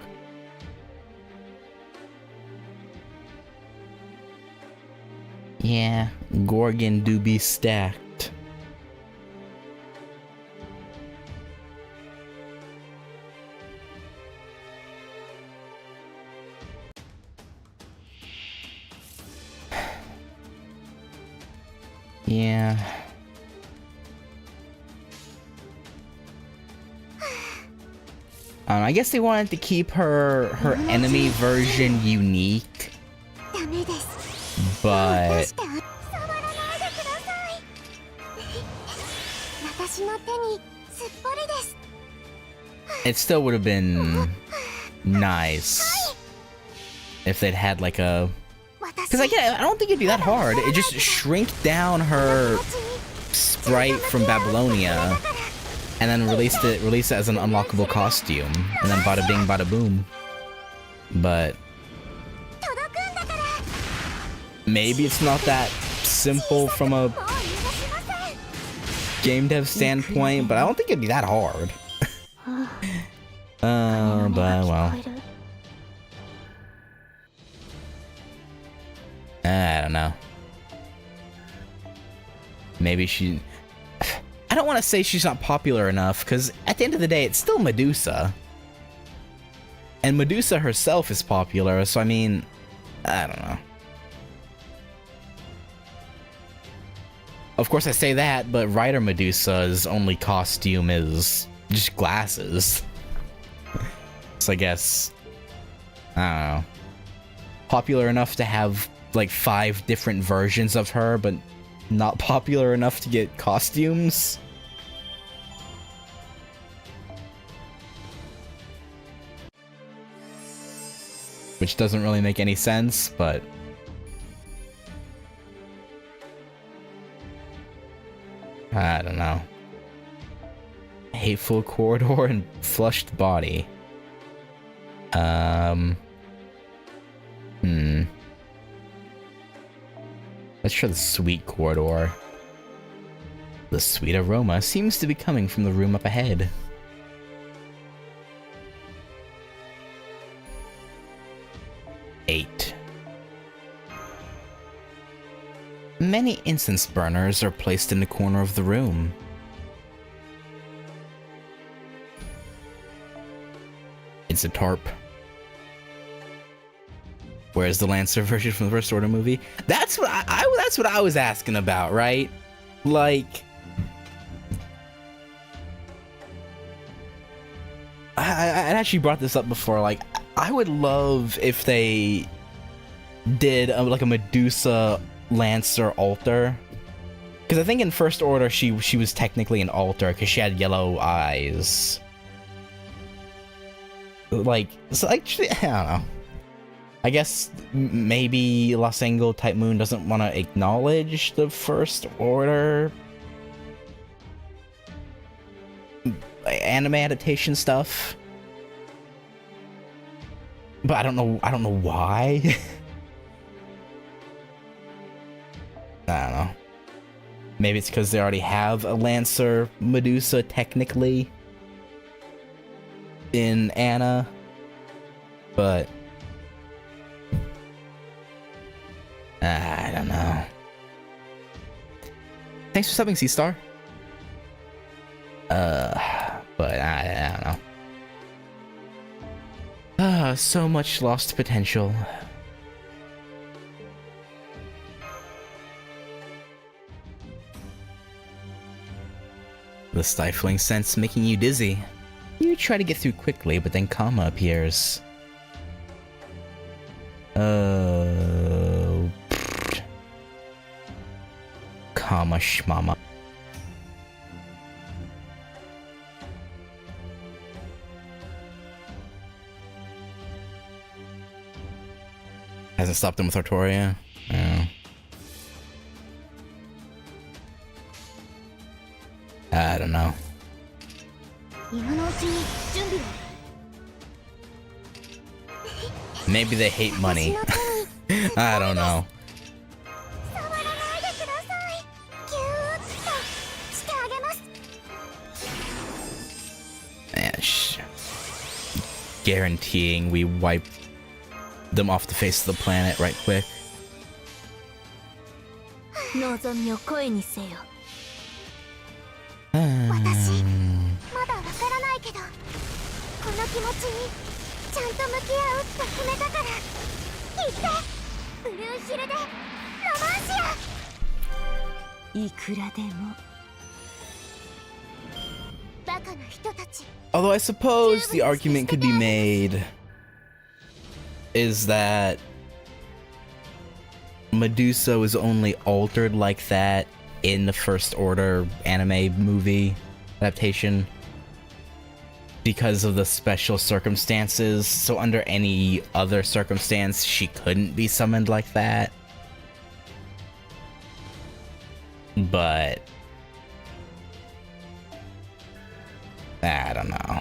Yeah, Gorgon do be stacked. Yeah. I guess they wanted to keep her enemy version unique. But it still would have been nice if they'd had like a... Because I don't think it'd be that hard. It just shrink down her sprite from Babylonia and then release it as an unlockable costume. And then bada bing, bada boom. but maybe it's not that simple from a game dev standpoint, but I don't think it'd be that hard. But well, I don't know. Maybe she... I don't want to say she's not popular enough, because at the end of the day, it's still Medusa. And Medusa herself is popular, so I mean, I don't know. Of course I say that, but Rider Medusa's only costume is just glasses. So I guess, I don't know. Popular enough to have like 5 different versions of her, but not popular enough to get costumes. Which doesn't really make any sense, but I don't know. Hateful corridor and flushed body. Let's try the sweet corridor. The sweet aroma seems to be coming from the room up ahead. Eight. Many incense burners are placed in the corner of the room. It's a tarp. Where's the Lancer version from the First Order movie? That's what that's what I was asking about, right? Like, I actually brought this up before. Like, I would love if they did like a Medusa Lancer altar, because I think in First Order she was technically an altar because she had yellow eyes. Like, so actually, I don't know. I guess maybe Los Angeles Type Moon doesn't want to acknowledge the First Order anime adaptation stuff, but I don't know why. I don't know. Maybe it's because they already have a Lancer Medusa technically in Anna, but I don't know. Thanks for subbing, C-Star. But I don't know. So much lost potential. The stifling sense making you dizzy. You try to get through quickly, but then Kama appears. Kama shmama. Hasn't stopped him with Artoria? No. I don't know. Maybe they hate money. I don't know. Guaranteeing we wipe them off the face of the planet right quick. Although I suppose the argument could be made is that Medusa was only altered like that in the First Order anime movie adaptation because of the special circumstances, so under any other circumstance she couldn't be summoned like that. But I don't know.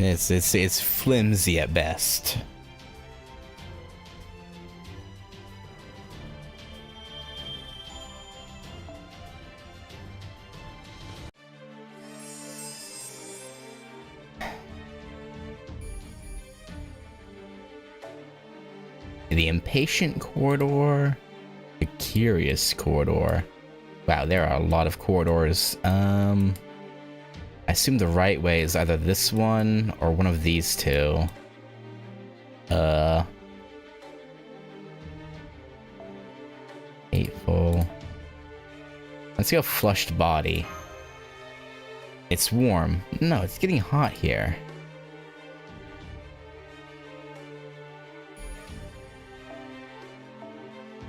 It's flimsy at best. The impatient corridor, the curious corridor. Wow, there are a lot of corridors. I assume the right way is either this one or one of these two. Hateful. Let's go flushed body. It's warm. No, it's getting hot here.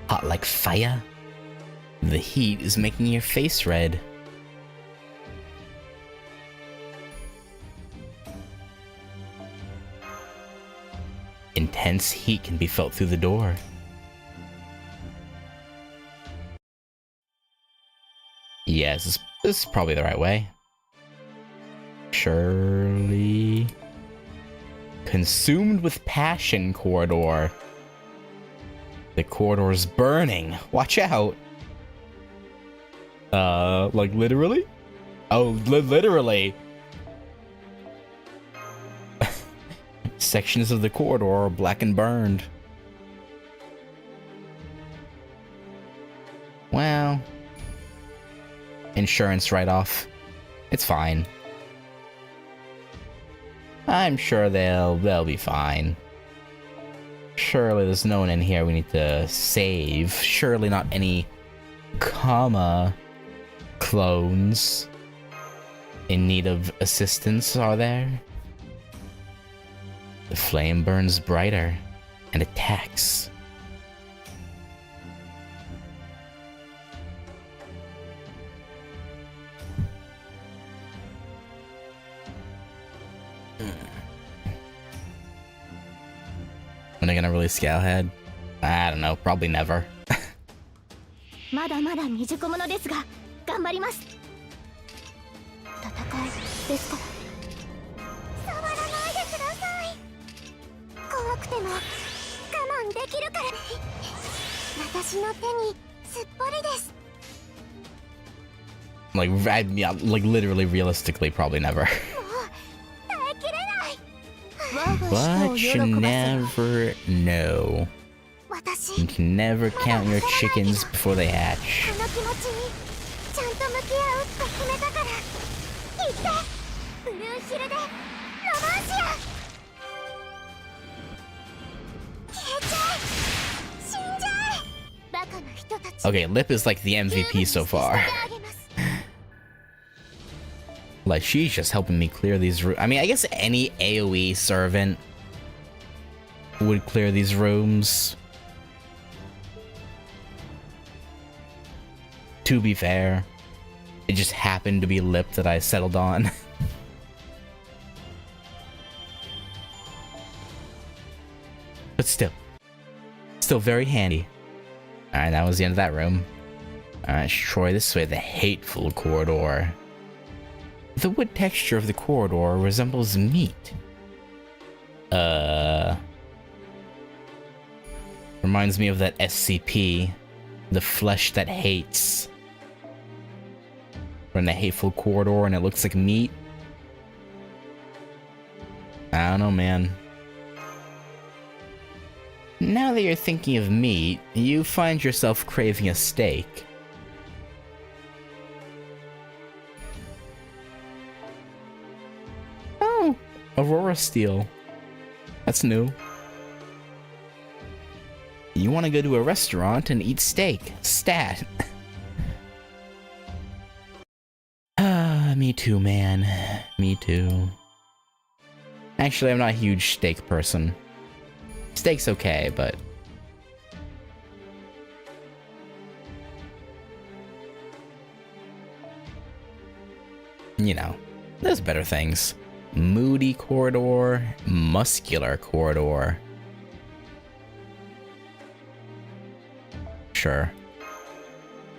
Hot like fire? The heat is making your face red. Intense heat can be felt through the door. Yes, this is probably the right way. Surely. Consumed with passion corridor. The corridor's burning. Watch out. Like literally? Oh, literally. Sections of the corridor are black and burned. Well, insurance write-off. It's fine. I'm sure they'll be fine. Surely there's no one in here we need to save. Surely not any comma clones in need of assistance, are there? The flame burns brighter and attacks. When are they gonna release Scalehead? I don't know, probably never. まだまだ未熟者ですが頑張ります。戦いですから。触らないでください。怖くても我慢できるから。私の手にすっぽりです。Like literally, realistically, probably never. But you never know. You can never count your chickens before they hatch. Okay, Lip is like the MVP so far. Like, she's just helping me clear these rooms. I mean, I guess any AoE servant would clear these rooms. To be fair, it just happened to be Lip that I settled on. But still very handy. Alright, that was the end of that room. Alright, Troy, this way, the hateful corridor. The wood texture of the corridor resembles meat. Reminds me of that SCP, the flesh that hates. We're in the hateful corridor and it looks like meat. I don't know, man. Now that you're thinking of meat, you find yourself craving a steak. Oh, Aurora Steel. That's new. You want to go to a restaurant and eat steak. Stat. Me too, man. Me too. Actually, I'm not a huge steak person. Steak's okay, but... you know, there's better things. Moody corridor, muscular corridor. Sure.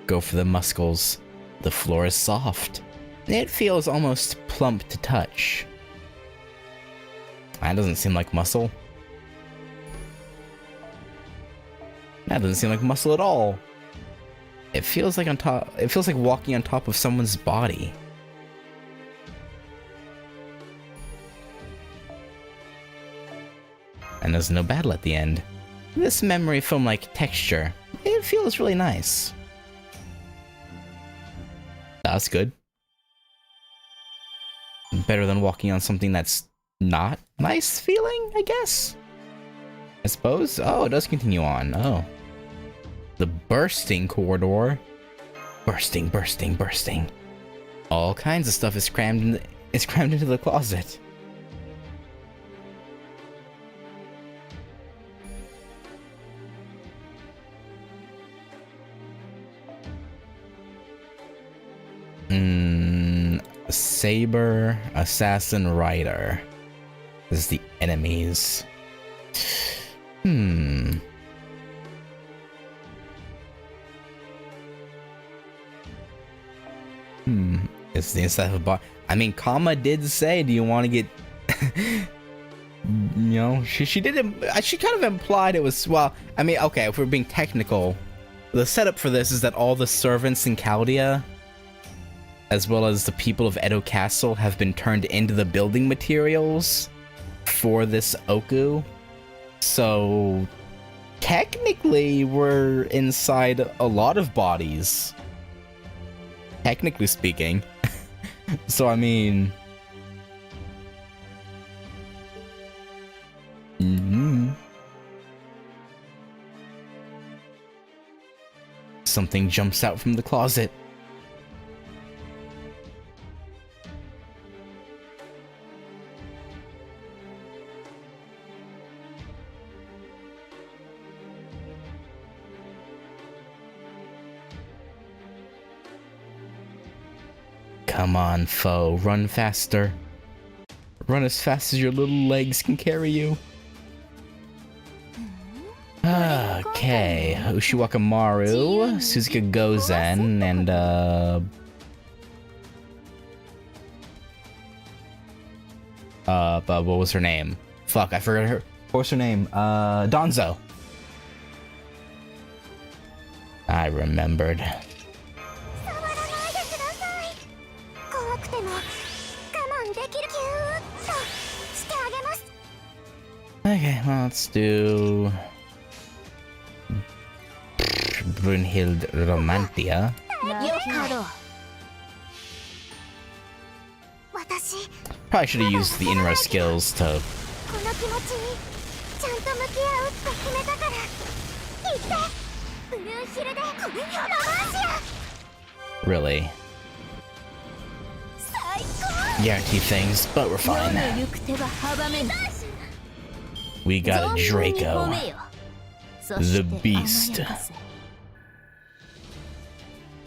Go for the muscles. The floor is soft. It feels almost plump to touch. That doesn't seem like muscle. That doesn't seem like muscle at all. It feels like it feels like walking on top of someone's body. And there's no battle at the end. This memory foam-like texture, it feels really nice. That's good. Better than walking on something that's not nice feeling, I guess? I suppose? Oh, it does continue on. Oh. The bursting corridor. Bursting, bursting, bursting. All kinds of stuff is crammed into the closet. Saber, Assassin, Rider. This is the enemies. It's the inside of a bar. I mean, Kama did say, do you want to get... you know, she did... She kind of implied it was... Well, I mean, okay, if we're being technical, the setup for this is that all the servants in Chaldea, as well as the people of Edo Castle, have been turned into the building materials for this OOKU. So, technically, we're inside a lot of bodies. Technically speaking. So, I mean... Something jumps out from the closet. Come on, foe, run faster. Run as fast as your little legs can carry you. Okay, Ushiwaka Maru, Suzuka Gozen, and but what was her name? Fuck, I forgot her. What was her name? Donzo. I remembered. Okay, well, let's do Brunhild Romantia. Probably should have used the Inro skills to... Really? Guarantee things, but we're fine. We got a Draco. The Beast.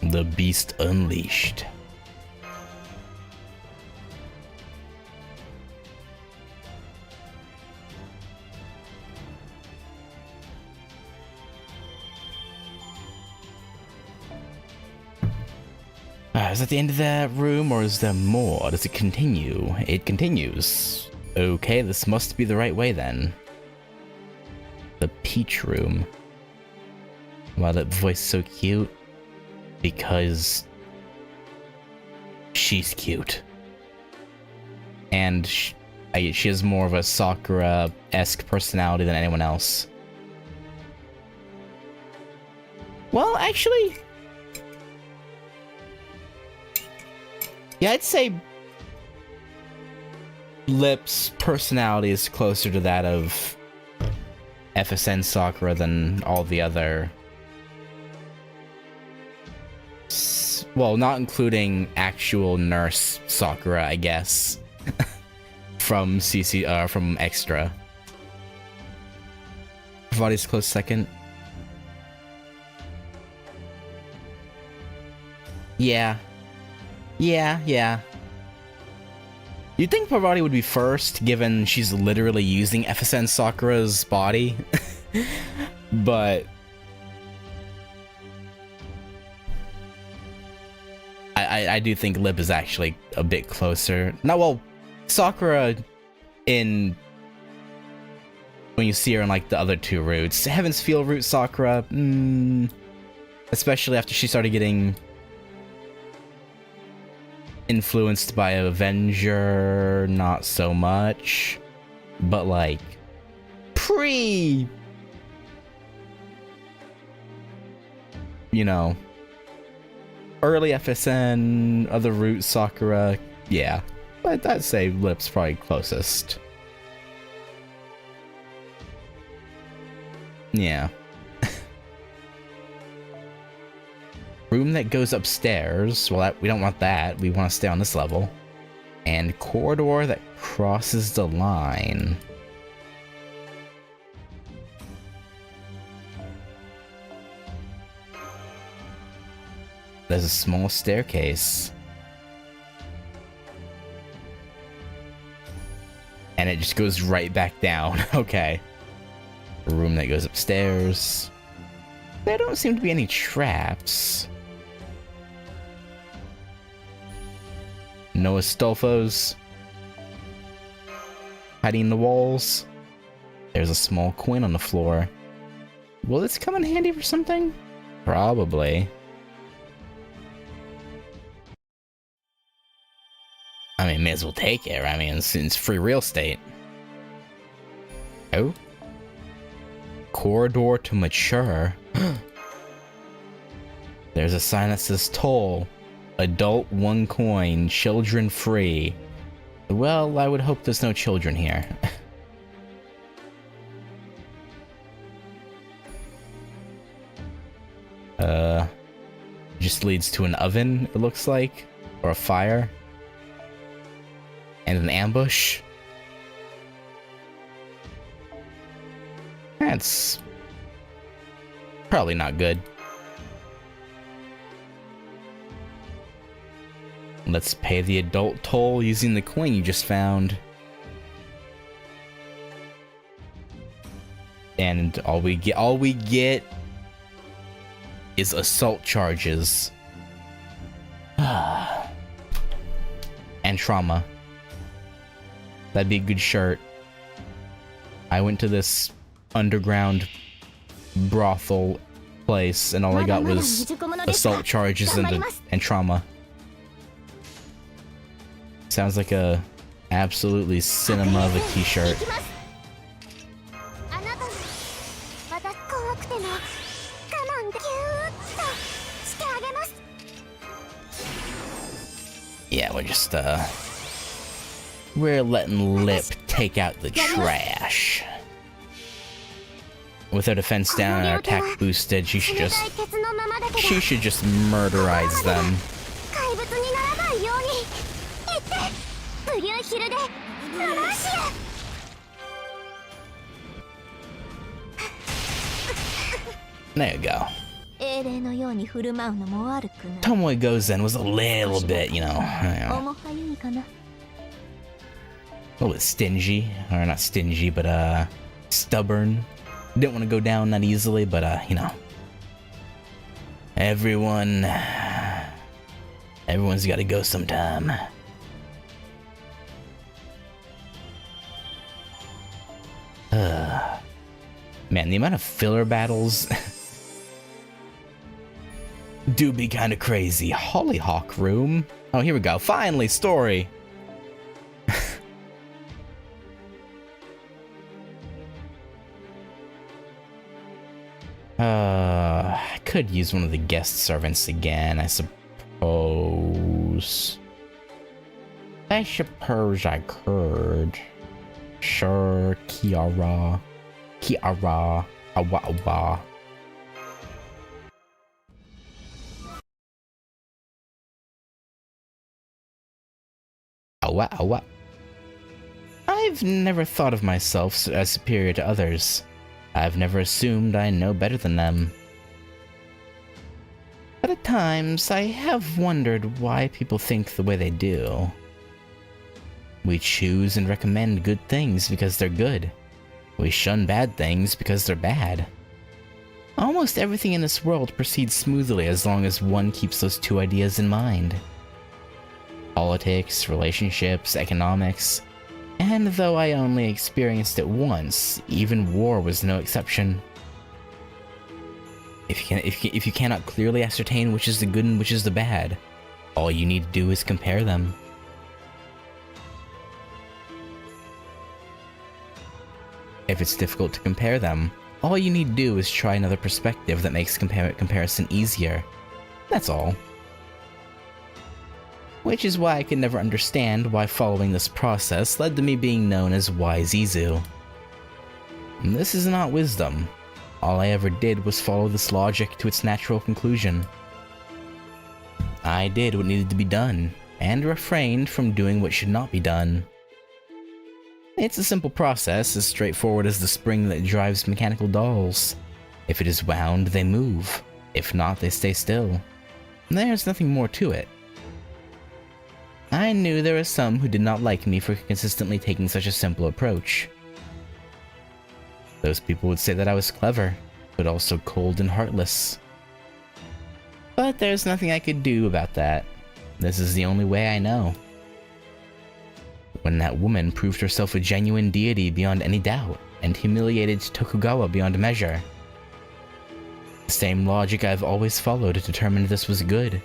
The Beast Unleashed. Is that the end of that room, or is there more? Does it continue? It continues. Okay, this must be the right way then. The Peach Room. Wow, that voice so cute. Because she's cute. And she has more of a Sakura-esque personality than anyone else. Well, actually... yeah, I'd say Lip's personality is closer to that of FSN Sakura than all the other... well, not including actual nurse Sakura, I guess. From from Extra. Parvati's close second. Yeah. Yeah. You'd think Parvati would be first, given she's literally using FSN Sakura's body. But... I do think Lip is actually a bit closer. Now, well, Sakura in when you see her in like the other two routes. Heaven's Feel route Sakura, especially after she started getting influenced by Avenger, not so much. But like pre, you know, early FSN, other route Sakura, yeah. But I'd say Lip's probably closest. Yeah. Room that goes upstairs. Well, we don't want that. We want to stay on this level. And corridor that crosses the line. There's a small staircase. And it just goes right back down. Okay. A room that goes upstairs. There don't seem to be any traps. No Astolfos. Hiding in the walls. There's a small coin on the floor. Will this come in handy for something? Probably. I mean, may as well take it. I mean, it's free real estate. Oh? Corridor to mature. There's a sign that says toll. Adult 1 coin. Children free. Well, I would hope there's no children here. Just leads to an oven, it looks like. Or a fire. And an ambush. That's probably not good. Let's pay the adult toll using the coin you just found. And all we get is assault charges. And trauma. That'd be a good shirt. I went to this underground brothel place and all I got was assault charges and trauma. Sounds like a absolutely cinema of a t-shirt. Yeah, we're letting Lip take out the trash. With her defense down and her attack boosted, she should just murderize them. There you go. Tomoe Gozen was a little bit, you know, a little bit stingy. Or not stingy, but stubborn. Didn't want to go down that easily, but you know. Everyone's gotta go sometime. Man, the amount of filler battles do be kind of crazy. Hollyhock room. Oh, here we go. Finally, story. I could use one of the guest servants again, I suppose. I could. Sure, Kiara. Awa. Awa. I've never thought of myself as superior to others. I've never assumed I know better than them. But at times, I have wondered why people think the way they do. We choose and recommend good things because they're good. We shun bad things because they're bad. Almost everything in this world proceeds smoothly as long as one keeps those two ideas in mind. Politics, relationships, economics. And though I only experienced it once, even war was no exception. If you cannot clearly ascertain which is the good and which is the bad, all you need to do is compare them. If it's difficult to compare them, all you need to do is try another perspective that makes comparison easier. That's all. Which is why I could never understand why following this process led to me being known as Wise Izu. This is not wisdom. All I ever did was follow this logic to its natural conclusion. I did what needed to be done, and refrained from doing what should not be done. It's a simple process, as straightforward as the spring that drives mechanical dolls. If it is wound, they move. If not, they stay still. There's nothing more to it. I knew there were some who did not like me for consistently taking such a simple approach. Those people would say that I was clever, but also cold and heartless. But there's nothing I could do about that. This is the only way I know. When that woman proved herself a genuine deity beyond any doubt, and humiliated Tokugawa beyond measure. The same logic I've always followed determined this was good.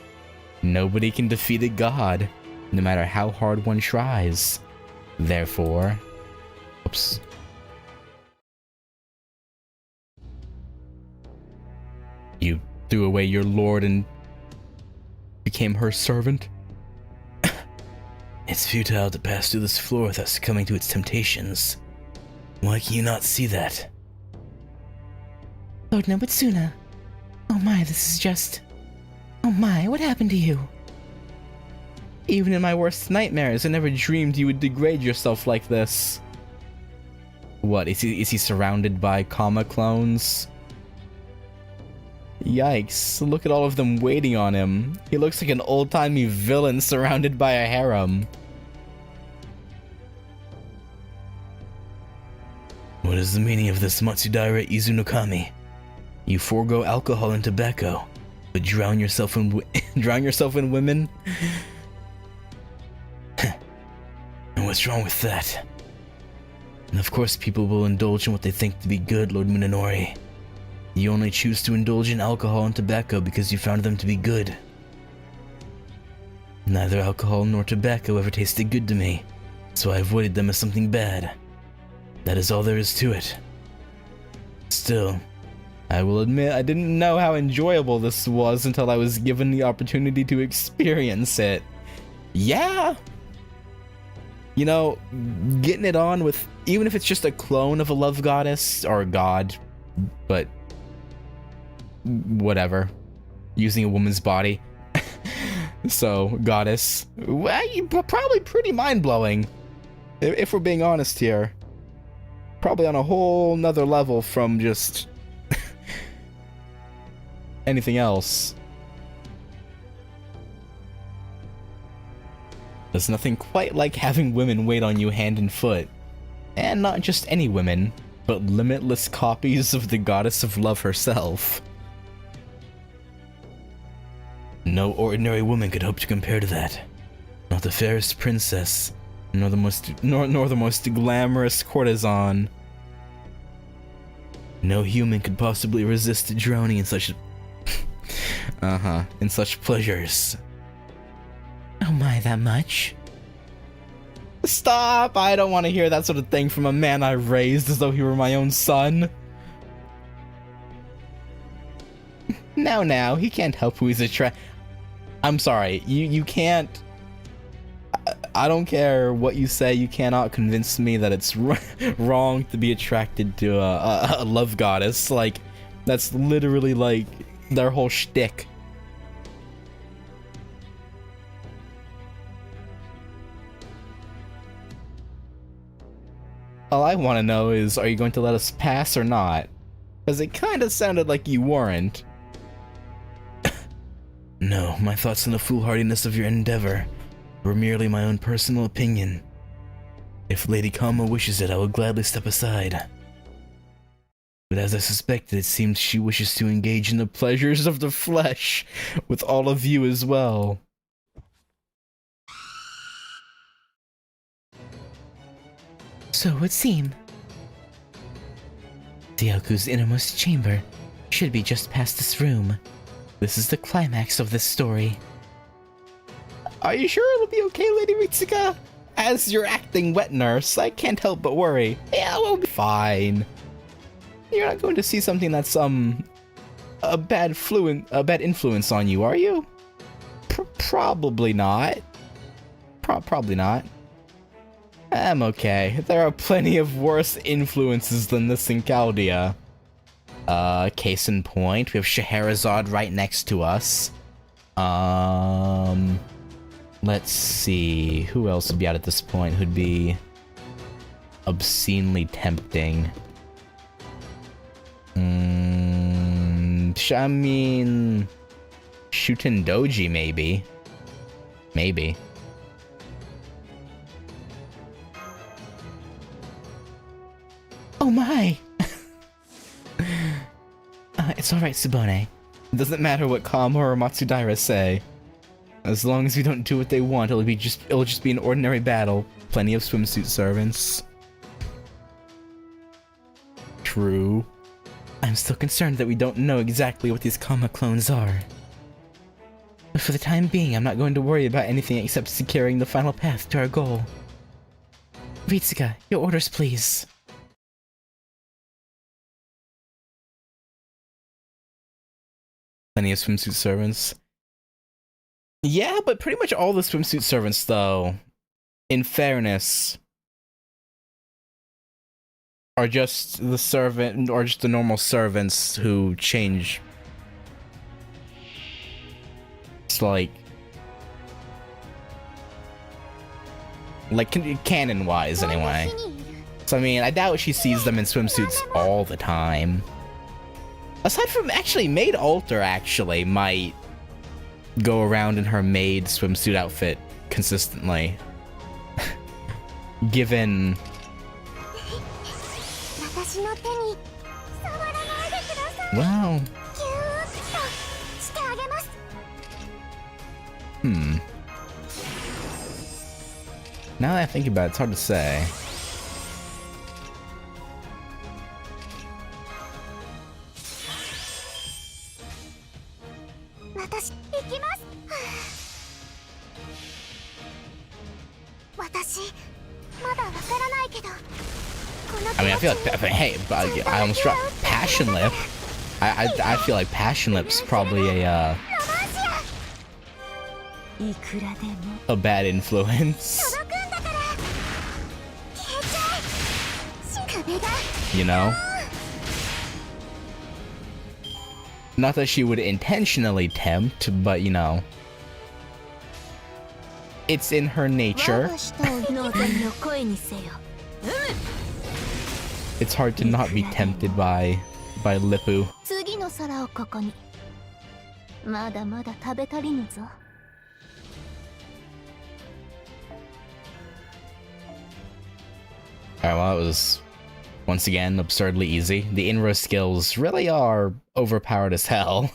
Nobody can defeat a god, no matter how hard one tries. Therefore... Oops. You threw away your lord and became her servant? It's futile to pass through this floor without succumbing to its temptations. Why can you not see that? Lord Nobutsuna. Oh my, this is just... Oh my, what happened to you? Even in my worst nightmares, I never dreamed you would degrade yourself like this. What, is he surrounded by Kama clones? Yikes, look at all of them waiting on him. He looks like an old-timey villain surrounded by a harem. What is the meaning of this Matsudaira Izunokami? You forego alcohol and tobacco, but drown yourself in women? And what's wrong with that? And of course people will indulge in what they think to be good, Lord Munenori. You only choose to indulge in alcohol and tobacco because you found them to be good. Neither alcohol nor tobacco ever tasted good to me, so I avoided them as something bad. That is all there is to it. Still, I will admit I didn't know how enjoyable this was until I was given the opportunity to experience it. Yeah! You know, getting it on with, even if it's just a clone of a love goddess, or a god, but whatever, using a woman's body. So, goddess, well, probably pretty mind-blowing, if we're being honest here. Probably on a whole nother level from just anything else. There's nothing quite like having women wait on you hand and foot. And not just any women, but limitless copies of the goddess of love herself. No ordinary woman could hope to compare to that. Not the fairest princess, nor the most glamorous courtesan. No human could possibly resist drowning in such in such pleasures. Oh my, that much? Stop! I don't want to hear that sort of thing from a man I raised as though he were my own son. Now, he can't help who he's attracted. I'm sorry, you can't... I don't care what you say, you cannot convince me that it's wrong to be attracted to a love goddess. Like, that's literally, like, their whole shtick. All I want to know is, are you going to let us pass or not? Because it kind of sounded like you weren't. No, my thoughts on the foolhardiness of your endeavor were merely my own personal opinion. If Lady Kama wishes it, I will gladly step aside. But as I suspected, it seems she wishes to engage in the pleasures of the flesh with all of you as well. So it would seem. The OOKU's innermost chamber should be just past this room. This is the climax of this story. Are you sure it'll be okay, Lady Mitsuka? As your acting wet nurse, I can't help but worry. Yeah, we'll be fine. You're not going to see something that's, a bad influence on you, are you? Probably not. Probably not. I'm okay. There are plenty of worse influences than this in Chaldea. Case in point, we have Scheherazade right next to us. Let's see. Who else would be out at this point who'd be obscenely tempting? I mean, Shuten Doji, maybe. Maybe. Oh my! It's alright, Tsubone. It doesn't matter what Kama or Matsudaira say. As long as we don't do what they want, it'll just be an ordinary battle. Plenty of swimsuit servants. True. I'm still concerned that we don't know exactly what these Kama clones are. But for the time being, I'm not going to worry about anything except securing the final path to our goal. Ritsuka, your orders, please. Plenty of swimsuit servants. Yeah, but pretty much all the swimsuit servants, though, in fairness, are just the servant, or just the normal servants who change. It's like canon-wise, anyway. So, I mean, I doubt she sees them in swimsuits all the time. Aside from, actually, Maid Alter, actually, might go around in her maid swimsuit outfit consistently. Given... Wow. Now that I think about it, it's hard to say. I mean, I feel like, hey, I almost dropped Passion Lip. I feel like Passion Lip's probably a bad influence. You know? Not that she would intentionally tempt, but you know. It's in her nature. It's hard to not be tempted by Lippu. Alright, well, it was once again absurdly easy. The Inro skills really are overpowered as hell.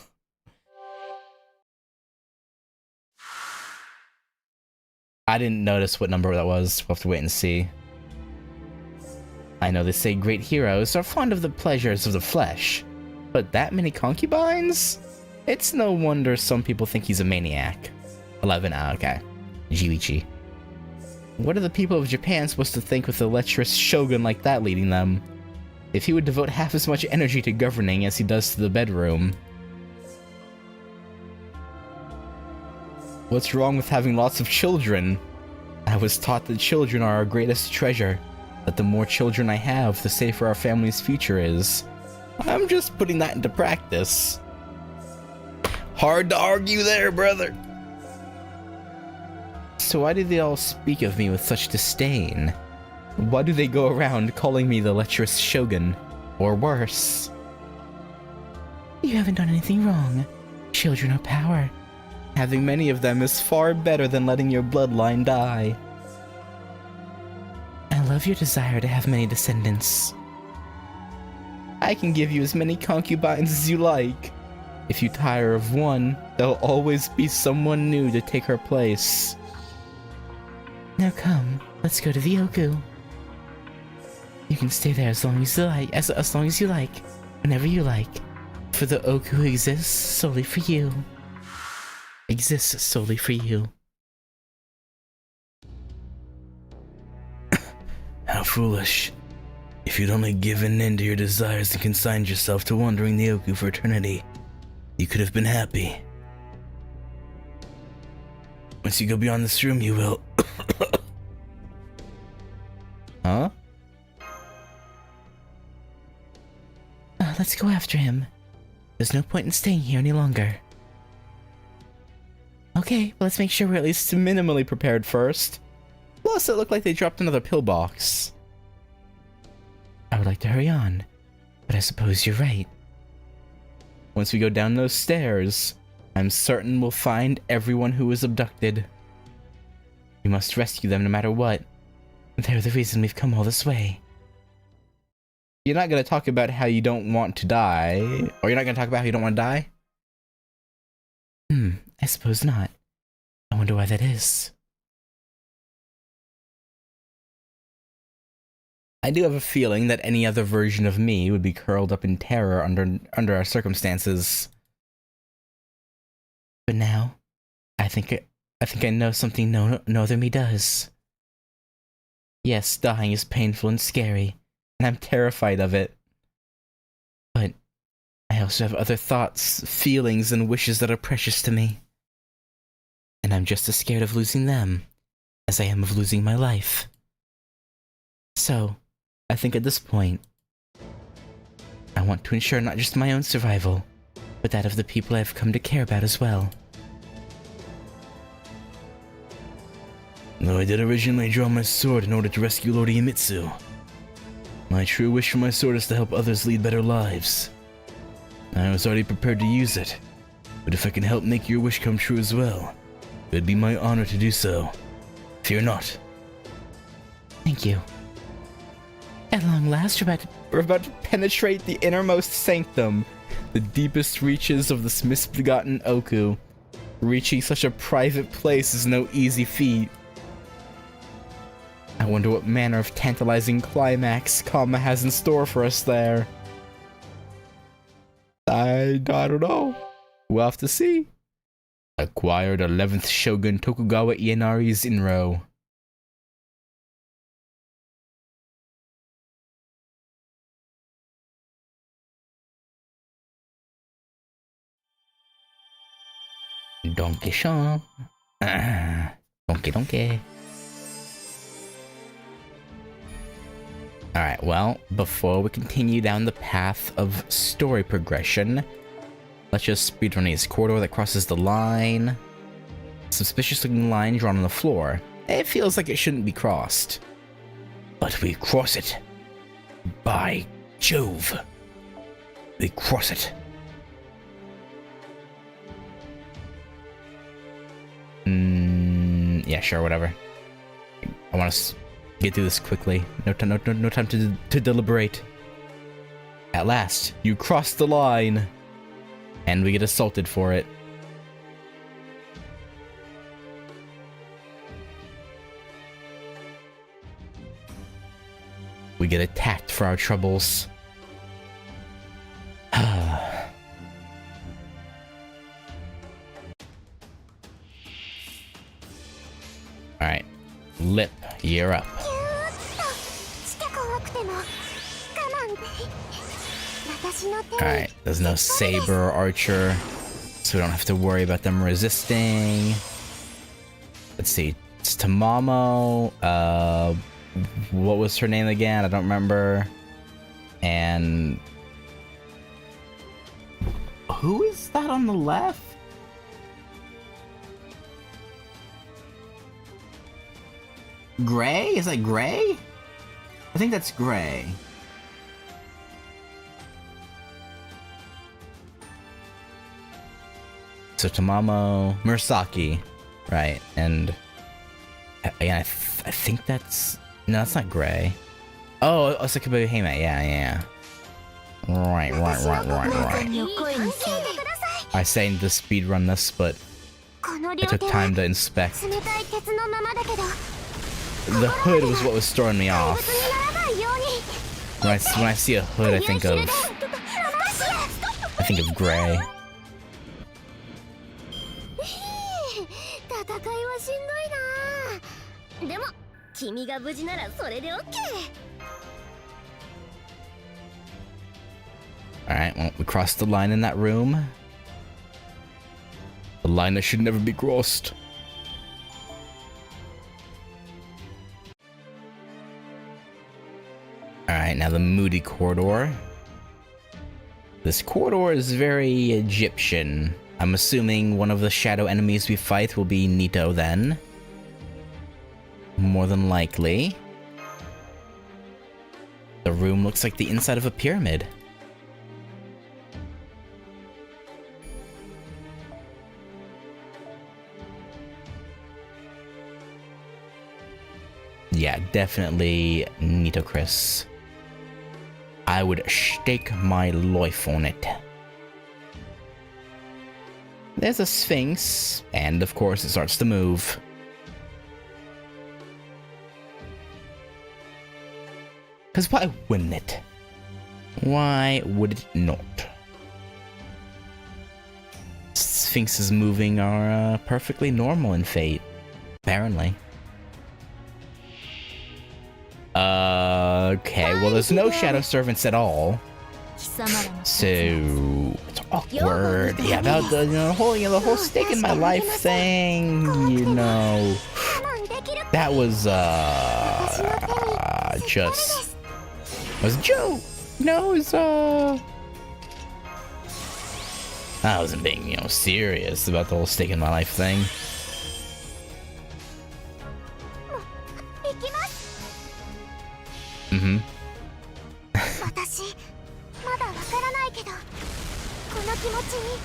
I didn't notice what number that was. We'll have to wait and see. I know they say great heroes are fond of the pleasures of the flesh, but that many concubines? It's no wonder some people think he's a maniac. 11, okay. Jiichi. What are the people of Japan supposed to think with a lecherous shogun like that leading them? If he would devote half as much energy to governing as he does to the bedroom. What's wrong with having lots of children? I was taught that children are our greatest treasure. That the more children I have, the safer our family's future is. I'm just putting that into practice. Hard to argue there, brother. So why do they all speak of me with such disdain? Why do they go around calling me the lecherous shogun? Or worse? You haven't done anything wrong. Children are power. Having many of them is far better than letting your bloodline die. I love your desire to have many descendants. I can give you as many concubines as you like. If you tire of one, there'll always be someone new to take her place. Now come, let's go to the OOKU. You can stay there as long as you like, as long as you like, whenever you like. For the OOKU exists solely for you. Exists solely for you. How foolish. If you'd only given in to your desires and consigned yourself to wandering the OOKU for eternity, you could have been happy. Once you go beyond this room, you will... Huh? Let's go after him. There's no point in staying here any longer. Okay, well, let's make sure we're at least minimally prepared first. Plus, it looked like they dropped another pillbox. I would like to hurry on, but I suppose you're right. Once we go down those stairs, I'm certain we'll find everyone who was abducted. We must rescue them no matter what. They're the reason we've come all this way. You're not going to talk about how you don't want to die? Or you're not going to talk about how you don't want to die? I suppose not. I wonder why that is. I do have a feeling that any other version of me would be curled up in terror under our circumstances. But now, I think I know something no other me does. Yes, dying is painful and scary, and I'm terrified of it. But I also have other thoughts, feelings, and wishes that are precious to me. And I'm just as scared of losing them as I am of losing my life. So, I think at this point, I want to ensure not just my own survival, but that of the people I've come to care about as well. Though I did originally draw my sword in order to rescue Lord Iemitsu, my true wish for my sword is to help others lead better lives. I was already prepared to use it, but if I can help make your wish come true as well, it would be my honor to do so. Fear not. Thank you. At long last, we're about to penetrate the innermost sanctum, the deepest reaches of this misbegotten OOKU. Reaching such a private place is no easy feat. I wonder what manner of tantalizing climax Kama has in store for us there. I don't know. We'll have to see. Acquired 11th Shogun Tokugawa Ienari's Inro. Donkey Sean. Donkey. Alright, well, before we continue down the path of story progression, let's just speedrun this corridor that crosses the line. Suspicious looking line drawn on the floor. It feels like it shouldn't be crossed. But we cross it. By Jove. We cross it. Yeah, sure, whatever. I want to get through this quickly. No time to deliberate. At last, you cross the line. And we get assaulted for it. We get attacked for our troubles. Alright. Lip, you're up. Alright, there's no saber or archer, so we don't have to worry about them resisting. Let's see, it's Tamamo, what was her name again? I don't remember. And... who is that on the left? Gray? Is that Gray? I think that's Gray. So Tamamo, Murasaki, right? And I think that's no, that's not Gray. Oh, Osakabu Hime, yeah. Right. I say to speedrun this, but I took time to inspect. The hood was what was throwing me off. When I see a hood, I think of gray. 戦いはしんどいな。でも君が無事ならそれでオッケー。 Alright, well, we crossed the line in that room. The line that should never be crossed. Alright, now the Moody Corridor. This corridor is very Egyptian. I'm assuming one of the shadow enemies we fight will be Nito then. More than likely. The room looks like the inside of a pyramid. Yeah, definitely Nito Chris. I would stake my life on it. There's a Sphinx, and of course it starts to move. Because why wouldn't it? Why would it not? Sphinxes moving are perfectly normal in Fate, apparently. Okay, well there's no shadow servants at all. So it's awkward. Yeah, about the the whole stake in my life thing, you know. That was just was a joke. No, it was I wasn't being, serious about the whole stake in my life thing. Mm-hmm. 私まだわからないけどこの気持ちに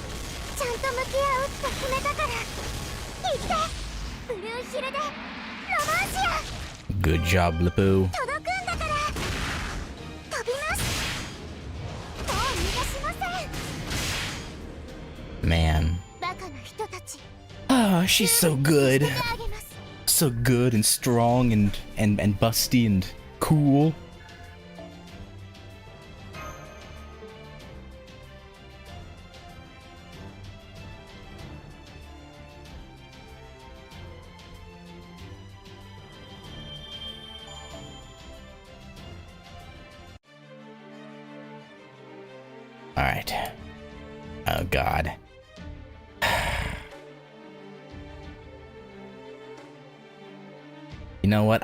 ちゃんと向き合うって決めたから行ってブルーヒルでロマンシア Good job, Lippu. 届くんだから飛びますもう逃がしません Man. バカな人たち Ah, she's so good. あげます So good and strong and busty and cool. All right. Oh God. You know what?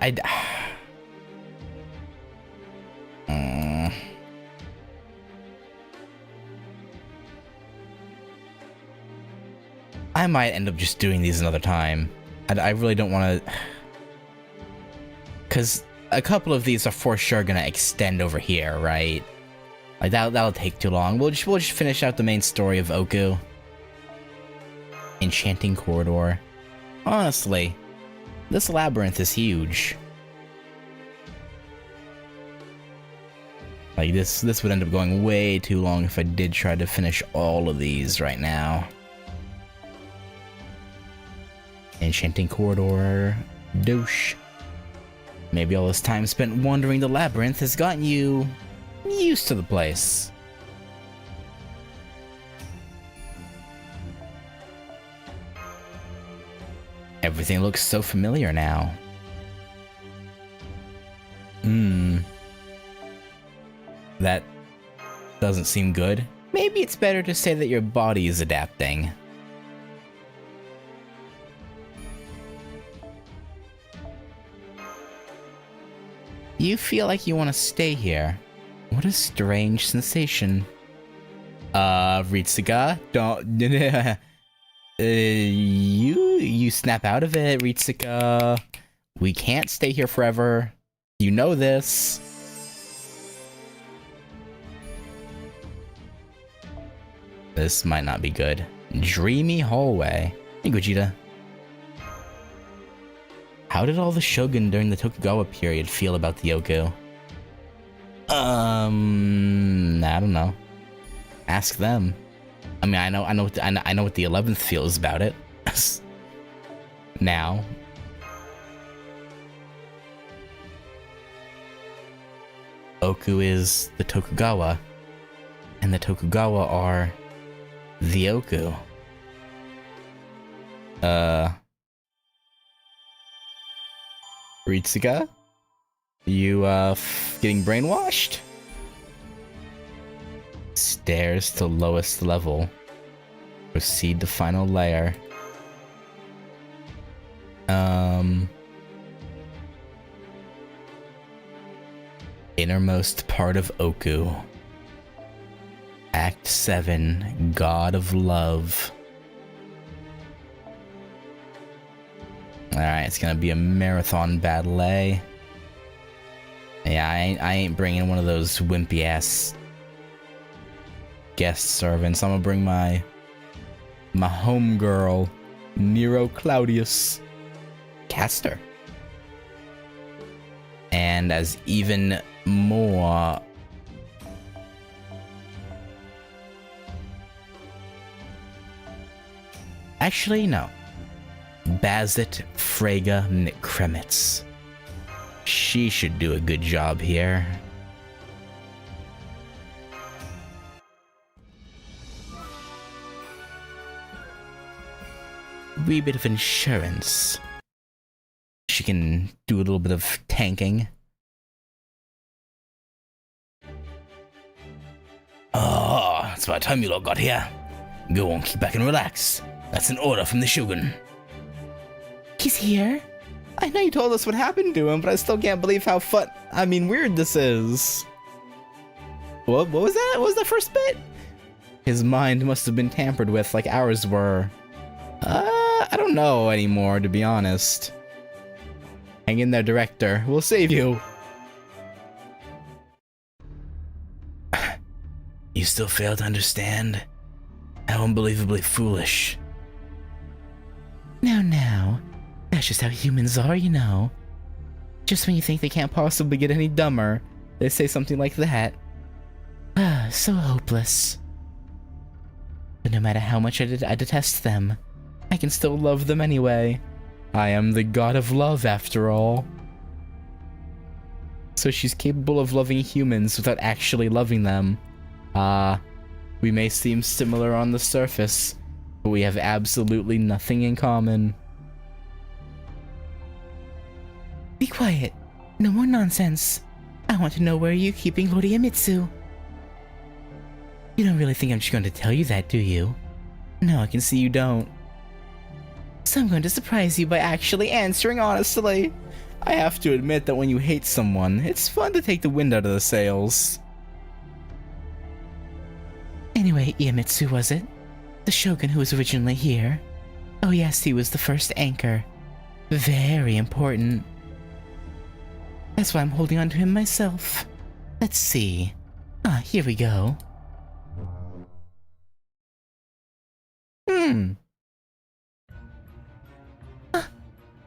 I might end up just doing these another time. I really don't want to, because a couple of these are for sure gonna extend over here, right? Like that'll take too long. We'll just finish out the main story of OOKU. Enchanting Corridor. Honestly, this labyrinth is huge. Like this would end up going way too long if I did try to finish all of these right now. Enchanting Corridor. Douche. Maybe all this time spent wandering the labyrinth has gotten you used to the place. Everything looks so familiar now. That doesn't seem good. Maybe it's better to say that your body is adapting. You feel like you want to stay here. What a strange sensation. Ritsuka, don't... you snap out of it, Ritsuka. We can't stay here forever. You know this. This might not be good. Dreamy hallway. Hey, Gogeta. How did all the shogun during the Tokugawa period feel about the OOKU? I don't know. Ask them. I mean, I know what the 11th feels about it. Now. OOKU is the Tokugawa, and the Tokugawa are the OOKU. Ritsuka? You, getting brainwashed? Stairs to lowest level. Proceed to final layer. Innermost part of OOKU. Act 7, God of Love. Alright, it's gonna be a marathon battle, eh? Yeah, I ain't bringing one of those wimpy ass guest servants. I'm gonna bring my homegirl, Nero Claudius Caster. And as even more actually, no. Bazit Frega Nikremitz. She should do a good job here. Wee bit of insurance. She can do a little bit of tanking. Ah, it's about time you lot got here. Go on, kick back and relax. That's an order from the Shogun. He's here? I know you told us what happened to him, but I still can't believe how weird this is. What was that? What was the first bit? His mind must have been tampered with like ours were. I don't know anymore, to be honest. Hang in there, director. We'll save you. You still fail to understand? How unbelievably foolish. Now. That's just how humans are, you know. Just when you think they can't possibly get any dumber, they say something like that. Ah, so hopeless. But no matter how much I detest them, I can still love them anyway. I am the god of love, after all. So she's capable of loving humans without actually loving them. We may seem similar on the surface, but we have absolutely nothing in common. Be quiet. No more nonsense. I want to know where you're keeping Lord Iemitsu. You don't really think I'm just going to tell you that, do you? No, I can see you don't. So I'm going to surprise you by actually answering honestly. I have to admit that when you hate someone, it's fun to take the wind out of the sails. Anyway, Iemitsu, was it? The Shogun who was originally here? Oh yes, he was the first anchor. Very important. That's why I'm holding on to him myself. Let's see. Here we go.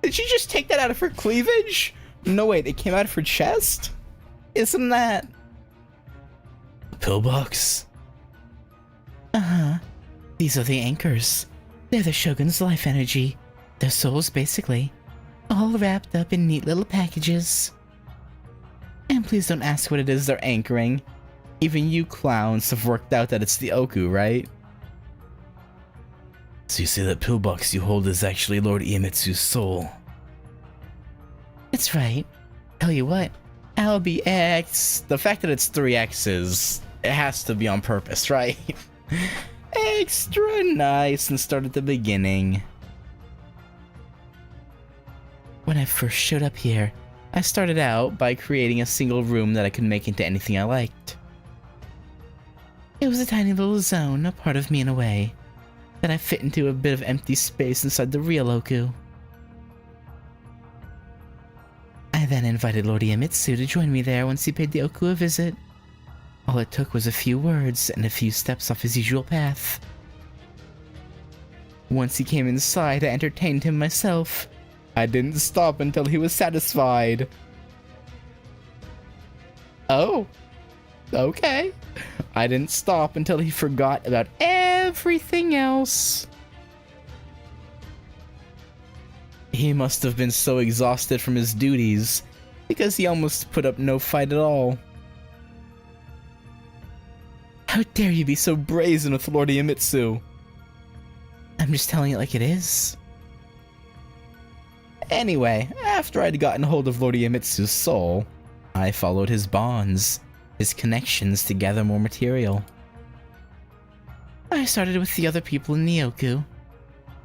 Did she just take that out of her cleavage? No, wait, it came out of her chest? Isn't that... a pillbox? Uh-huh. These are the anchors. They're the Shogun's life energy. Their souls, basically. All wrapped up in neat little packages. And please don't ask what it is they're anchoring. Even you clowns have worked out that it's the OOKU, right? So you say that pillbox you hold is actually Lord Iemitsu's soul? That's right. Tell you what, I'll be X. The fact that it's 3 X's, it has to be on purpose, right? Extra nice and start at the beginning. When I first showed up here, I started out by creating a single room that I could make into anything I liked. It was a tiny little zone, a part of me in a way, that I fit into a bit of empty space inside the real OOKU. I then invited Lord Iemitsu to join me there once he paid the OOKU a visit. All it took was a few words and a few steps off his usual path. Once he came inside, I entertained him myself. I didn't stop until he was satisfied. Oh, okay. I didn't stop until he forgot about everything else. He must have been so exhausted from his duties, because he almost put up no fight at all. How dare you be so brazen with Lord Iemitsu? I'm just telling it like it is. Anyway, after I'd gotten hold of Lord Iemitsu's soul, I followed his bonds, his connections to gather more material. I started with the other people in the OOKU.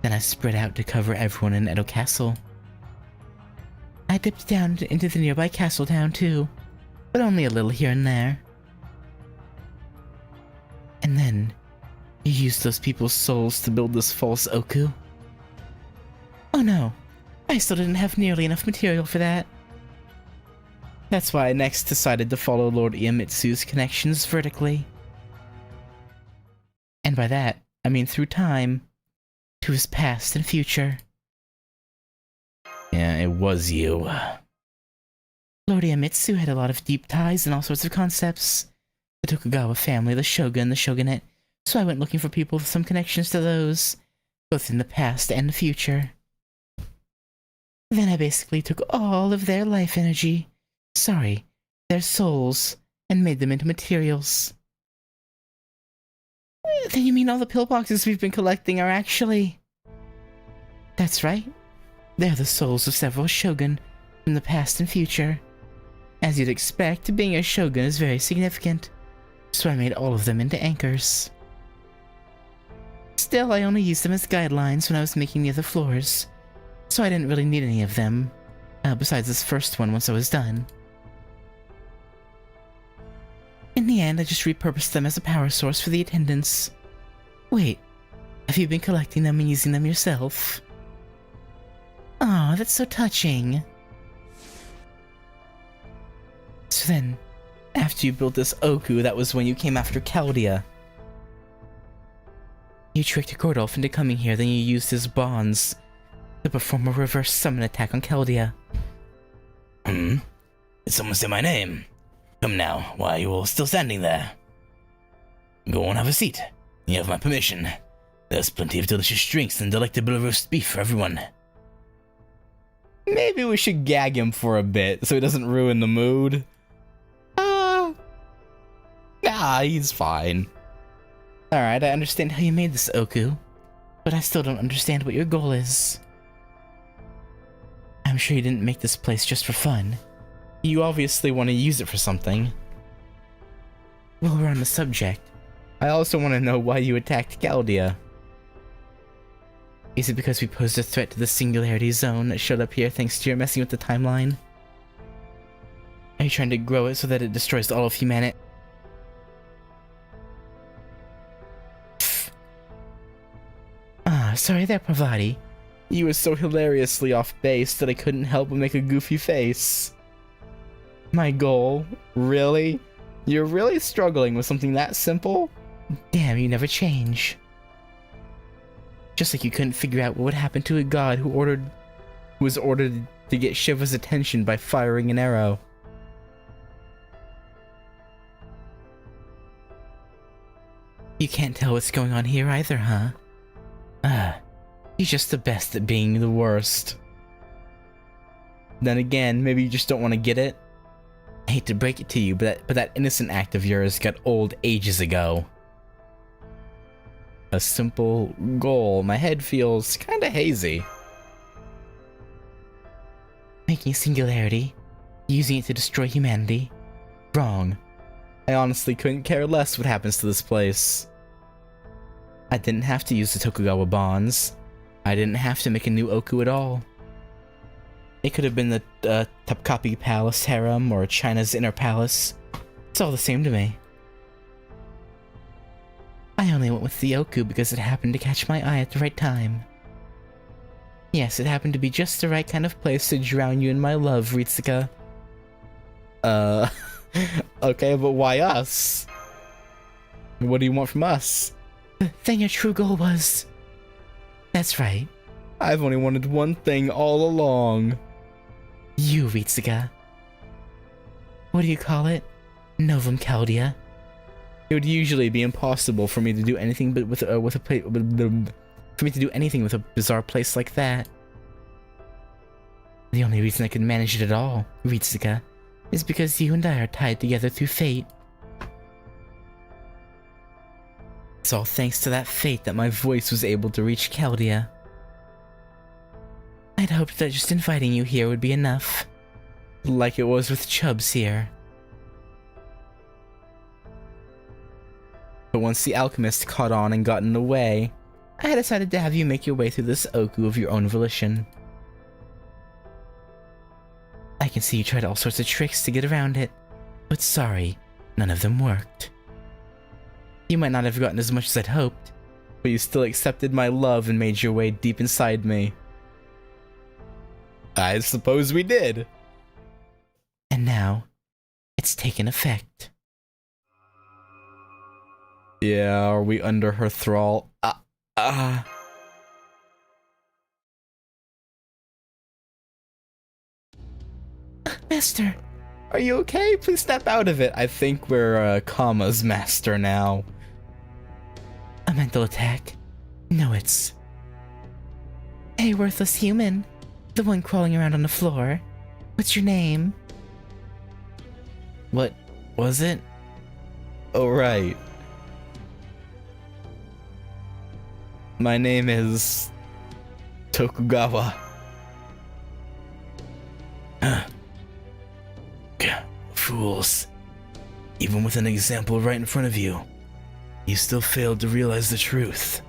Then I spread out to cover everyone in Edo Castle. I dipped down into the nearby castle town too, but only a little here and there. And then, you used those people's souls to build this false OOKU? Oh no, I still didn't have nearly enough material for that. That's why I next decided to follow Lord Iemitsu's connections vertically. And by that, I mean through time, to his past and future. Yeah, it was you. Lord Iemitsu had a lot of deep ties and all sorts of concepts. The Tokugawa family, the shogun, the shogunate, so I went looking for people with some connections to those, both in the past and the future. Then I basically took all of their life energy, their souls, and made them into materials. Then you mean all the pillboxes we've been collecting are actually... That's right. They're the souls of several shogun from the past and future. As you'd expect, being a shogun is very significant, so I made all of them into anchors. Still, I only used them as guidelines when I was making the other floors, so I didn't really need any of them, besides this first one once I was done. In the end, I just repurposed them as a power source for the attendants. Wait, have you been collecting them and using them yourself? Aw, that's so touching. So then, after you built this OOKU, that was when you came after Chaldea. You tricked Gordolf into coming here, then you used his bonds to perform a reverse summon attack on Chaldea. Did someone say my name? Come now, why are you all still standing there? Go on, have a seat. You have my permission. There's plenty of delicious drinks and delectable roast beef for everyone. Maybe we should gag him for a bit so he doesn't ruin the mood. Nah, he's fine. Alright, I understand how you made this OOKU, but I still don't understand what your goal is. I'm sure you didn't make this place just for fun. You obviously want to use it for something. While we're on the subject, I also want to know why you attacked Chaldea. Is it because we posed a threat to the Singularity Zone that showed up here thanks to your messing with the timeline? Are you trying to grow it so that it destroys all of humanity? Sorry there, Parvati. You were so hilariously off base that I couldn't help but make a goofy face. My goal? Really? You're really struggling with something that simple? Damn, you never change. Just like you couldn't figure out what would happen to a god who was ordered to get Shiva's attention by firing an arrow. You can't tell what's going on here either, huh? You're just the best at being the worst. Then again, maybe you just don't want to get it. I hate to break it to you, but that innocent act of yours got old ages ago. A simple goal. My head feels kinda hazy. Making Singularity, using it to destroy humanity. Wrong. I honestly couldn't care less what happens to this place. I didn't have to use the Tokugawa bonds. I didn't have to make a new OOKU at all. It could have been the Topkapi Palace harem or China's Inner Palace. It's all the same to me. I only went with the OOKU because it happened to catch my eye at the right time. Yes, it happened to be just the right kind of place to drown you in my love, Ritsuka. Okay, but why us? What do you want from us? Then your true goal was... That's right. I've only wanted one thing all along. You, Ritsuka. What do you call it? Novum Chaldea. It would usually be impossible for me to do anything but with a bizarre place like that. The only reason I could manage it at all, Ritsuka, is because you and I are tied together through fate. It's all thanks to that fate that my voice was able to reach Chaldea. I'd hoped that just inviting you here would be enough. Like it was with Chubbs here. But once the alchemist caught on and got in the way, I decided to have you make your way through this OOKU of your own volition. I can see you tried all sorts of tricks to get around it, but sorry, none of them worked. You might not have gotten as much as I'd hoped, but you still accepted my love and made your way deep inside me. I suppose we did. And now, it's taken effect. Yeah, are we under her thrall? Master, are you okay? Please snap out of it. I think we're Kama's master now. A mental attack? No, it's... Hey, worthless human. The one crawling around on the floor. What's your name? What was it? Oh, right. My name is... Tokugawa. Fools. Even with an example right in front of you, you still failed to realize the truth.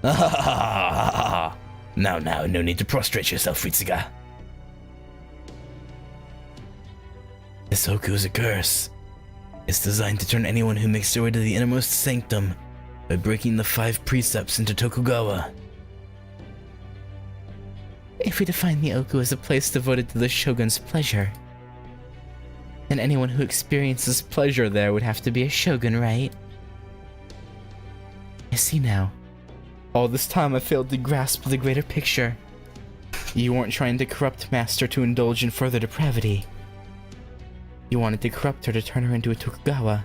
Now, no need to prostrate yourself, Ritsuga. This OOKU is a curse. It's designed to turn anyone who makes their way to the innermost sanctum by breaking the 5 precepts into Tokugawa. If we define the OOKU as a place devoted to the Shogun's pleasure, then anyone who experiences pleasure there would have to be a Shogun, right? I see now. All this time I failed to grasp the greater picture. You weren't trying to corrupt Master to indulge in further depravity. You wanted to corrupt her to turn her into a Tokugawa.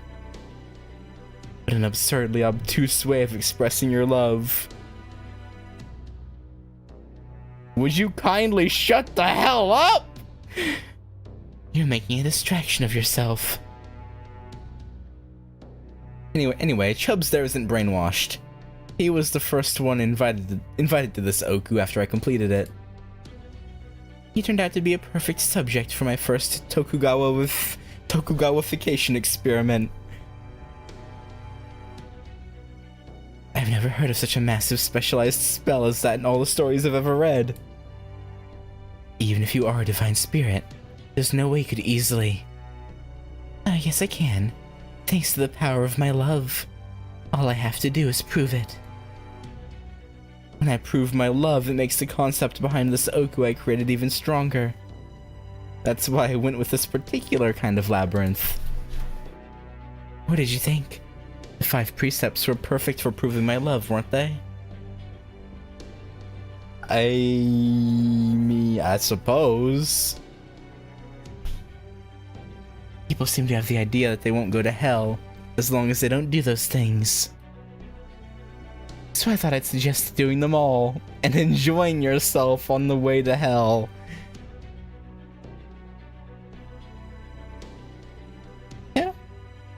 What an absurdly obtuse way of expressing your love. Would you kindly shut the hell up? You're making a distraction of yourself. Anyway, Chubbs there isn't brainwashed. He was the first one invited to this OOKU after I completed it. He turned out to be a perfect subject for my first Tokugawification experiment. I've never heard of such a massive specialized spell as that in all the stories I've ever read. Even if you are a divine spirit, there's no way you could easily... I guess I can, thanks to the power of my love. All I have to do is prove it. When I prove my love, it makes the concept behind this OOKU I created even stronger. That's why I went with this particular kind of labyrinth. What did you think? The 5 precepts were perfect for proving my love, weren't they? I suppose. People seem to have the idea that they won't go to hell as long as they don't do those things. So I thought I'd suggest doing them all and enjoying yourself on the way to hell. Yeah.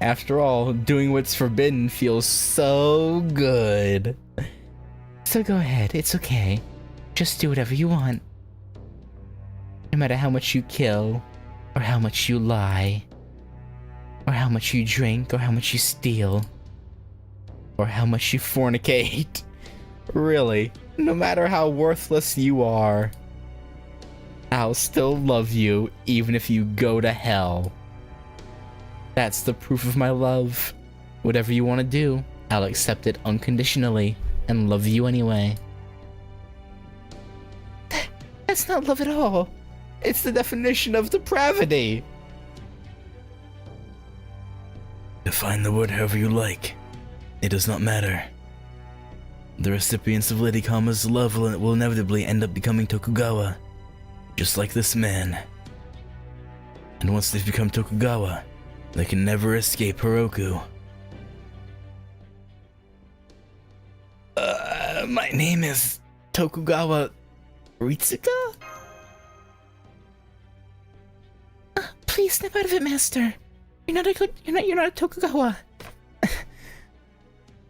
After all, doing what's forbidden feels so good. So go ahead, it's okay. Just do whatever you want. No matter how much you kill, or how much you lie, or how much you drink, or how much you steal, or how much you fornicate. Really, no matter how worthless you are, I'll still love you even if you go to hell. That's the proof of my love. Whatever you want to do, I'll accept it unconditionally and love you anyway. That's not love at all. It's the definition of depravity. Define the word however you like. It does not matter. The recipients of Lady Kama's love will inevitably end up becoming Tokugawa, just like this man. And once they've become Tokugawa, they can never escape OOKU. My name is Tokugawa Ritsuka? Please snap out of it, Master. You're not a Tokugawa.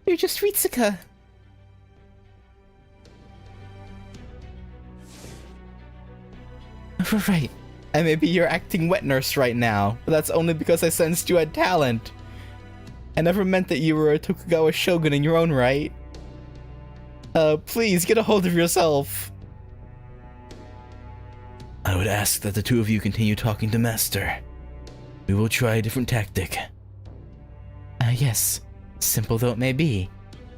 You're just Ritsuka. Right. And maybe you're acting wet nurse right now, but that's only because I sensed you had talent. I never meant that you were a Tokugawa shogun in your own right. Please get a hold of yourself. I would ask that the two of you continue talking to Master. We will try a different tactic. Yes. Simple though it may be,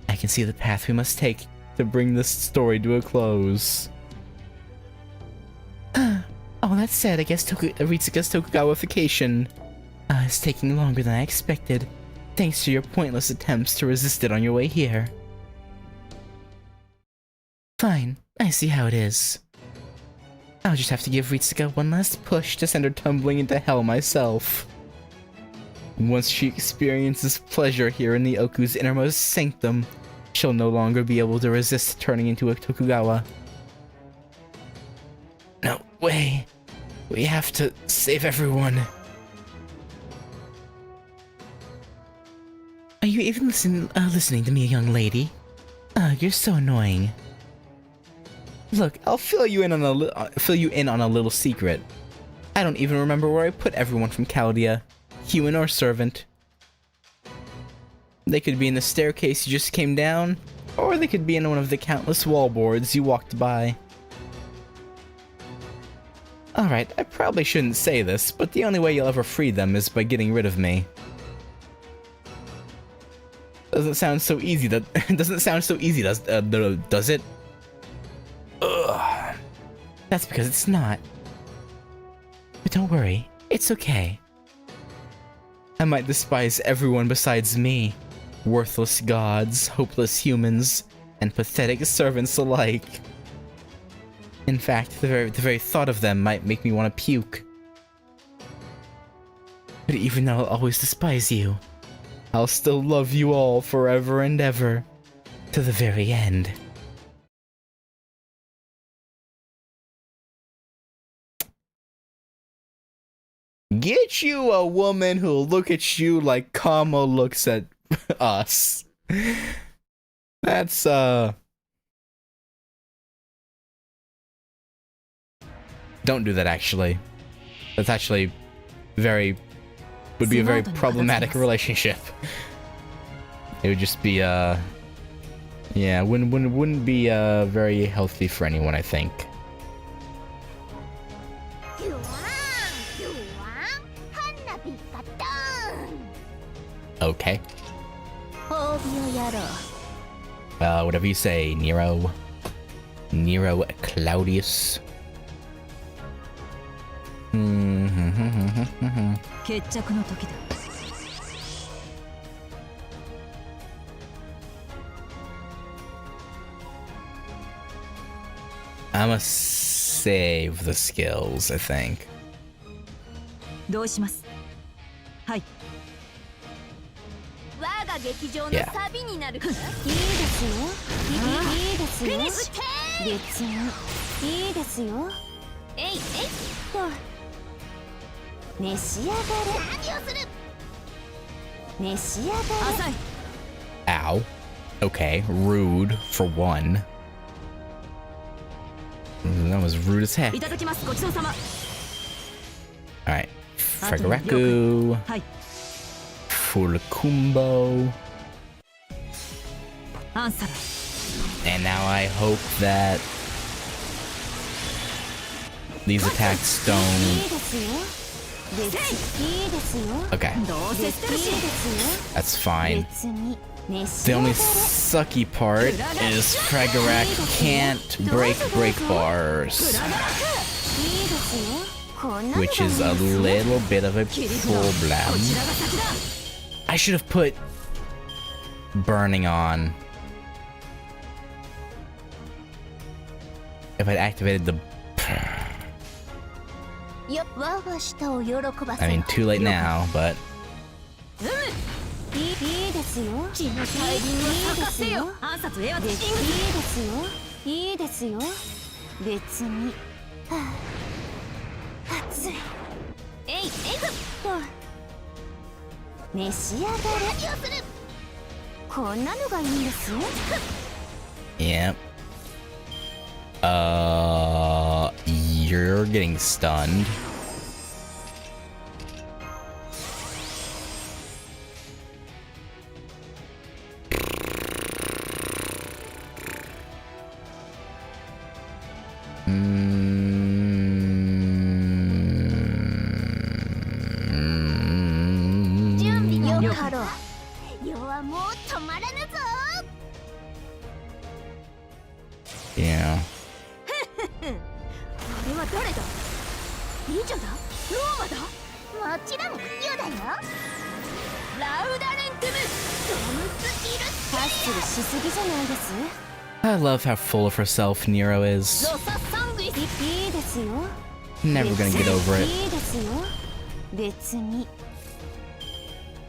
I can see the path we must take To bring this story to a close. All that said, I guess Ritsuka's Tokugawa-fication is taking longer than I expected, thanks to your pointless attempts to resist it on your way here. Fine, I see how it is. I'll just have to give Ritsuka one last push to send her tumbling into hell myself. Once she experiences pleasure here in the OOKU's innermost sanctum, she'll no longer be able to resist turning into a Tokugawa. No way. We have to save everyone. Are you even listening to me, young lady? You're so annoying. Look, I'll fill you in on a little secret. I don't even remember where I put everyone from Chaldea, human or servant. They could be in the staircase you just came down, or they could be in one of the countless wallboards you walked by. Alright, I probably shouldn't say this, but the only way you'll ever free them is by getting rid of me. Doesn't sound so easy, does it? Ugh. That's because it's not. But don't worry, it's okay. I might despise everyone besides me. Worthless gods, hopeless humans, and pathetic servants alike. In fact, the very thought of them might make me want to puke. But even though I'll always despise you, I'll still love you all forever and ever. To the very end. Get you a woman who'll look at you like Kamo looks at us. That's, Don't do that, actually. That's actually would be a very problematic relationship. It would just be, yeah, wouldn't be, very healthy for anyone, I think. Okay. Whatever you say, Nero. Nero Claudius. I must save the skills, I think. Yeah. Ow. Okay, rude for one. That was rude as heck. Alright. Fragaraku. Full combo. And now I hope that these attacks don't... Okay. That's fine. The only sucky part is Fragarak can't break bars. Which is a little bit of a problem. I should have put burning on. If I'd activated the... I mean, too late now, but... こんなのがいいんです。 Yep. You're getting stunned. Yeah. これは誰だ。忍者だ。ローマだ。もちろんユだよ。ラウダレントムトムスイルス。ハッスルしすぎじゃないです。 I love how full of herself Nero is. ロササングリス。いいですよ。 Never gonna get over it. いいですよ。別に。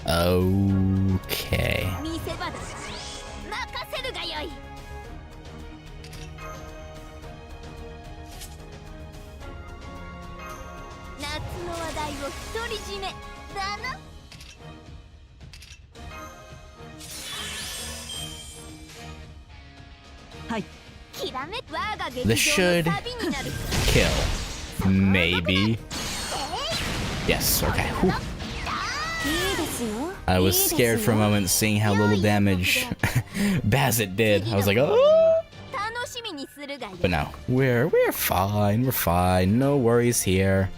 Okay. 見せ場だ。任せるがよい。 夏の話題を独り占めだな。 はい。きらめ我が劇場の This should サビになる。 kill. Maybe. Yes, okay. Whew. いいですよ。 I was scared for a moment seeing how little damage Bazit did. I was like, oh! 楽しみにするがよい。 But no, we're fine. We're fine. No worries here.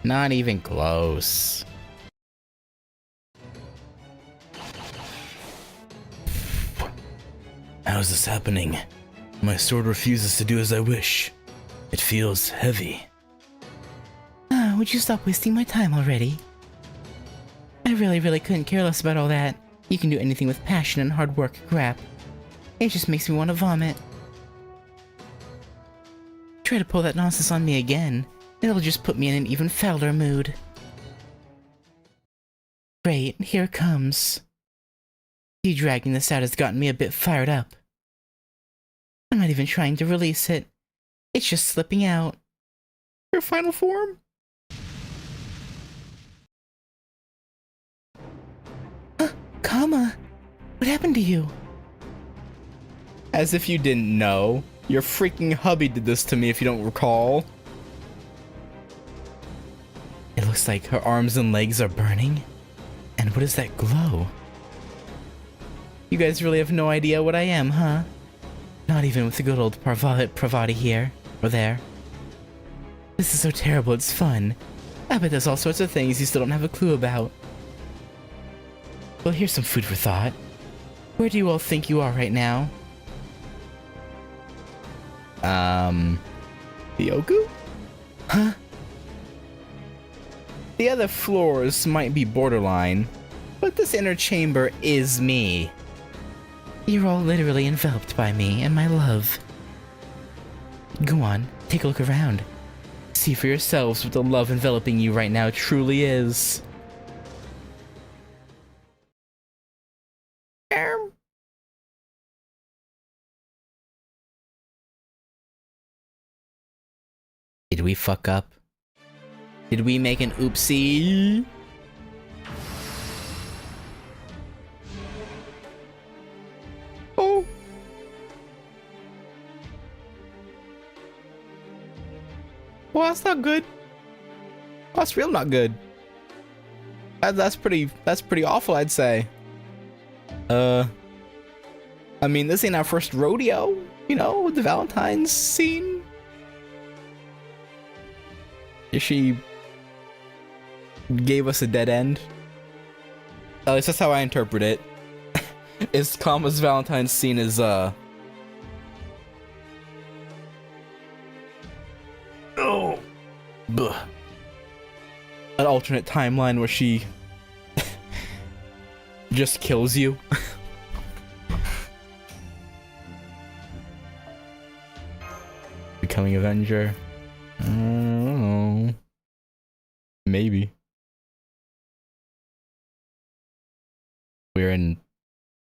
Not even close. How is this happening? My sword refuses to do as I wish. It feels heavy. Would you stop wasting my time already? I really couldn't care less about all that. You can do anything with passion and hard work, crap. It just makes me want to vomit. Try to pull that nonsense on me again, it'll just put me in an even fouler mood. Great, here it comes. You dragging this out has gotten me a bit fired up. I'm not even trying to release it. It's just slipping out. Your final form? Kama, what happened to you? As if you didn't know. Your freaking hubby did this to me if you don't recall. It looks like her arms and legs are burning. And what is that glow? You guys really have no idea what I am, huh? Not even with the good old Parvati here, or there. This is so terrible, it's fun. I bet there's all sorts of things you still don't have a clue about. Well, here's some food for thought. Where do you all think you are right now? The OOKU? Huh? The other floors might be borderline, but this inner chamber is me. You're all literally enveloped by me and my love. Go on, take a look around. See for yourselves what the love enveloping you right now truly is. Did we fuck up? Did we make an oopsie? Oh. Well, that's not good. That's real not good. That's pretty awful, I'd say. I mean, this ain't our first rodeo, you know, with the Valentine's scene. She gave us a dead end. At least that's how I interpret it. Is Kama's Valentine's scene is oh, Buh. An alternate timeline where she just kills you. Becoming Avenger. I don't know. Maybe. We're in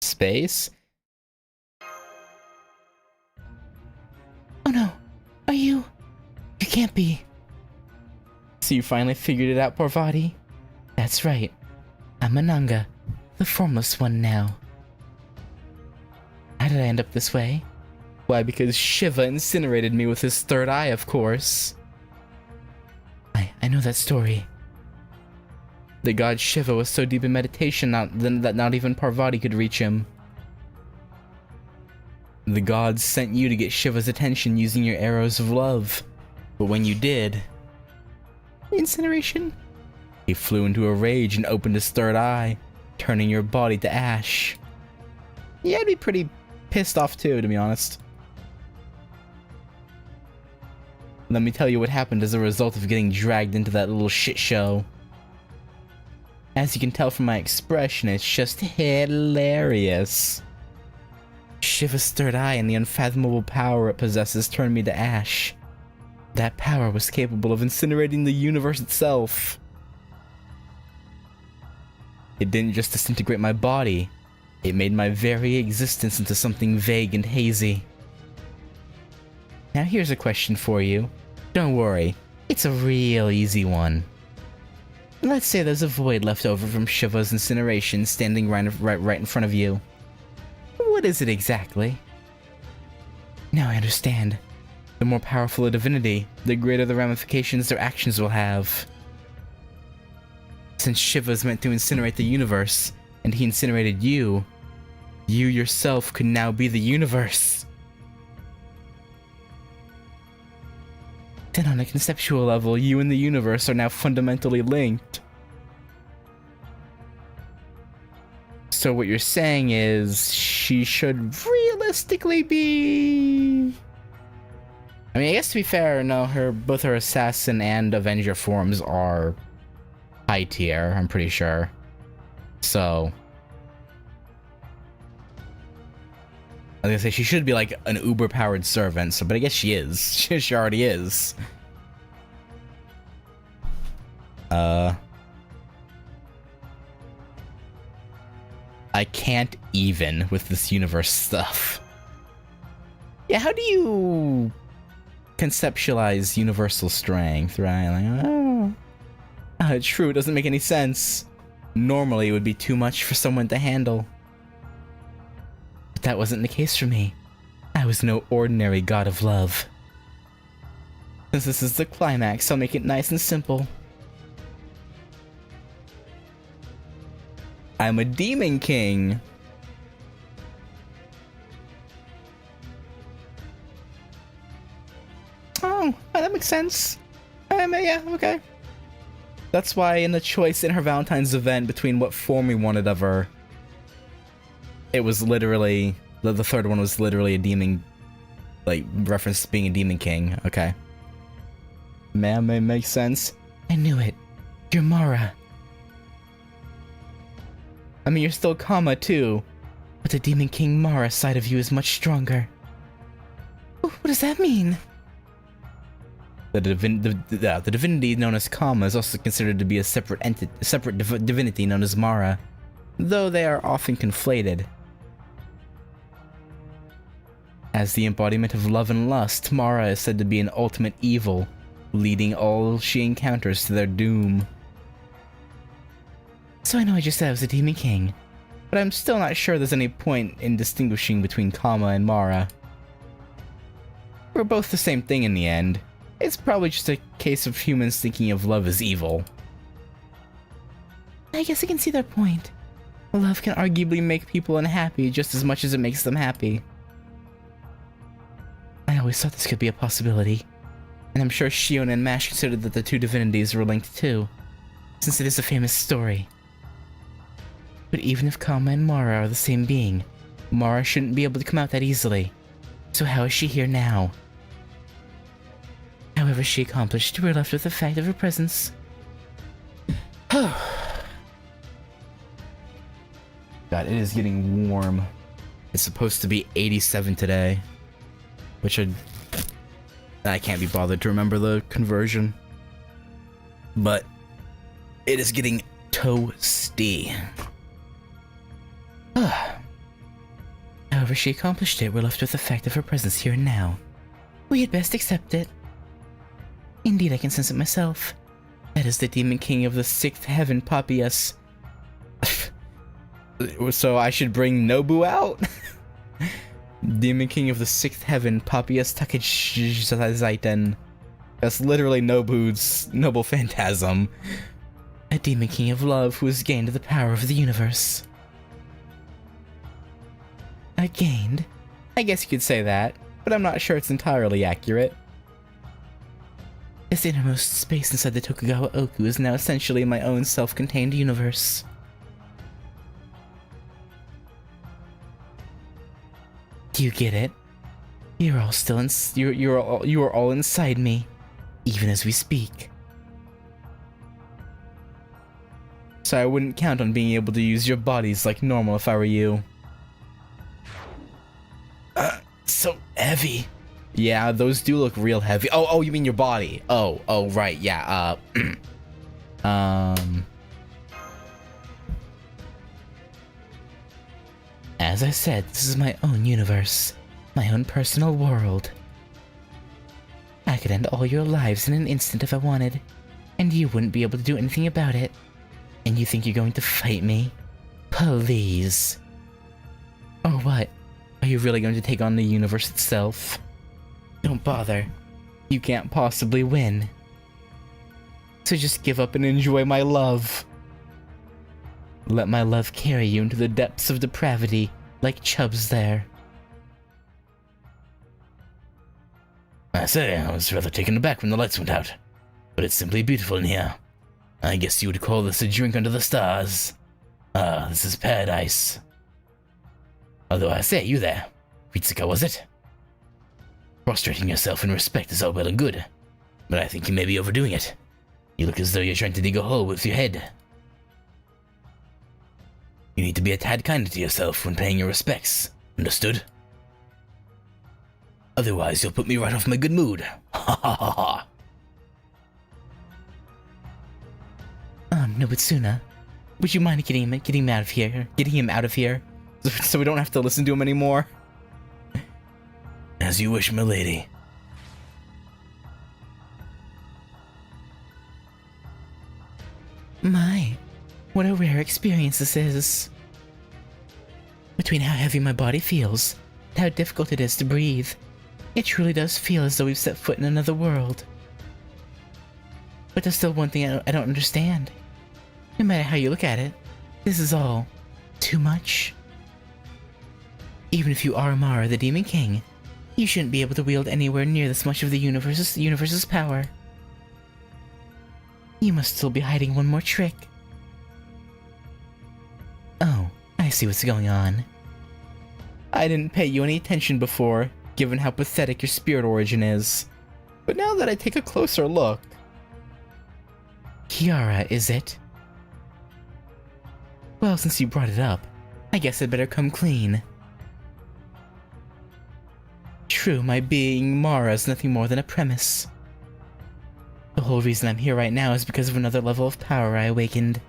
space? Oh no, are you? You can't be. So you finally figured it out, Parvati? That's right. I'm a Nanga, the formless one now. How did I end up this way? Why, because Shiva incinerated me with his third eye, of course. I know that story. The god Shiva was so deep in meditation that not even Parvati could reach him. The gods sent you to get Shiva's attention using your arrows of love. But when you did... incineration? He flew into a rage and opened his third eye, turning your body to ash. Yeah, I'd be pretty pissed off too, to be honest. Let me tell you what happened as a result of getting dragged into that little shit show. As you can tell from my expression, it's just hilarious. Shiva's third eye and the unfathomable power it possesses turned me to ash. That power was capable of incinerating the universe itself. It didn't just disintegrate my body, it made my very existence into something vague and hazy. Now here's a question for you. Don't worry, it's a real easy one. Let's say there's a void left over from Shiva's incineration standing right in front of you. What is it exactly? Now I understand. The more powerful a divinity, the greater the ramifications their actions will have. Since Shiva's meant to incinerate the universe, and he incinerated you, you yourself could now be the universe. Then on a conceptual level, you and the universe are now fundamentally linked. So what you're saying is, she should realistically be... I mean, I guess to be fair, no, both her assassin and avenger forms are high tier, I'm pretty sure. So... I was gonna say, she should be like an uber-powered servant, so, but I guess she is. She already is. I can't even with this universe stuff. Yeah, how do you conceptualize universal strength, right? Like, true, it doesn't make any sense. Normally, it would be too much for someone to handle. But that wasn't the case for me. I was no ordinary god of love. Since this is the climax, I'll make it nice and simple. I'm a demon king. Oh, that makes sense. Yeah, okay. That's why in the choice in her Valentine's event between what form we wanted of her, it was literally, the third one was literally a demon, like, reference to being a demon king. Okay. Man, it makes sense. I knew it. You're Mara. I mean, you're still Kama, too. But the Demon King Mara side of you is much stronger. What does that mean? The divinity known as Kama is also considered to be a separate divinity known as Mara, though they are often conflated. As the embodiment of love and lust, Mara is said to be an ultimate evil, leading all she encounters to their doom. So I know I just said I was a Demon King, but I'm still not sure there's any point in distinguishing between Kama and Mara. We're both the same thing in the end. It's probably just a case of humans thinking of love as evil. I guess I can see their point. Love can arguably make people unhappy just as much as it makes them happy. I always thought this could be a possibility. And I'm sure Shion and Mash considered that the two divinities were linked too, since it is a famous story. But even if Kama and Mara are the same being, Mara shouldn't be able to come out that easily. So how is she here now? However she accomplished, we're left with the fact of her presence. God, it is getting warm. It's supposed to be 87 today, which I can't be bothered to remember the conversion. But it is getting toasty. However she accomplished it, we're left with the fact of her presence here and now. We had best accept it. Indeed, I can sense it myself. That is the Demon King of the 6th Heaven, Papias. So I should bring Nobu out? Demon King of the Sixth Heaven, Papias Takezaiten. That's literally Nobu's noble phantasm. A demon king of love who has gained the power of the universe. Gained? I guess you could say that, but I'm not sure it's entirely accurate. This innermost space inside the Tokugawa OOKU is now essentially my own self-contained universe. Do you get it? You're all still you are all inside me, even as we speak. So I wouldn't count on being able to use your bodies like normal if I were you. So heavy. Yeah, those do look real heavy. Oh, you mean your body? Oh, right, yeah. As I said, this is my own universe, my own personal world. I could end all your lives in an instant if I wanted, and you wouldn't be able to do anything about it. And you think you're going to fight me? Please. Or what? Are you really going to take on the universe itself? Don't bother. You can't possibly win. So just give up and enjoy my love. Let my love carry you into the depths of depravity, like Chubb's there. I say, I was rather taken aback when the lights went out. But it's simply beautiful in here. I guess you would call this a drink under the stars. Ah, this is paradise. Although I say, you there. Ritsuka, was it? Prostrating yourself in respect is all well and good, but I think you may be overdoing it. You look as though you're trying to dig a hole with your head. You need to be a tad kinder to yourself when paying your respects. Understood? Otherwise, you'll put me right off my good mood. Ha ha ha ha. Nobutsuna, would you mind getting him out of here? Getting him out of here? So we don't have to listen to him anymore? As you wish, milady. My, what a rare experience this is. Between how heavy my body feels, and how difficult it is to breathe, it truly does feel as though we've set foot in another world. But there's still one thing I don't understand. No matter how you look at it, this is all too much. Even if you are Amara, the Demon King, you shouldn't be able to wield anywhere near this much of the universe's power. You must still be hiding one more trick. Oh, I see what's going on. I didn't pay you any attention before, given how pathetic your spirit origin is. But now that I take a closer look... Kiara, is it? Well, since you brought it up, I guess I'd better come clean. True, my being Mara is nothing more than a premise. The whole reason I'm here right now is because of another level of power I awakened.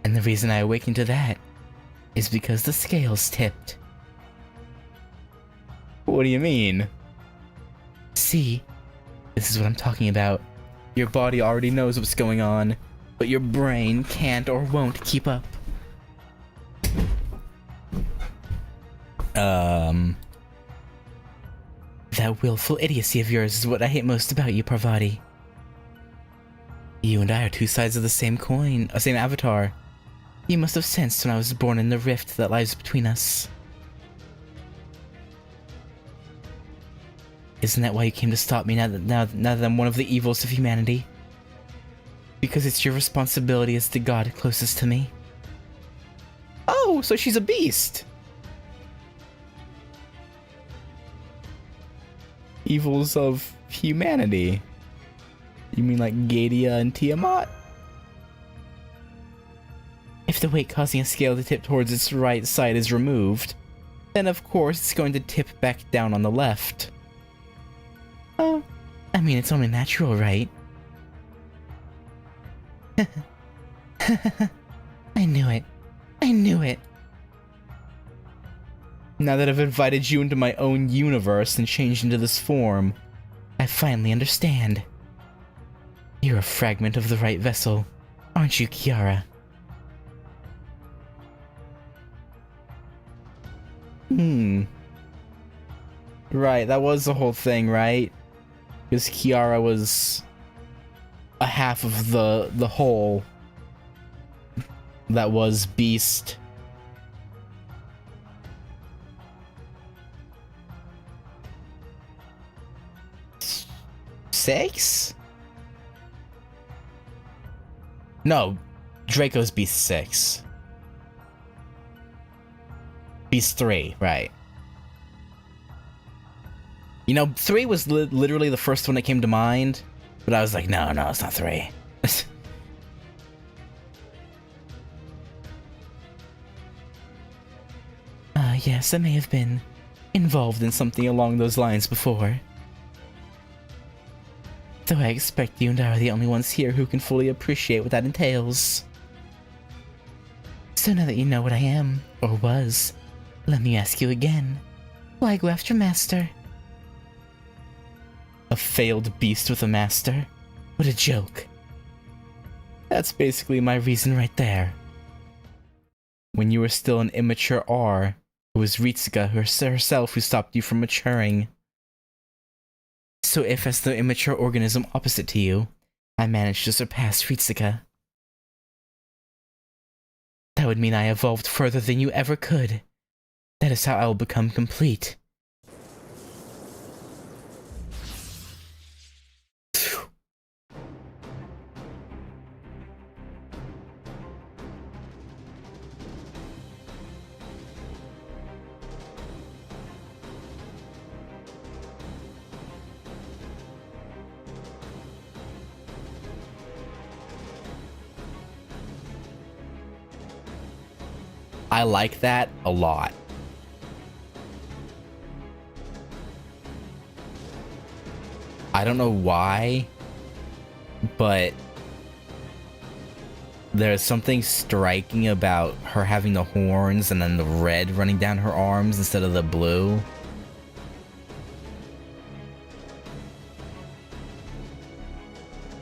And the reason I awakened to that is because the scales tipped. What do you mean? See, this is what I'm talking about. Your body already knows what's going on, but your brain can't or won't keep up. That willful idiocy of yours is what I hate most about you, Parvati. You and I are two sides of the same coin, same avatar. You must have sensed when I was born in the rift that lies between us. Isn't that why you came to stop me now that I'm one of the evils of humanity? Because it's your responsibility as the god closest to me. Oh, so she's a beast! Evils of humanity. You mean like Gadia and Tiamat? If the weight causing a scale to tip towards its right side is removed, then of course it's going to tip back down on the left. Oh, I mean, it's only natural, right? I knew it. I knew it. Now that I've invited you into my own universe and changed into this form, I finally understand. You're a fragment of the right vessel, aren't you, Kiara? Right, that was the whole thing, right? Because Kiara was a half of the whole that was Beast. Six? No, Draco's Beast 6. Beast 3, right. You know, 3 was literally the first one that came to mind, but I was like, no, it's not 3. Yes, I may have been involved in something along those lines before. Though I expect you and I are the only ones here who can fully appreciate what that entails. So now that you know what I am, or was, let me ask you again. Why go after Master? A failed beast with a master? What a joke. That's basically my reason right there. When you were still an immature R, it was Ritsuka herself who stopped you from maturing. So if, as the immature organism opposite to you, I managed to surpass Ritsuka, that would mean I evolved further than you ever could. That is how I will become complete. I like that a lot. I don't know why, but there's something striking about her having the horns and then the red running down her arms instead of the blue.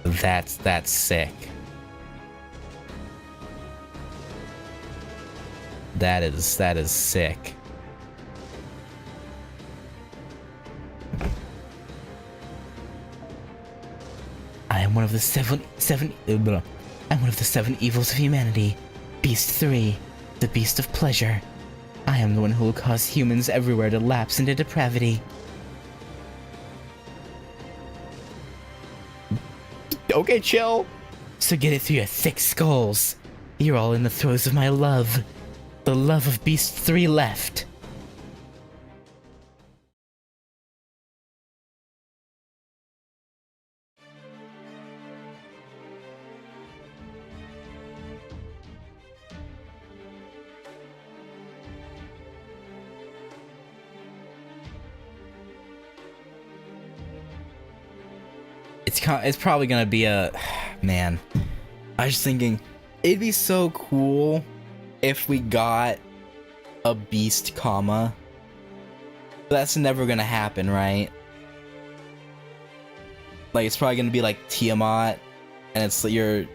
That's sick. That is sick. I am one of the I'm one of the 7 evils of humanity. Beast 3, the beast of pleasure. I am the one who will cause humans everywhere to lapse into depravity. Okay, chill. So get it through your thick skulls. You're all in the throes of my love. The love of Beast 3 left. It's probably gonna be a... Man, I was thinking, it'd be so cool if we got a beast comma. That's never gonna happen, right? Like, it's probably gonna be like Tiamat, and it's like you're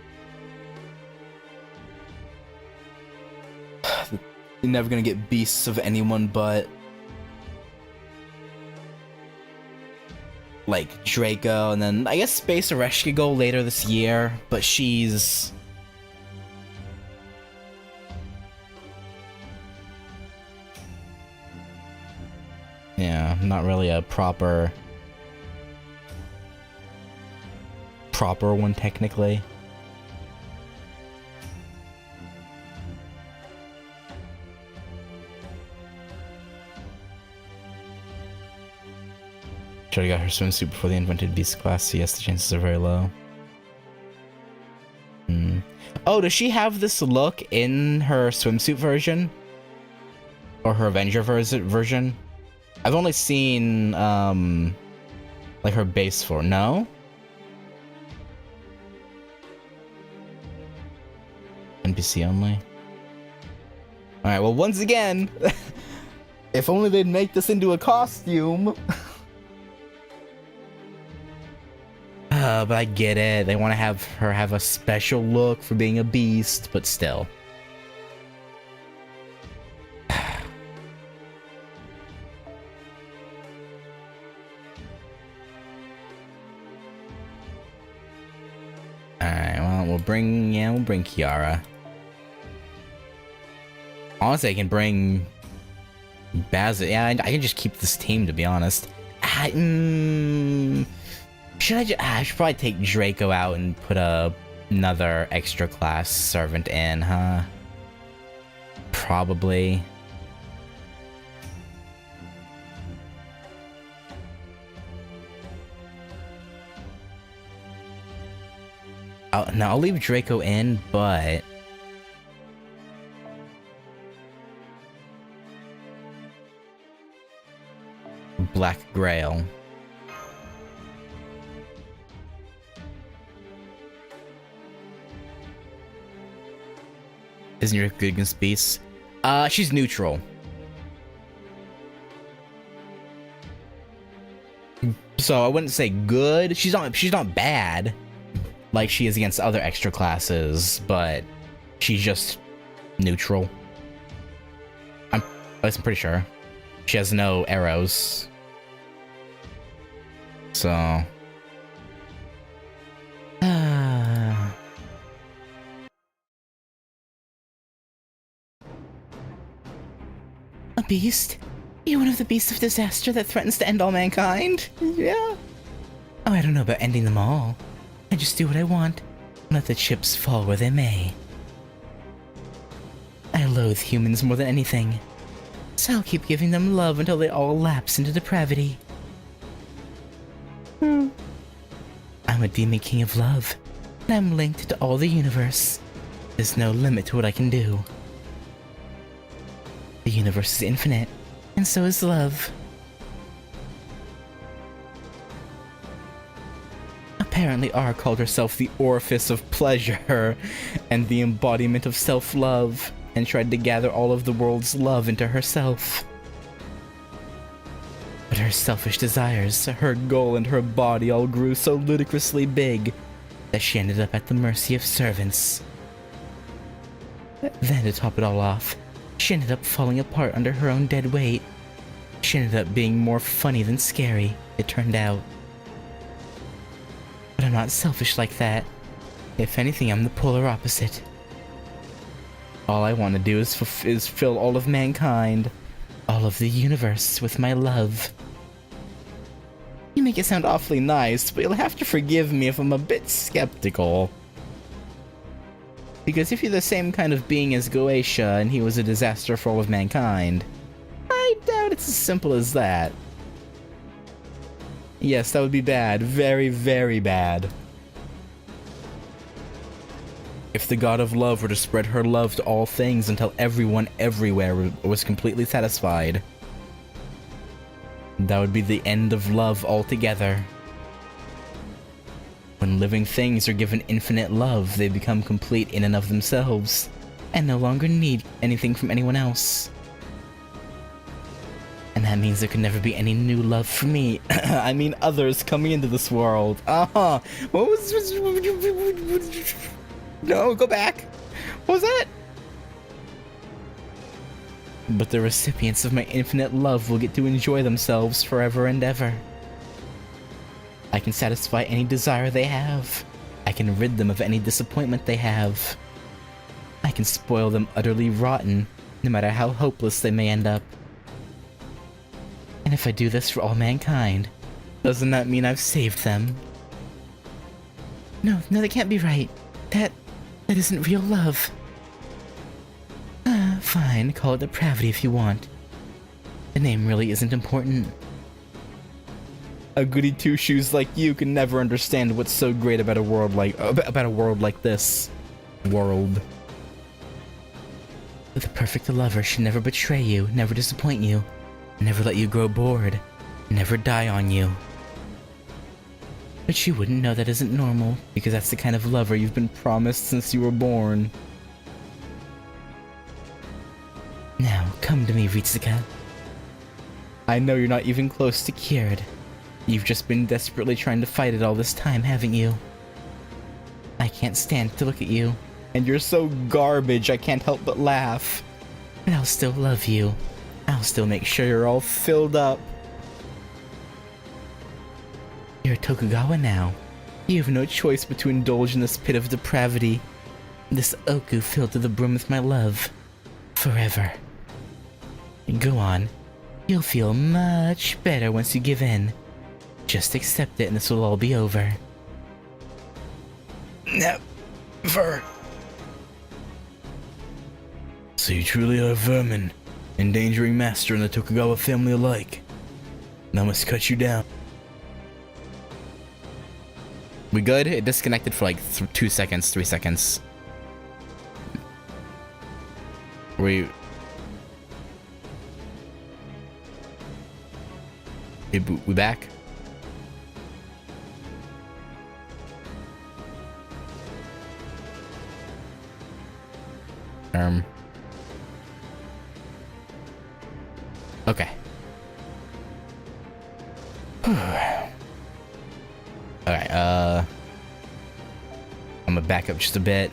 never gonna get beasts of anyone but like Draco, and then I guess Space Aresh could go later this year, but she's... yeah, not really a proper one technically. Should've got her swimsuit before the invented beast class, so yes, the chances are very low. Oh, does she have this look in her swimsuit version? Or her Avenger version? I've only seen, like her base form. No? NPC only? Alright, well, once again, if only they'd make this into a costume. But I get it. They want to have her have a special look for being a beast, but still. we'll bring Kiara. Honestly, I can bring Basil. Yeah, I can just keep this team, to be honest. Should I should probably take Draco out and put another extra class servant in, huh? Probably. I'll leave Draco in, but Black Grail. Isn't your good against beasts? She's neutral. So I wouldn't say good. She's not bad like she is against other extra classes, but she's just neutral. I'm pretty sure. She has no arrows. So A beast? You're one of the beasts of disaster that threatens to end all mankind? Yeah. Oh, I don't know about ending them all. I just do what I want. Let the chips fall where they may. I loathe humans more than anything. So I'll keep giving them love until they all lapse into depravity. I'm a demon king of love, and I'm linked to all the universe. There's no limit to what I can do. The universe is infinite, and so is love. Apparently R called herself the orifice of pleasure and the embodiment of self-love, and tried to gather all of the world's love into herself. But her selfish desires, her goal, and her body all grew so ludicrously big that she ended up at the mercy of servants. Then, to top it all off, she ended up falling apart under her own dead weight. She ended up being more funny than scary, it turned out. But I'm not selfish like that. If anything, I'm the polar opposite. All I want to do is fill all of mankind, all of the universe, with my love. You make it sound awfully nice, but you'll have to forgive me if I'm a bit skeptical. Because if you're the same kind of being as GACHA and he was a disaster for all of mankind, I doubt it's as simple as that. Yes, that would be bad. Very, very bad. If the god of love were to spread her love to all things until everyone everywhere was completely satisfied, that would be the end of love altogether. When living things are given infinite love, they become complete in and of themselves, and no longer need anything from anyone else. And that means there can never be any new love for me. I mean others coming into this world. What was... No, go back. What was that? But the recipients of my infinite love will get to enjoy themselves forever and ever. I can satisfy any desire they have. I can rid them of any disappointment they have. I can spoil them utterly rotten, no matter how hopeless they may end up. And if I do this for all mankind, doesn't that mean I've saved them? No, that can't be right. That isn't real love. Fine, call it depravity if you want. The name really isn't important. A goody two-shoes like you can never understand what's so great about a world like this. World. The perfect lover should never betray you, never disappoint you, never let you grow bored, never die on you. But you wouldn't know that isn't normal, because that's the kind of lover you've been promised since you were born. Now, come to me, Ritsuka. I know you're not even close to cured. You've just been desperately trying to fight it all this time, haven't you? I can't stand to look at you. And you're so garbage, I can't help but laugh. But I'll still love you. I'll still make sure you're all filled up. You're Tokugawa now. You have no choice but to indulge in this pit of depravity. This OOKU filled to the brim with my love. Forever. Go on. You'll feel much better once you give in. Just accept it and this will all be over. Never. So you truly are a vermin, endangering Master and the Tokugawa family alike. Now I must cut you down. We good? It disconnected for like 2 seconds, 3 seconds. We back? Okay. Alright, I'm gonna back up just a bit.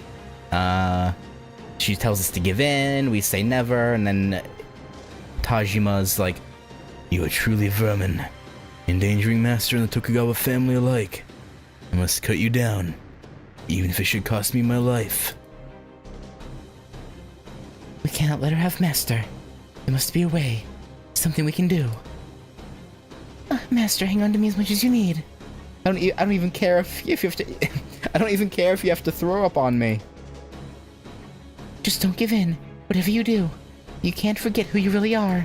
She tells us to give in, we say never, and then Tajima's like, You are truly a vermin, endangering Master and the Tokugawa family alike. I must cut you down, even if it should cost me my life. We cannot let her have Master. There must be a way. Something we can do. Master, hang on to me as much as you need. I don't even care if you have to. I don't even care if you have to throw up on me. Just don't give in. Whatever you do, you can't forget who you really are.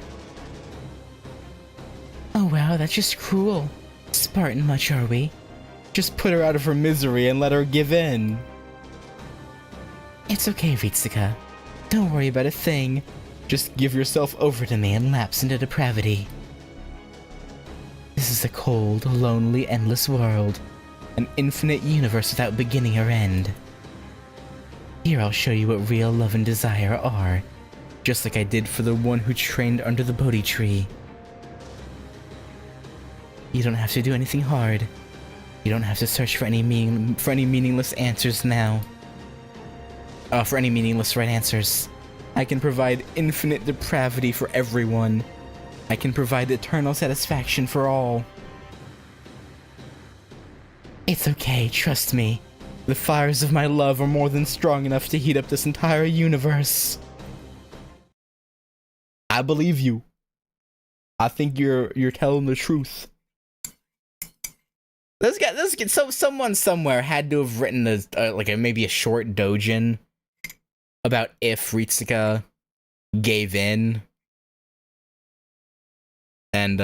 Oh wow, that's just cruel. Spartan much, are we? Just put her out of her misery and let her give in. It's okay, Ritsuka. Don't worry about a thing. Just give yourself over to me and lapse into depravity. This is a cold, lonely, endless world. An infinite universe without beginning or end. Here I'll show you what real love and desire are, just like I did for the one who trained under the Bodhi tree. You don't have to do anything hard. You don't have to search for any meaningless answers now. For any meaningless right answers. I can provide infinite depravity for everyone. I can provide eternal satisfaction for all. It's okay, trust me. The fires of my love are more than strong enough to heat up this entire universe. I believe you. I think you're telling the truth. So someone somewhere had to have written maybe a short doujin about if Ritsuka gave in. And,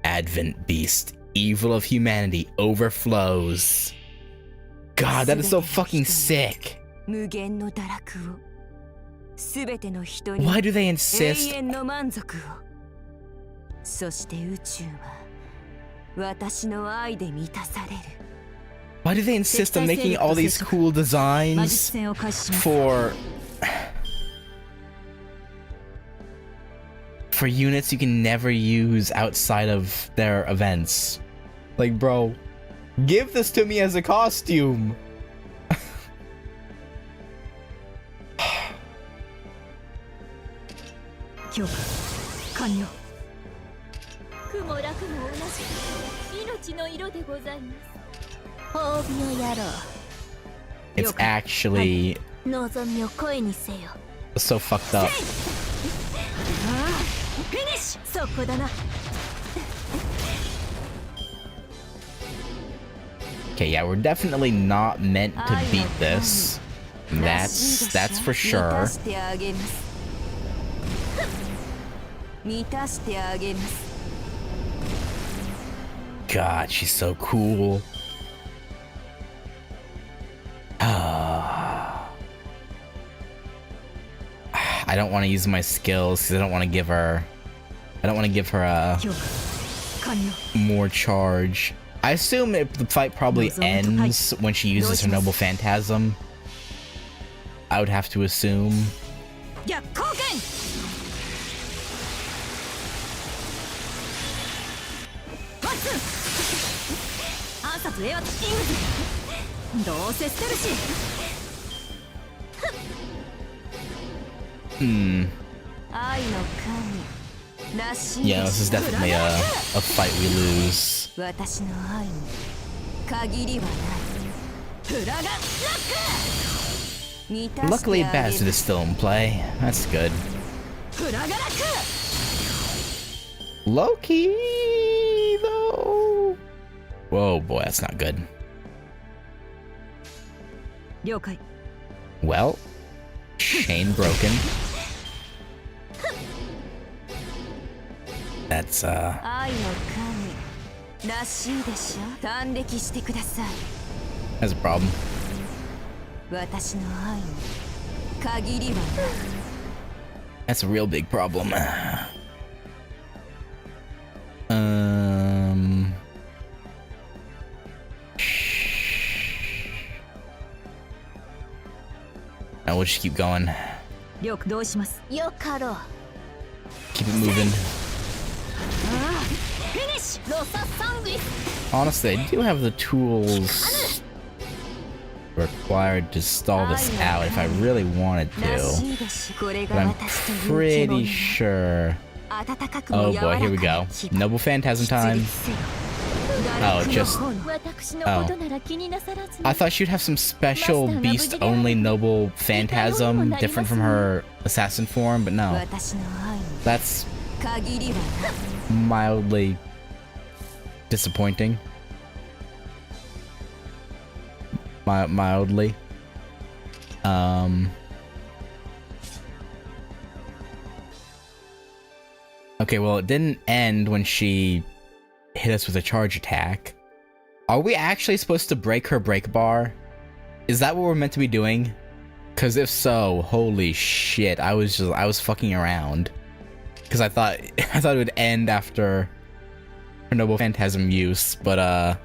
Advent Beast, evil of humanity overflows. God, that is so fucking sick. Why do they insist? Why do they insist on making all these cool designs for units you can never use outside of their events? Like, bro, give this to me as a costume. It's actually so fucked up. Okay, yeah, we're definitely not meant to beat this. That's for sure. God, she's so cool. I don't want to use my skills because I don't want to give her more charge. I assume the fight probably ends when she uses her Noble Phantasm. I would have to assume. Yeah, this is definitely a fight we lose. 私の愛に限りはないフラガラック満たして Luckily, あげる Bastard is still in play. That's good. フラガラック Loki, though. Whoa, boy, that's not good. 了解 Well, chain broken. That's 愛の神らしいでしょ短歴してください that's a problem. 私の愛に限りはない That's a real big problem. Now we'll just keep going. 了解どうしますよかろう Keep it moving. フィニッシュロササングリス Honestly, I do have the tools required to stall this out if I really wanted ら to. しいでしょこれが But I'm 私という pretty sure. 温かくも Oh 柔 boy, ら here we か go. な気 Noble Phantasm time. Oh, just. 私のことなら気になさらず I thought she'd have some special beast only noble phantasm different from her assassin form, but no. 私の愛に That's 限りはない mildly disappointing. Mildly. Okay, well, it didn't end when she hit us with a charge attack. Are we actually supposed to break her break bar? Is that what we're meant to be doing? Because if so, holy shit, I was fucking around. Because I thought it would end after her noble phantasm use, but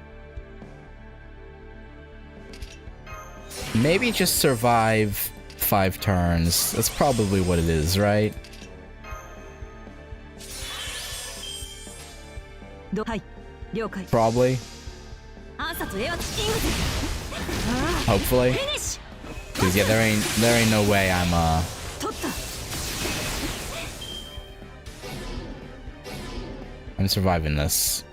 maybe just survive 5 turns. That's probably what it is, right? はい了解 Probably. 暗殺エアチキング Hopefully. フィニッシ Cause yeah, there ain't no way I'm ュ取った I'm surviving this.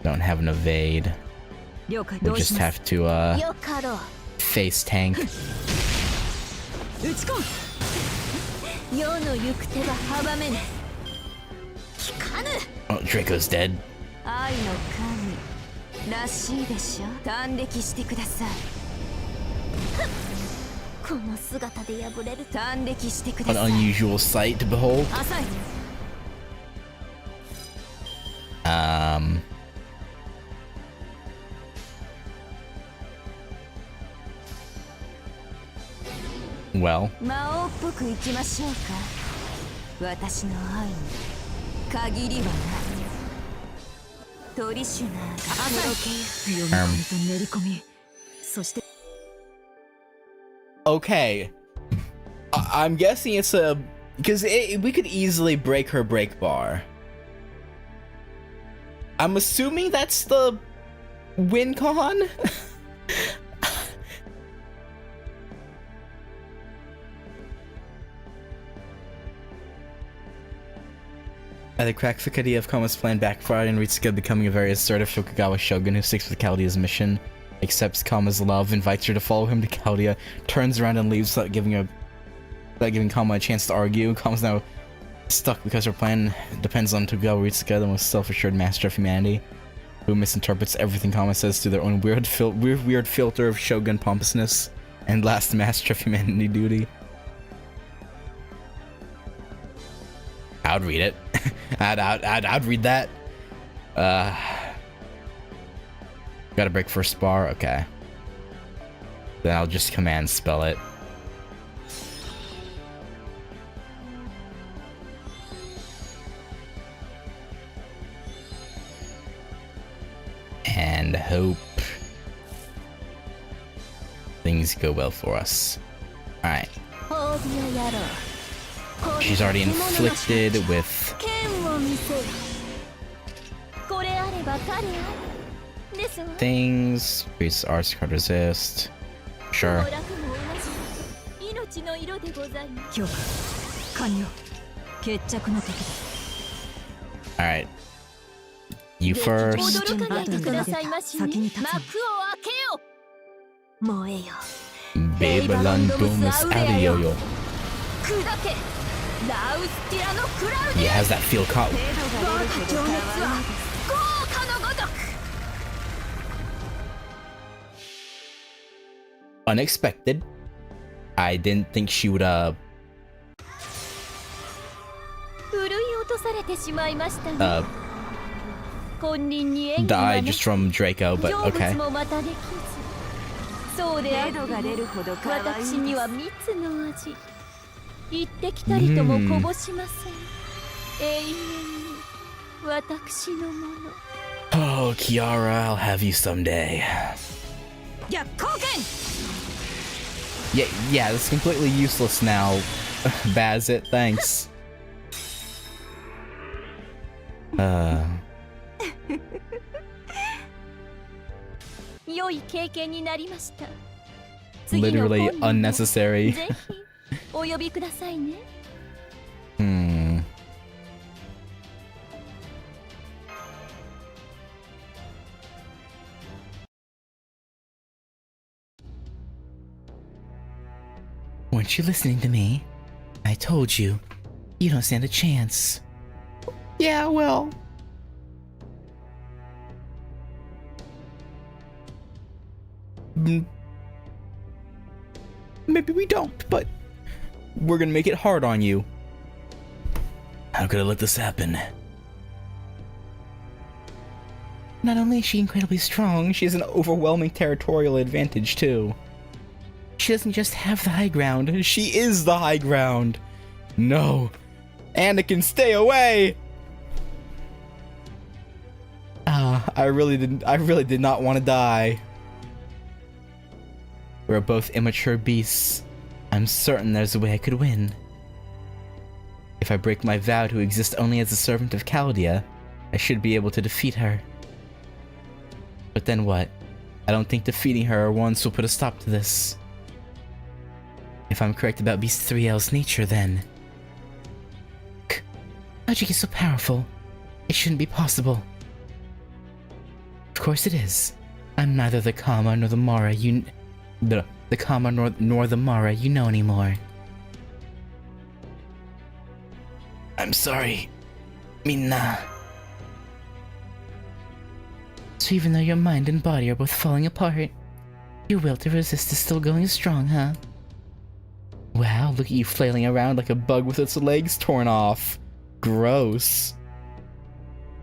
Don't have an evade. 了解 We どう just します have to よかろう face tank. 打ち込む世の行く手が阻めぬ聞かぬ Oh, Draco's dead. 愛の神らしいでしょ短歴してくださいこの姿で破れると短歴してく An ださい unusual sight to behold. 浅い Well, 魔王っぽく行きましょうか私の愛に限りはないトリシュナーが浅い読み込みと練り込みそして okay. I'm guessing it's a because we could easily break her break bar. I'm assuming that's the win con. The cracks the idea of Kama's plan backfired and Ritsuka becoming a very assertive Tokugawa shogun who sticks with Chaldea's mission, accepts Kama's love, invites her to follow him to Chaldea, turns around and leaves without giving Kama a chance to argue. Kama's now stuck because her plan depends on Tokugawa Ritsuka, the most self-assured master of humanity, who misinterprets everything Kama says through their own weird filter of shogun pompousness and last master of humanity duty. I would read it. I'd read that. Gotta break first bar? Okay. Then I'll just command spell it. And hope things go well for us. Alright. 褒美をやろう She's already inflicted with 剣を見せるこれあれば彼ありですわ。things. Increase arts card resist. Sure. 娯楽も同じ命の色でございます。強化完了。決着の時だ。 Alright. You first. 驚かないでくださいましね。幕を開けよ。燃えよ。 Babylon Boomus Audioyo. 砕け。ラウスティラのクラウディ Yeah, how's that feel, Cop? 我が情熱は豪華のごとく。 Unexpected. I didn't think she would, ふるい落とされてしまいましたね。金輪に縁 die just from Draco, but 成 okay. 仏もまたできず。そうであってもが出るほど可愛いです私には蜜の味。行ってきたりともこぼしません。永遠に私のもの。 Oh, Kiara, I'll have you someday. 逆光剣 Yeah, it's completely useless now. Bazit, thanks. 良い経験になりました。次の Literally 本にも unnecessary. ぜひお呼びくださいね。 Hmm. Weren't you listening to me? I told you. You don't stand a chance. Yeah, well. Maybe we don't, but we're gonna make it hard on you. How could I let this happen? Not only is she incredibly strong, She has an overwhelming territorial advantage, too. she doesn't just have the high ground. She is the high ground. No. Anakin, stay away! I really did not want to die. We're both immature beasts. I'm certain there's a way I could win. If I break my vow to exist only as a servant of Chaldea, I should be able to defeat her. But then what? I don't think defeating her once will put a stop to this. If I'm correct about Beast 3L's nature, then... How'd you get so powerful? It shouldn't be possible. Of course it is. I'm neither the Kama nor the Mara the Kama nor the Mara you know anymore. I'm sorry. Minna. So even though your mind and body are both falling apart, your will to resist is still going strong, huh? Wow, look at you flailing around like a bug with its legs torn off. Gross.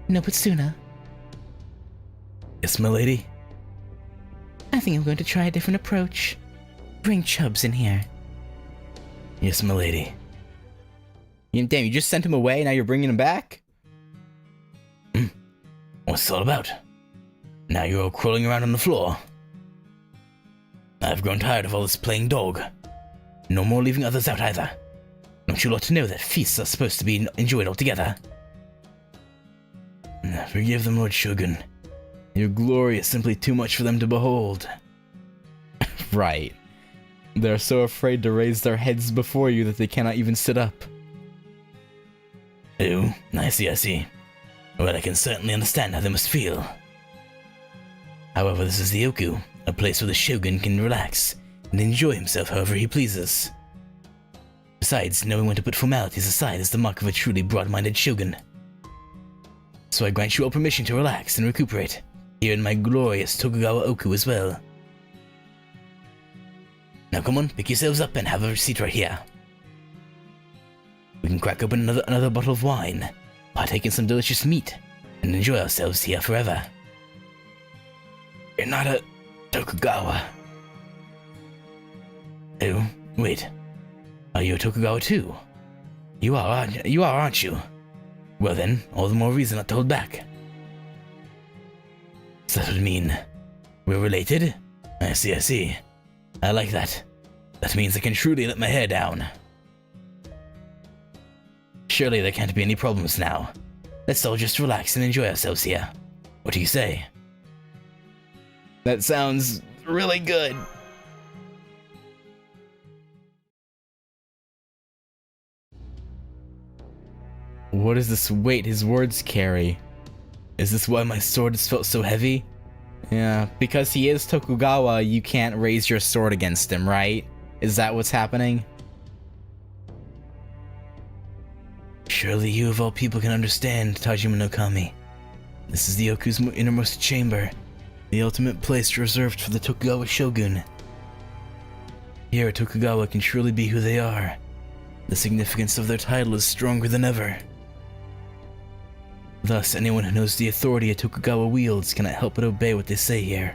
No, Putsuna. Yes, milady? I think I'm going to try a different approach. Bring Chubbs in here. Yes, milady. Damn, you just sent him away, now you're bringing him back? What's this all about? Now you're all crawling around on the floor. I've grown tired of all this playing dog. No more leaving others out either. Don't you lot to know that feasts are supposed to be enjoyed altogether? Forgive them, Lord Shogun. Your glory is simply too much for them to behold. Right. They're so afraid to raise their heads before you that they cannot even sit up. Oh, I see. Well, I can certainly understand how they must feel. However, this is the OOKU, a place where the Shogun can relax and enjoy himself however he pleases. Besides, knowing when to put formalities aside is the mark of a truly broad-minded Shogun. So I grant you all permission to relax and recuperate, here in my glorious Tokugawa OOKU as well. Now come on, pick yourselves up and have a seat right here. We can crack open another bottle of wine, partake in some delicious meat, and enjoy ourselves here forever. You're not a Tokugawa. Oh, wait. Are you a Tokugawa too? You are, aren't you? Well then, all the more reason not to hold back. So that would mean we're related? I see. I like that. That means I can truly let my hair down. Surely there can't be any problems now. Let's all just relax and enjoy ourselves here. What do you say? That sounds really good. What is this weight his words carry? Is this why my sword has felt so heavy? Yeah, because he is Tokugawa, you can't raise your sword against him, right? Is that what's happening? Surely you of all people can understand, Tajima no Kami. This is the OOKU's innermost chamber, the ultimate place reserved for the Tokugawa shogun. Here, Tokugawa can truly be who they are. The significance of their title is stronger than ever. Thus, anyone who knows the authority a Tokugawa wields cannot help but obey what they say here.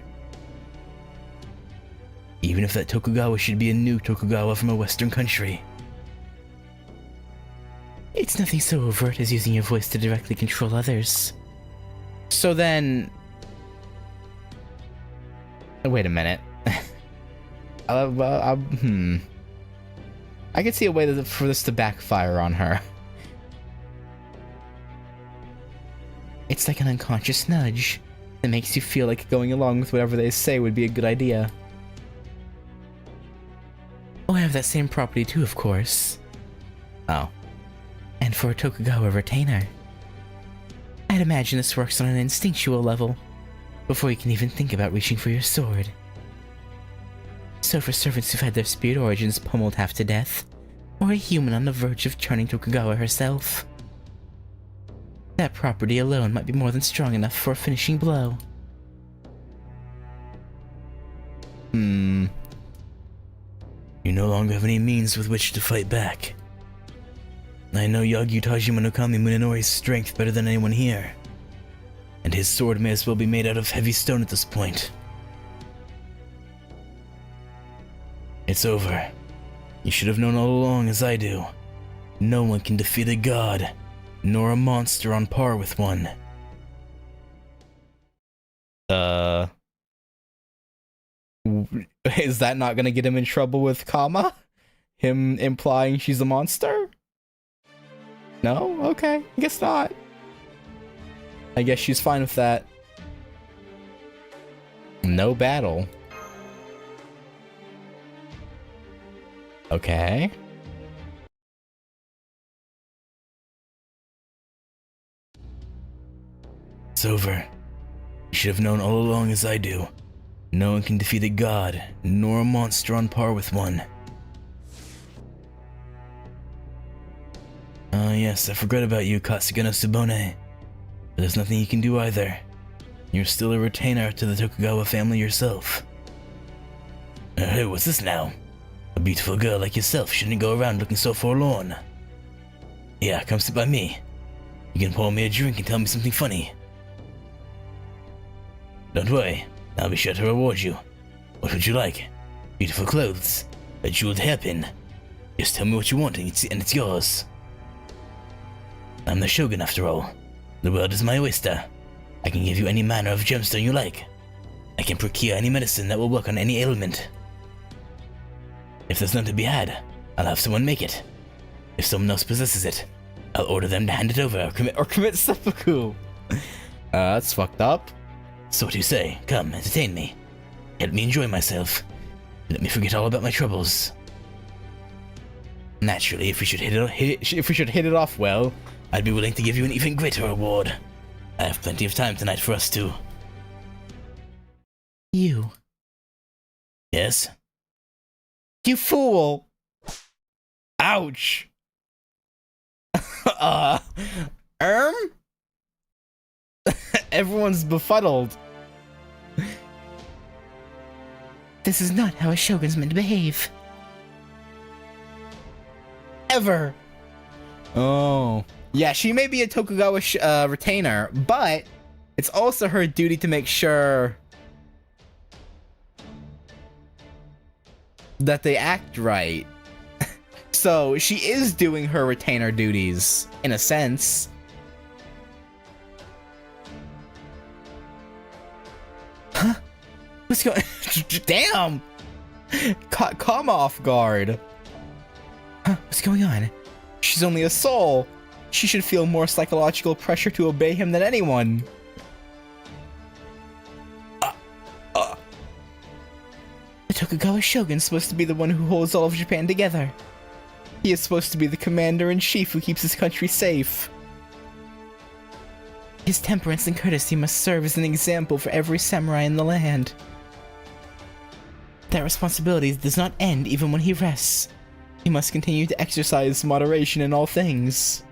Even if that Tokugawa should be a new Tokugawa from a western country. It's nothing so overt as using your voice to directly control others. So then... Wait a minute. I could see a way for this to backfire on her. It's like an unconscious nudge that makes you feel like going along with whatever they say would be a good idea. Oh, I have that same property too, of course. Oh. And for a Tokugawa retainer. I'd imagine this works on an instinctual level, before you can even think about reaching for your sword. So for servants who've had their spirit origins pummeled half to death, or a human on the verge of turning Tokugawa herself, that property alone might be more than strong enough for a finishing blow. You no longer have any means with which to fight back. I know Yagyu Tajima no Kami Munenori's strength better than anyone here, and his sword may as well be made out of heavy stone at this point. It's over. You should have known all along, as I do. No one can defeat a god, nor a monster on par with one. Is that not gonna get him in trouble with Kama? Him implying she's a monster? No? Okay, I guess not. I guess she's fine with that. No battle. Okay. It's over. You should have known all along, as I do. No one can defeat a god, nor a monster on par with one. Ah, yes, I forgot about you, Kasuga no Tsubone. But there's nothing you can do either. You're still a retainer to the Tokugawa family yourself. Hey, what's this now? A beautiful girl like yourself shouldn't go around looking so forlorn. Yeah, come sit by me. You can pour me a drink and tell me something funny. Don't worry, I'll be sure to reward you. What would you like? Beautiful clothes? A jeweled hairpin? Just tell me what you want and it's yours. I'm the Shogun after all. The world is my oyster. I can give you any manner of gemstone you like. I can procure any medicine that will work on any ailment. If there's none to be had, I'll have someone make it. If someone else possesses it, I'll order them to hand it over Or commit seppuku. That's fucked up. So what do you say? Come, entertain me. Help me enjoy myself. Let me forget all about my troubles. Naturally, if we should hit it off well, I'd be willing to give you an even greater reward. I have plenty of time tonight for us two. You. Yes? You fool! Ouch! Everyone's befuddled. This is not how a shogun's meant to behave. Ever. Oh. Yeah, she may be a Tokugawa retainer, but it's also her duty to make sure that they act right. So she is doing her retainer duties, in a sense. Huh? What's going? Damn! Come off guard. Huh? What's going on? She's only a soul. She should feel more psychological pressure to obey him than anyone. Tokugawa Shogun is supposed to be the one who holds all of Japan together. He is supposed to be the commander-in-chief who keeps his country safe. His temperance and courtesy must serve as an example for every samurai in the land. That responsibility does not end even when he rests. He must continue to exercise moderation in all things.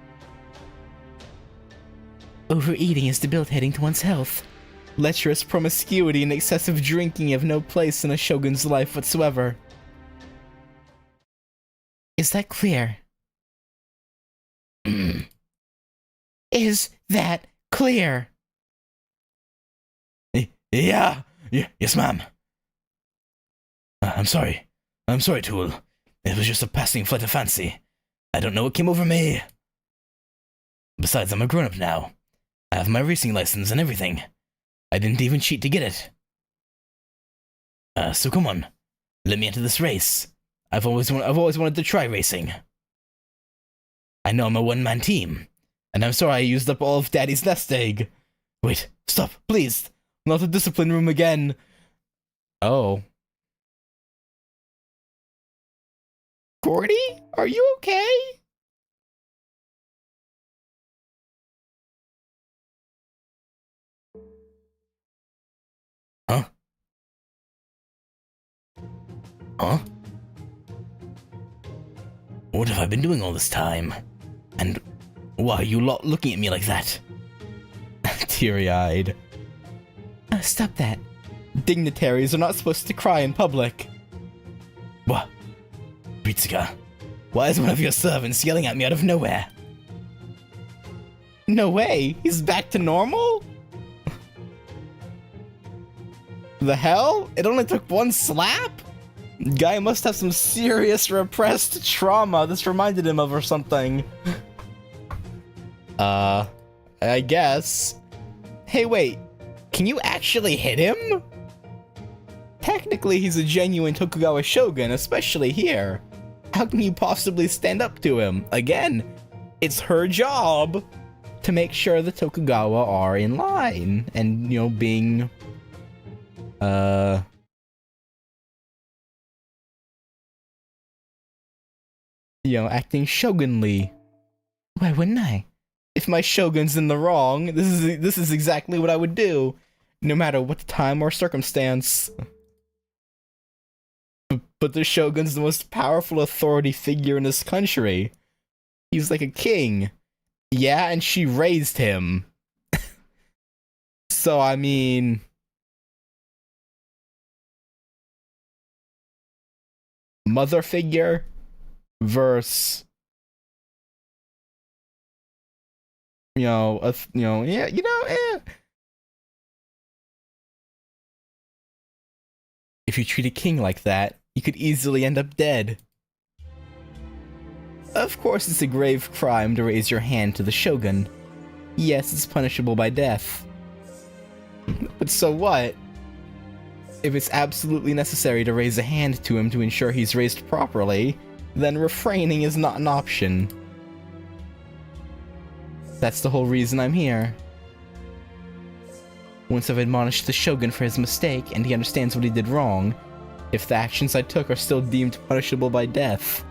Overeating is debilitating to one's health. Lecherous promiscuity and excessive drinking have no place in a shogun's life whatsoever. Is that clear? Is that clear? Yeah. Yes, ma'am. I'm sorry. I'm sorry, Tool. It was just a passing flight of fancy. I don't know what came over me. Besides, I'm a grown-up now. I have my racing license and everything. I didn't even cheat to get it. So come on. Let me enter this race. I've always wanted to try racing. I know I'm a one-man team, and I'm sorry I used up all of Daddy's nest egg. Wait, stop, please. Not the discipline room again. Oh. Gordy, are you okay? Huh? Huh? What have I been doing all this time? And why are you lot looking at me like that? Teary-eyed. Stop that. Dignitaries are not supposed to cry in public. What? Ritsuka, why is one of your servants yelling at me out of nowhere? No way, he's back to normal? The hell? It only took one slap? Guy must have some serious repressed trauma this reminded him of or something. I guess. Hey, wait. Can you actually hit him? Technically, he's a genuine Tokugawa shogun, especially here. How can you possibly stand up to him? Again, it's her job to make sure the Tokugawa are in line and, you know, being, acting shogunly. Why wouldn't I? If my shogun's in the wrong, this is exactly what I would do, no matter what the time or circumstance. But the shogun's the most powerful authority figure in this country. He's like a king. Yeah, and she raised him. So, I mean... mother figure versus... If you treat a king like that, you could easily end up dead. Of course, it's a grave crime to raise your hand to the shogun. Yes, it's punishable by death. But so what? If it's absolutely necessary to raise a hand to him to ensure he's raised properly, then refraining is not an option. That's the whole reason I'm here. Once I've admonished the shogun for his mistake and he understands what he did wrong, if the actions I took are still deemed punishable by death,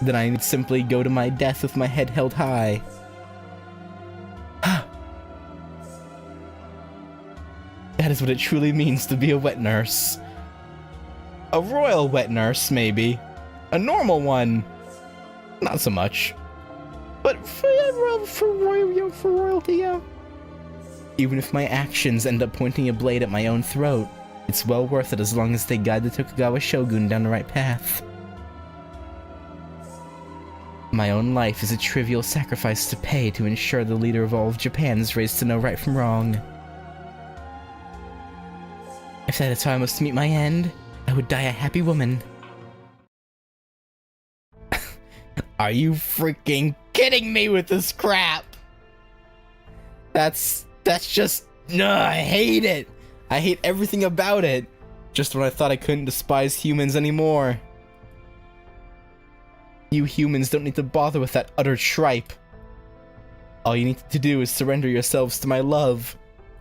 then I need simply go to my death with my head held high. That is what it truly means to be a wet nurse. A royal wet nurse, maybe. A normal one, not so much. But for royalty, yeah. Even if my actions end up pointing a blade at my own throat, it's well worth it as long as they guide the Tokugawa shogun down the right path. My own life is a trivial sacrifice to pay to ensure the leader of all of Japan is raised to know right from wrong. If that is how I must meet my end, I would die a happy woman. Are you freaking kidding me with this crap? That's just... No, I hate it. I hate everything about it. Just when I thought I couldn't despise humans anymore. You humans don't need to bother with that utter tripe. All you need to do is surrender yourselves to my love.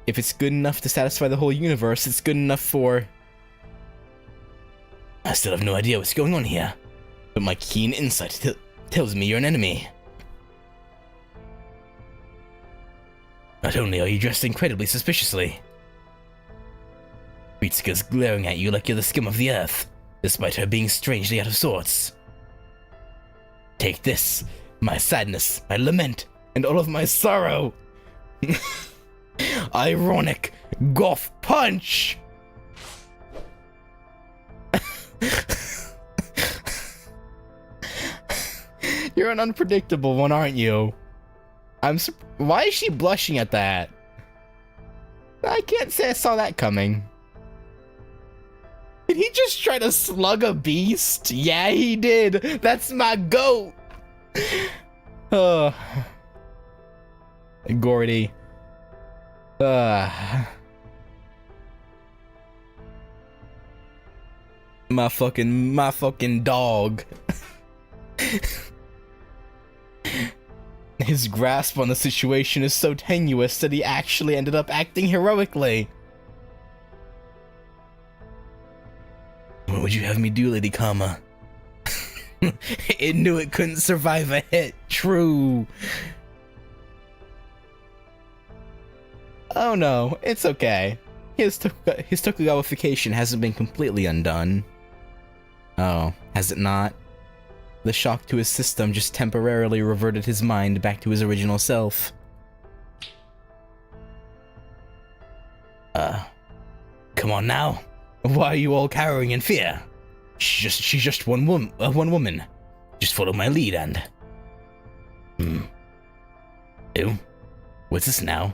If it's good enough to satisfy the whole universe, it's good enough for... I still have no idea what's going on here, but my keen insight tells me you're an enemy. Not only are you dressed incredibly suspiciously, Ritsuka's glaring at you like you're the scum of the earth, despite her being strangely out of sorts. Take this, my sadness, my lament, and all of my sorrow. Ironic golf punch! You're an unpredictable one, aren't you? Why is she blushing at that? I can't say I saw that coming. Did he just try to slug a beast? Yeah, he did. That's my goat. Gordy. My fucking dog. His grasp on the situation is so tenuous that he actually ended up acting heroically. What would you have me do, Lady Kama? It knew it couldn't survive a hit. True. Oh no, it's okay. His Tokugawafication hasn't been completely undone. Oh, has it not? The shock to his system just temporarily reverted his mind back to his original self. Come on now. Why are you all cowering in fear? She's just one woman. Just follow my lead and... Ew. What's this now?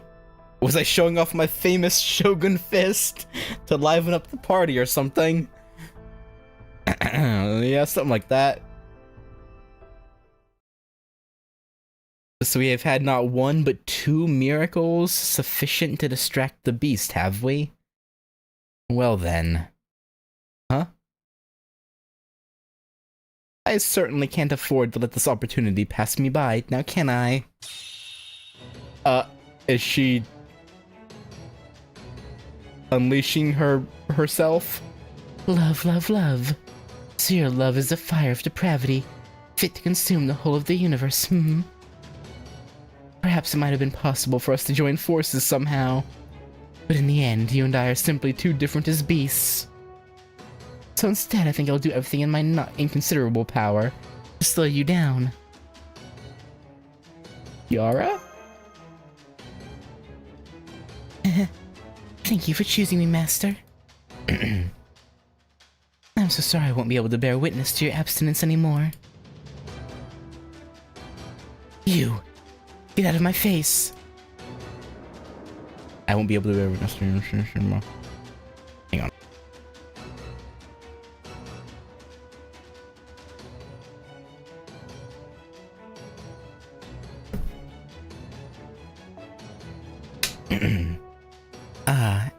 Was I showing off my famous Shogun fist to liven up the party or something? Yeah, something like that. So we have had not one but two miracles sufficient to distract the beast, have we? Well then. Huh? I certainly can't afford to let this opportunity pass me by, now can I? Is she... unleashing herself? Love, love, love. So your love is a fire of depravity, fit to consume the whole of the universe, Perhaps it might have been possible for us to join forces somehow. But in the end, you and I are simply too different as beasts. So instead, I think I'll do everything in my not inconsiderable power to slow you down. Yara? Thank you for choosing me, Master. I'm so sorry I won't be able to bear witness to your abstinence anymore. You! Get out of my face! I won't be able to bear witness to your anymore. Hang on.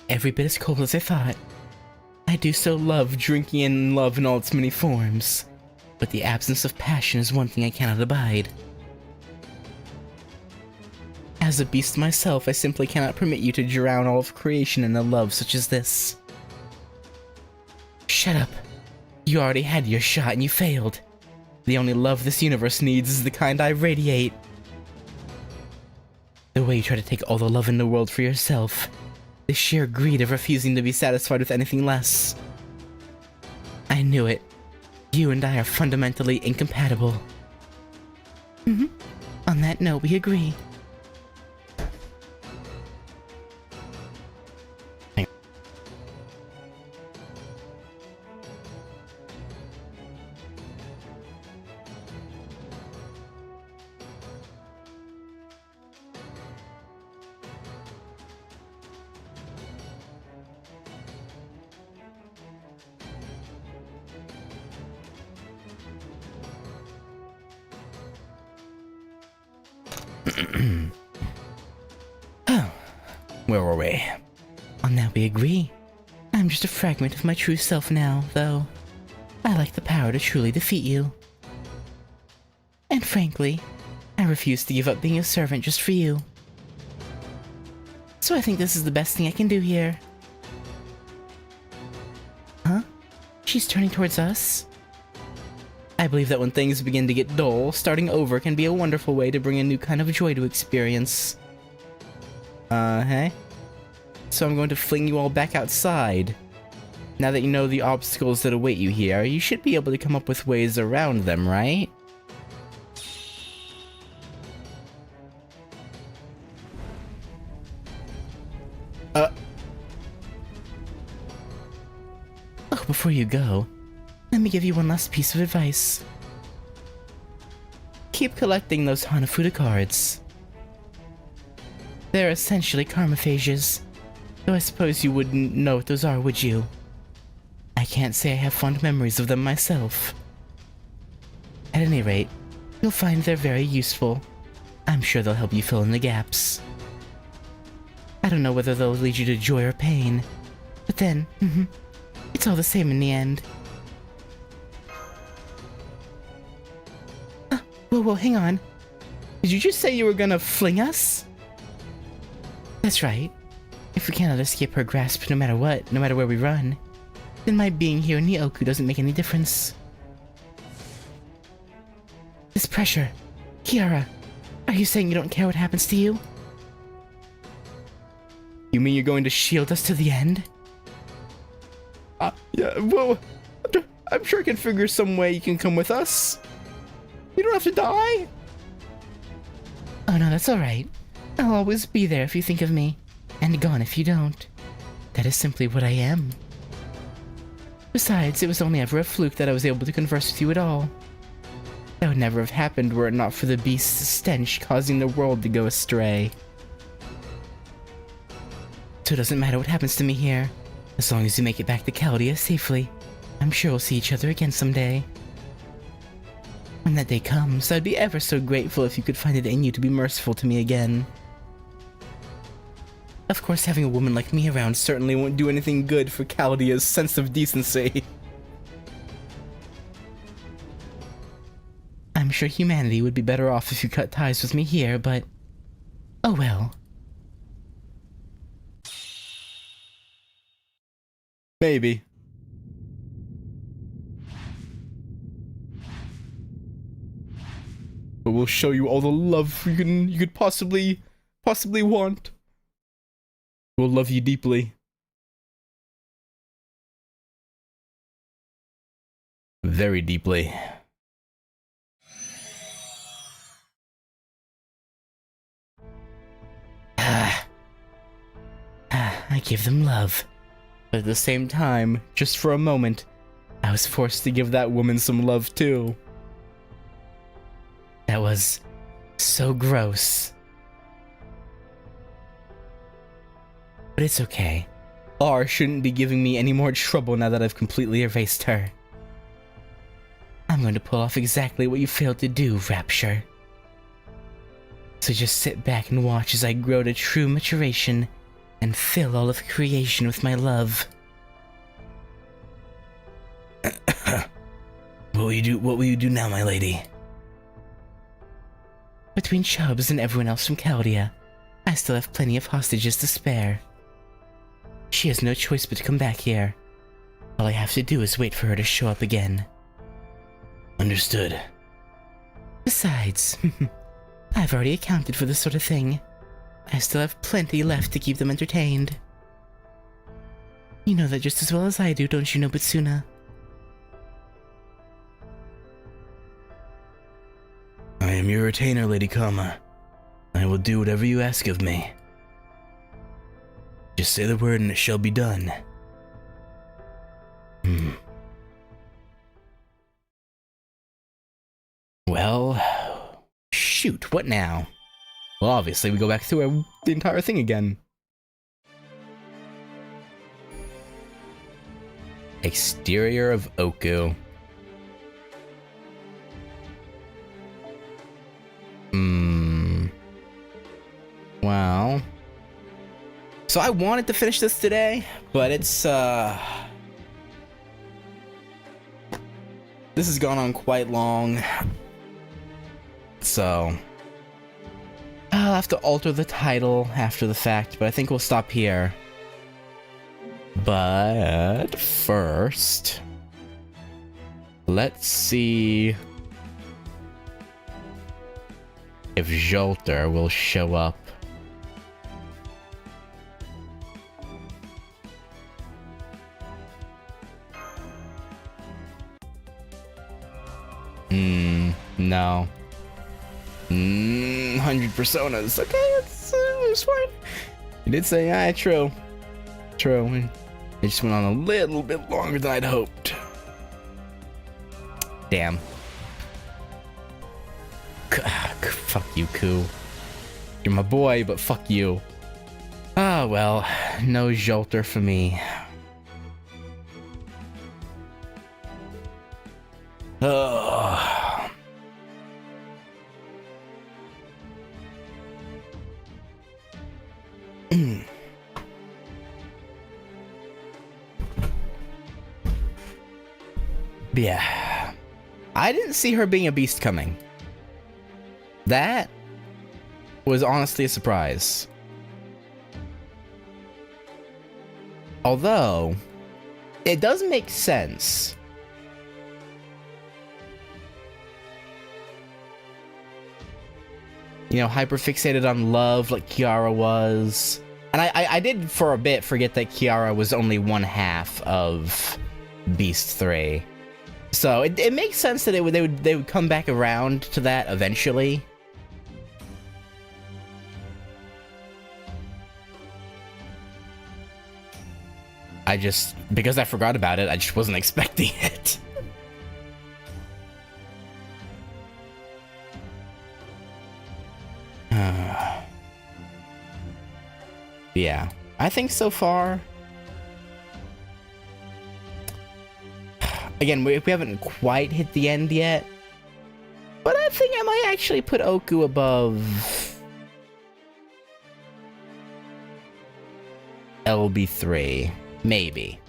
Every bit as cold as I thought. I do so love drinking in love in all its many forms, but the absence of passion is one thing I cannot abide. As a beast myself, I simply cannot permit you to drown all of creation in a love such as this. Shut up. You already had your shot and you failed. The only love this universe needs is the kind I radiate. The way you try to take all the love in the world for yourself. The sheer greed of refusing to be satisfied with anything less. I knew it. You and I are fundamentally incompatible. On that note, we agree. Where were we? On that we agree. I'm just a fragment of my true self now, though. I lack the power to truly defeat you. And frankly, I refuse to give up being a servant just for you. So I think this is the best thing I can do here. Huh? she's turning towards us. I believe that when things begin to get dull, starting over can be a wonderful way to bring a new kind of joy to experience. Hey? So I'm going to fling you all back outside. Now that you know the obstacles that await you here, you should be able to come up with ways around them, right? Oh, before you go, let me give you one last piece of advice. Keep collecting those Hanafuda cards. They're essentially karmaphages, though I suppose you wouldn't know what those are, would you? I can't say I have fond memories of them myself. At any rate, you'll find they're very useful. I'm sure they'll help you fill in the gaps. I don't know whether they'll lead you to joy or pain, but then, it's all the same in the end. Whoa, hang on. Did you just say you were gonna fling us? That's right. If we cannot escape her grasp no matter what, no matter where we run, then my being here in the OOKU doesn't make any difference. This pressure. Kiara, are you saying you don't care what happens to you? You mean you're going to shield us to the end? Yeah, well, I'm sure I can figure some way you can come with us. You don't have to die. Oh no, that's alright. I'll always be there if you think of me, and gone if you don't. That is simply what I am. Besides, it was only ever a fluke that I was able to converse with you at all. That would never have happened were it not for the beast's stench causing the world to go astray. So it doesn't matter what happens to me here, as long as you make it back to Chaldea safely. I'm sure we'll see each other again someday. When that day comes, I'd be ever so grateful if you could find it in you to be merciful to me again. Of course, having a woman like me around certainly won't do anything good for Chaldea's sense of decency. I'm sure humanity would be better off if you cut ties with me here, but... oh well. Maybe. But we'll show you all the love you could possibly want. We'll love you deeply. Very deeply. I give them love. But at the same time, just for a moment, I was forced to give that woman some love too. That was so gross. But it's okay. R shouldn't be giving me any more trouble now that I've completely erased her. I'm going to pull off exactly what you failed to do, Rapture. So just sit back and watch as I grow to true maturation and fill all of creation with my love. What will you do now, my lady? Between Chubbs and everyone else from Chaldea, I still have plenty of hostages to spare. She has no choice but to come back here. All I have to do is wait for her to show up again. Understood. Besides, I've already accounted for this sort of thing. I still have plenty left to keep them entertained. You know that just as well as I do, don't you know, Bitsuna? I am your retainer, Lady Kama. I will do whatever you ask of me. Just say the word and it shall be done. Well, shoot, what now? Well, obviously we go back through the entire thing again. Exterior of OOKU. Well... so I wanted to finish this today, but it's, this has gone on quite long. So... I'll have to alter the title after the fact, but I think we'll stop here. But first... Let's see if Jolter will show up. No. 100 personas. Okay, it's fine. You did say, yeah, true. True. It just went on a little bit longer than I'd hoped. Damn. Fuck you, Koo. You're my boy, but fuck you. Ah, well, no Jolter for me. Ugh. Yeah. I didn't see her being a beast coming. That was honestly a surprise. Although, it does make sense. You know, hyperfixated on love like Kiara was. And I did for a bit forget that Kiara was only one half of Beast 3. So it makes sense that they would come back around to that eventually. Because I forgot about it, I just wasn't expecting it. Yeah, I think so far. Again, we haven't quite hit the end yet. But I think I might actually put OOKU above LB3. Maybe.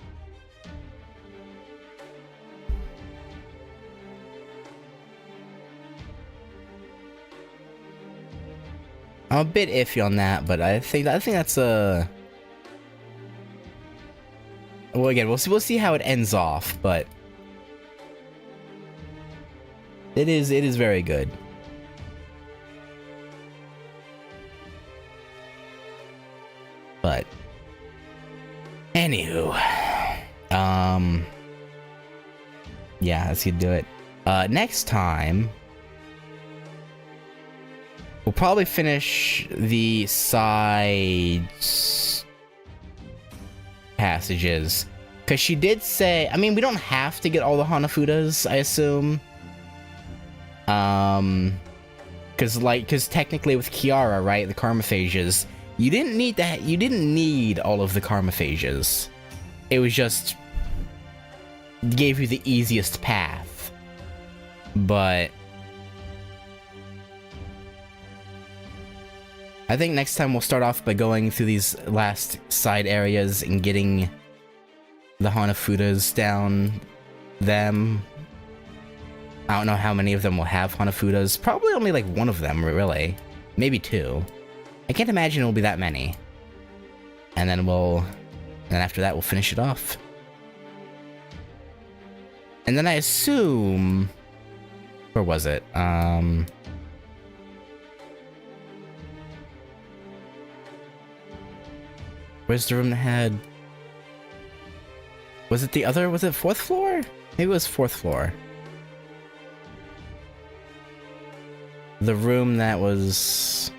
I'm a bit iffy on that, but I think that's a... Well, again, we'll see how it ends off, but it is very good. But anywho, yeah, let's do it. Next time, we'll probably finish the side passages, because she did say, I mean, we don't have to get all the Hanafudas, I assume. Because technically with Kiara, right, the Karmaphages, you didn't need all of the Karmaphages. It was just gave you the easiest path. But I think next time we'll start off by going through these last side areas and getting the Hanafudas down them. I don't know how many of them will have Hanafudas. Probably only like one of them, really. Maybe two. I can't imagine it'll be that many. And then after that we'll finish it off. And then I assume... Where was it? Where's the room that had... Was it the other? Was it 4th floor? Maybe it was 4th floor. The room that was...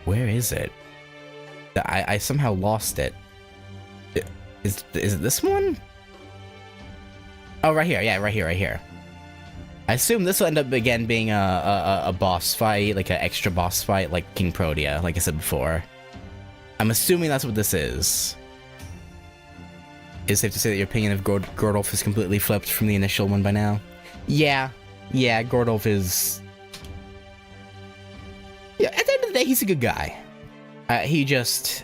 Where is it? I somehow lost it. Is it this one? Oh, right here. Yeah, right here. I assume this will end up again being a boss fight, like an extra boss fight, like King Protea, like I said before. I'm assuming that's what this is. Is it safe to say that your opinion of Gordolf is completely flipped from the initial one by now? Yeah, Gordolf is... Yeah, at the end of the day, he's a good guy. He just...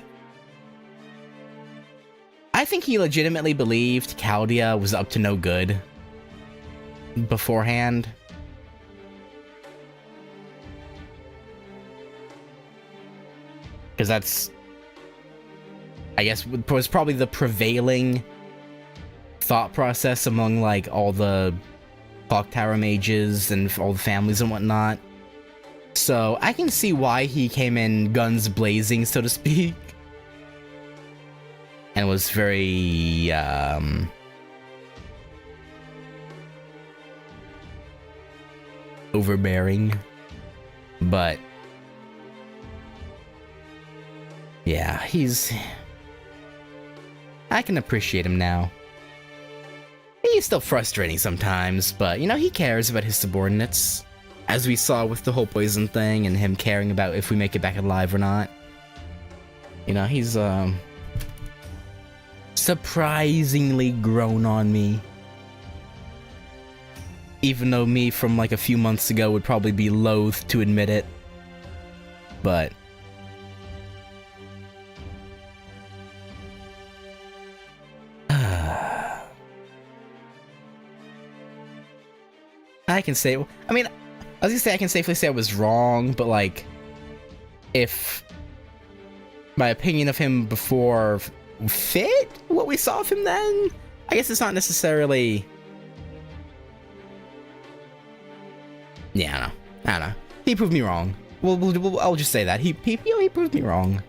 I think he legitimately believed Chaldea was up to no good beforehand. Because I guess was probably the prevailing thought process among like all the clock tower mages and all the families and whatnot. So I can see why he came in guns blazing, so to speak, and was very overbearing. But yeah, I can appreciate him now. He's still frustrating sometimes, but, you know, he cares about his subordinates. As we saw with the whole poison thing and him caring about if we make it back alive or not. You know, he's, surprisingly grown on me. Even though me from, like, a few months ago would probably be loath to admit it. But I can say, I mean, I was gonna say I can safely say I was wrong, but like, if my opinion of him before fit what we saw of him then, I guess it's not necessarily. Yeah, I don't know. He proved me wrong. I'll just say that he proved me wrong.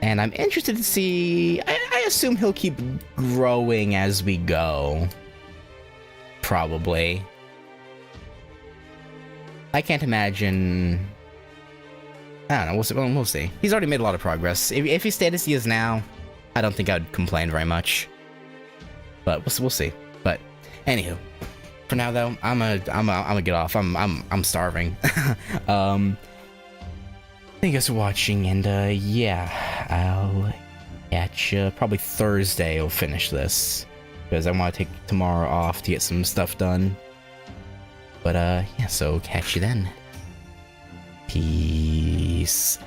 And I'm interested to see. I assume he'll keep growing as we go. Probably. I can't imagine. I don't know. We'll see. He's already made a lot of progress. If he stayed as he is now, I don't think I'd complain very much. But we'll see. But anywho, for now though, I'm gonna get off. I'm starving. Thank you guys for watching, and yeah, I'll catch you probably Thursday. I'll finish this because I want to take tomorrow off to get some stuff done. But yeah, so catch you then. Peace.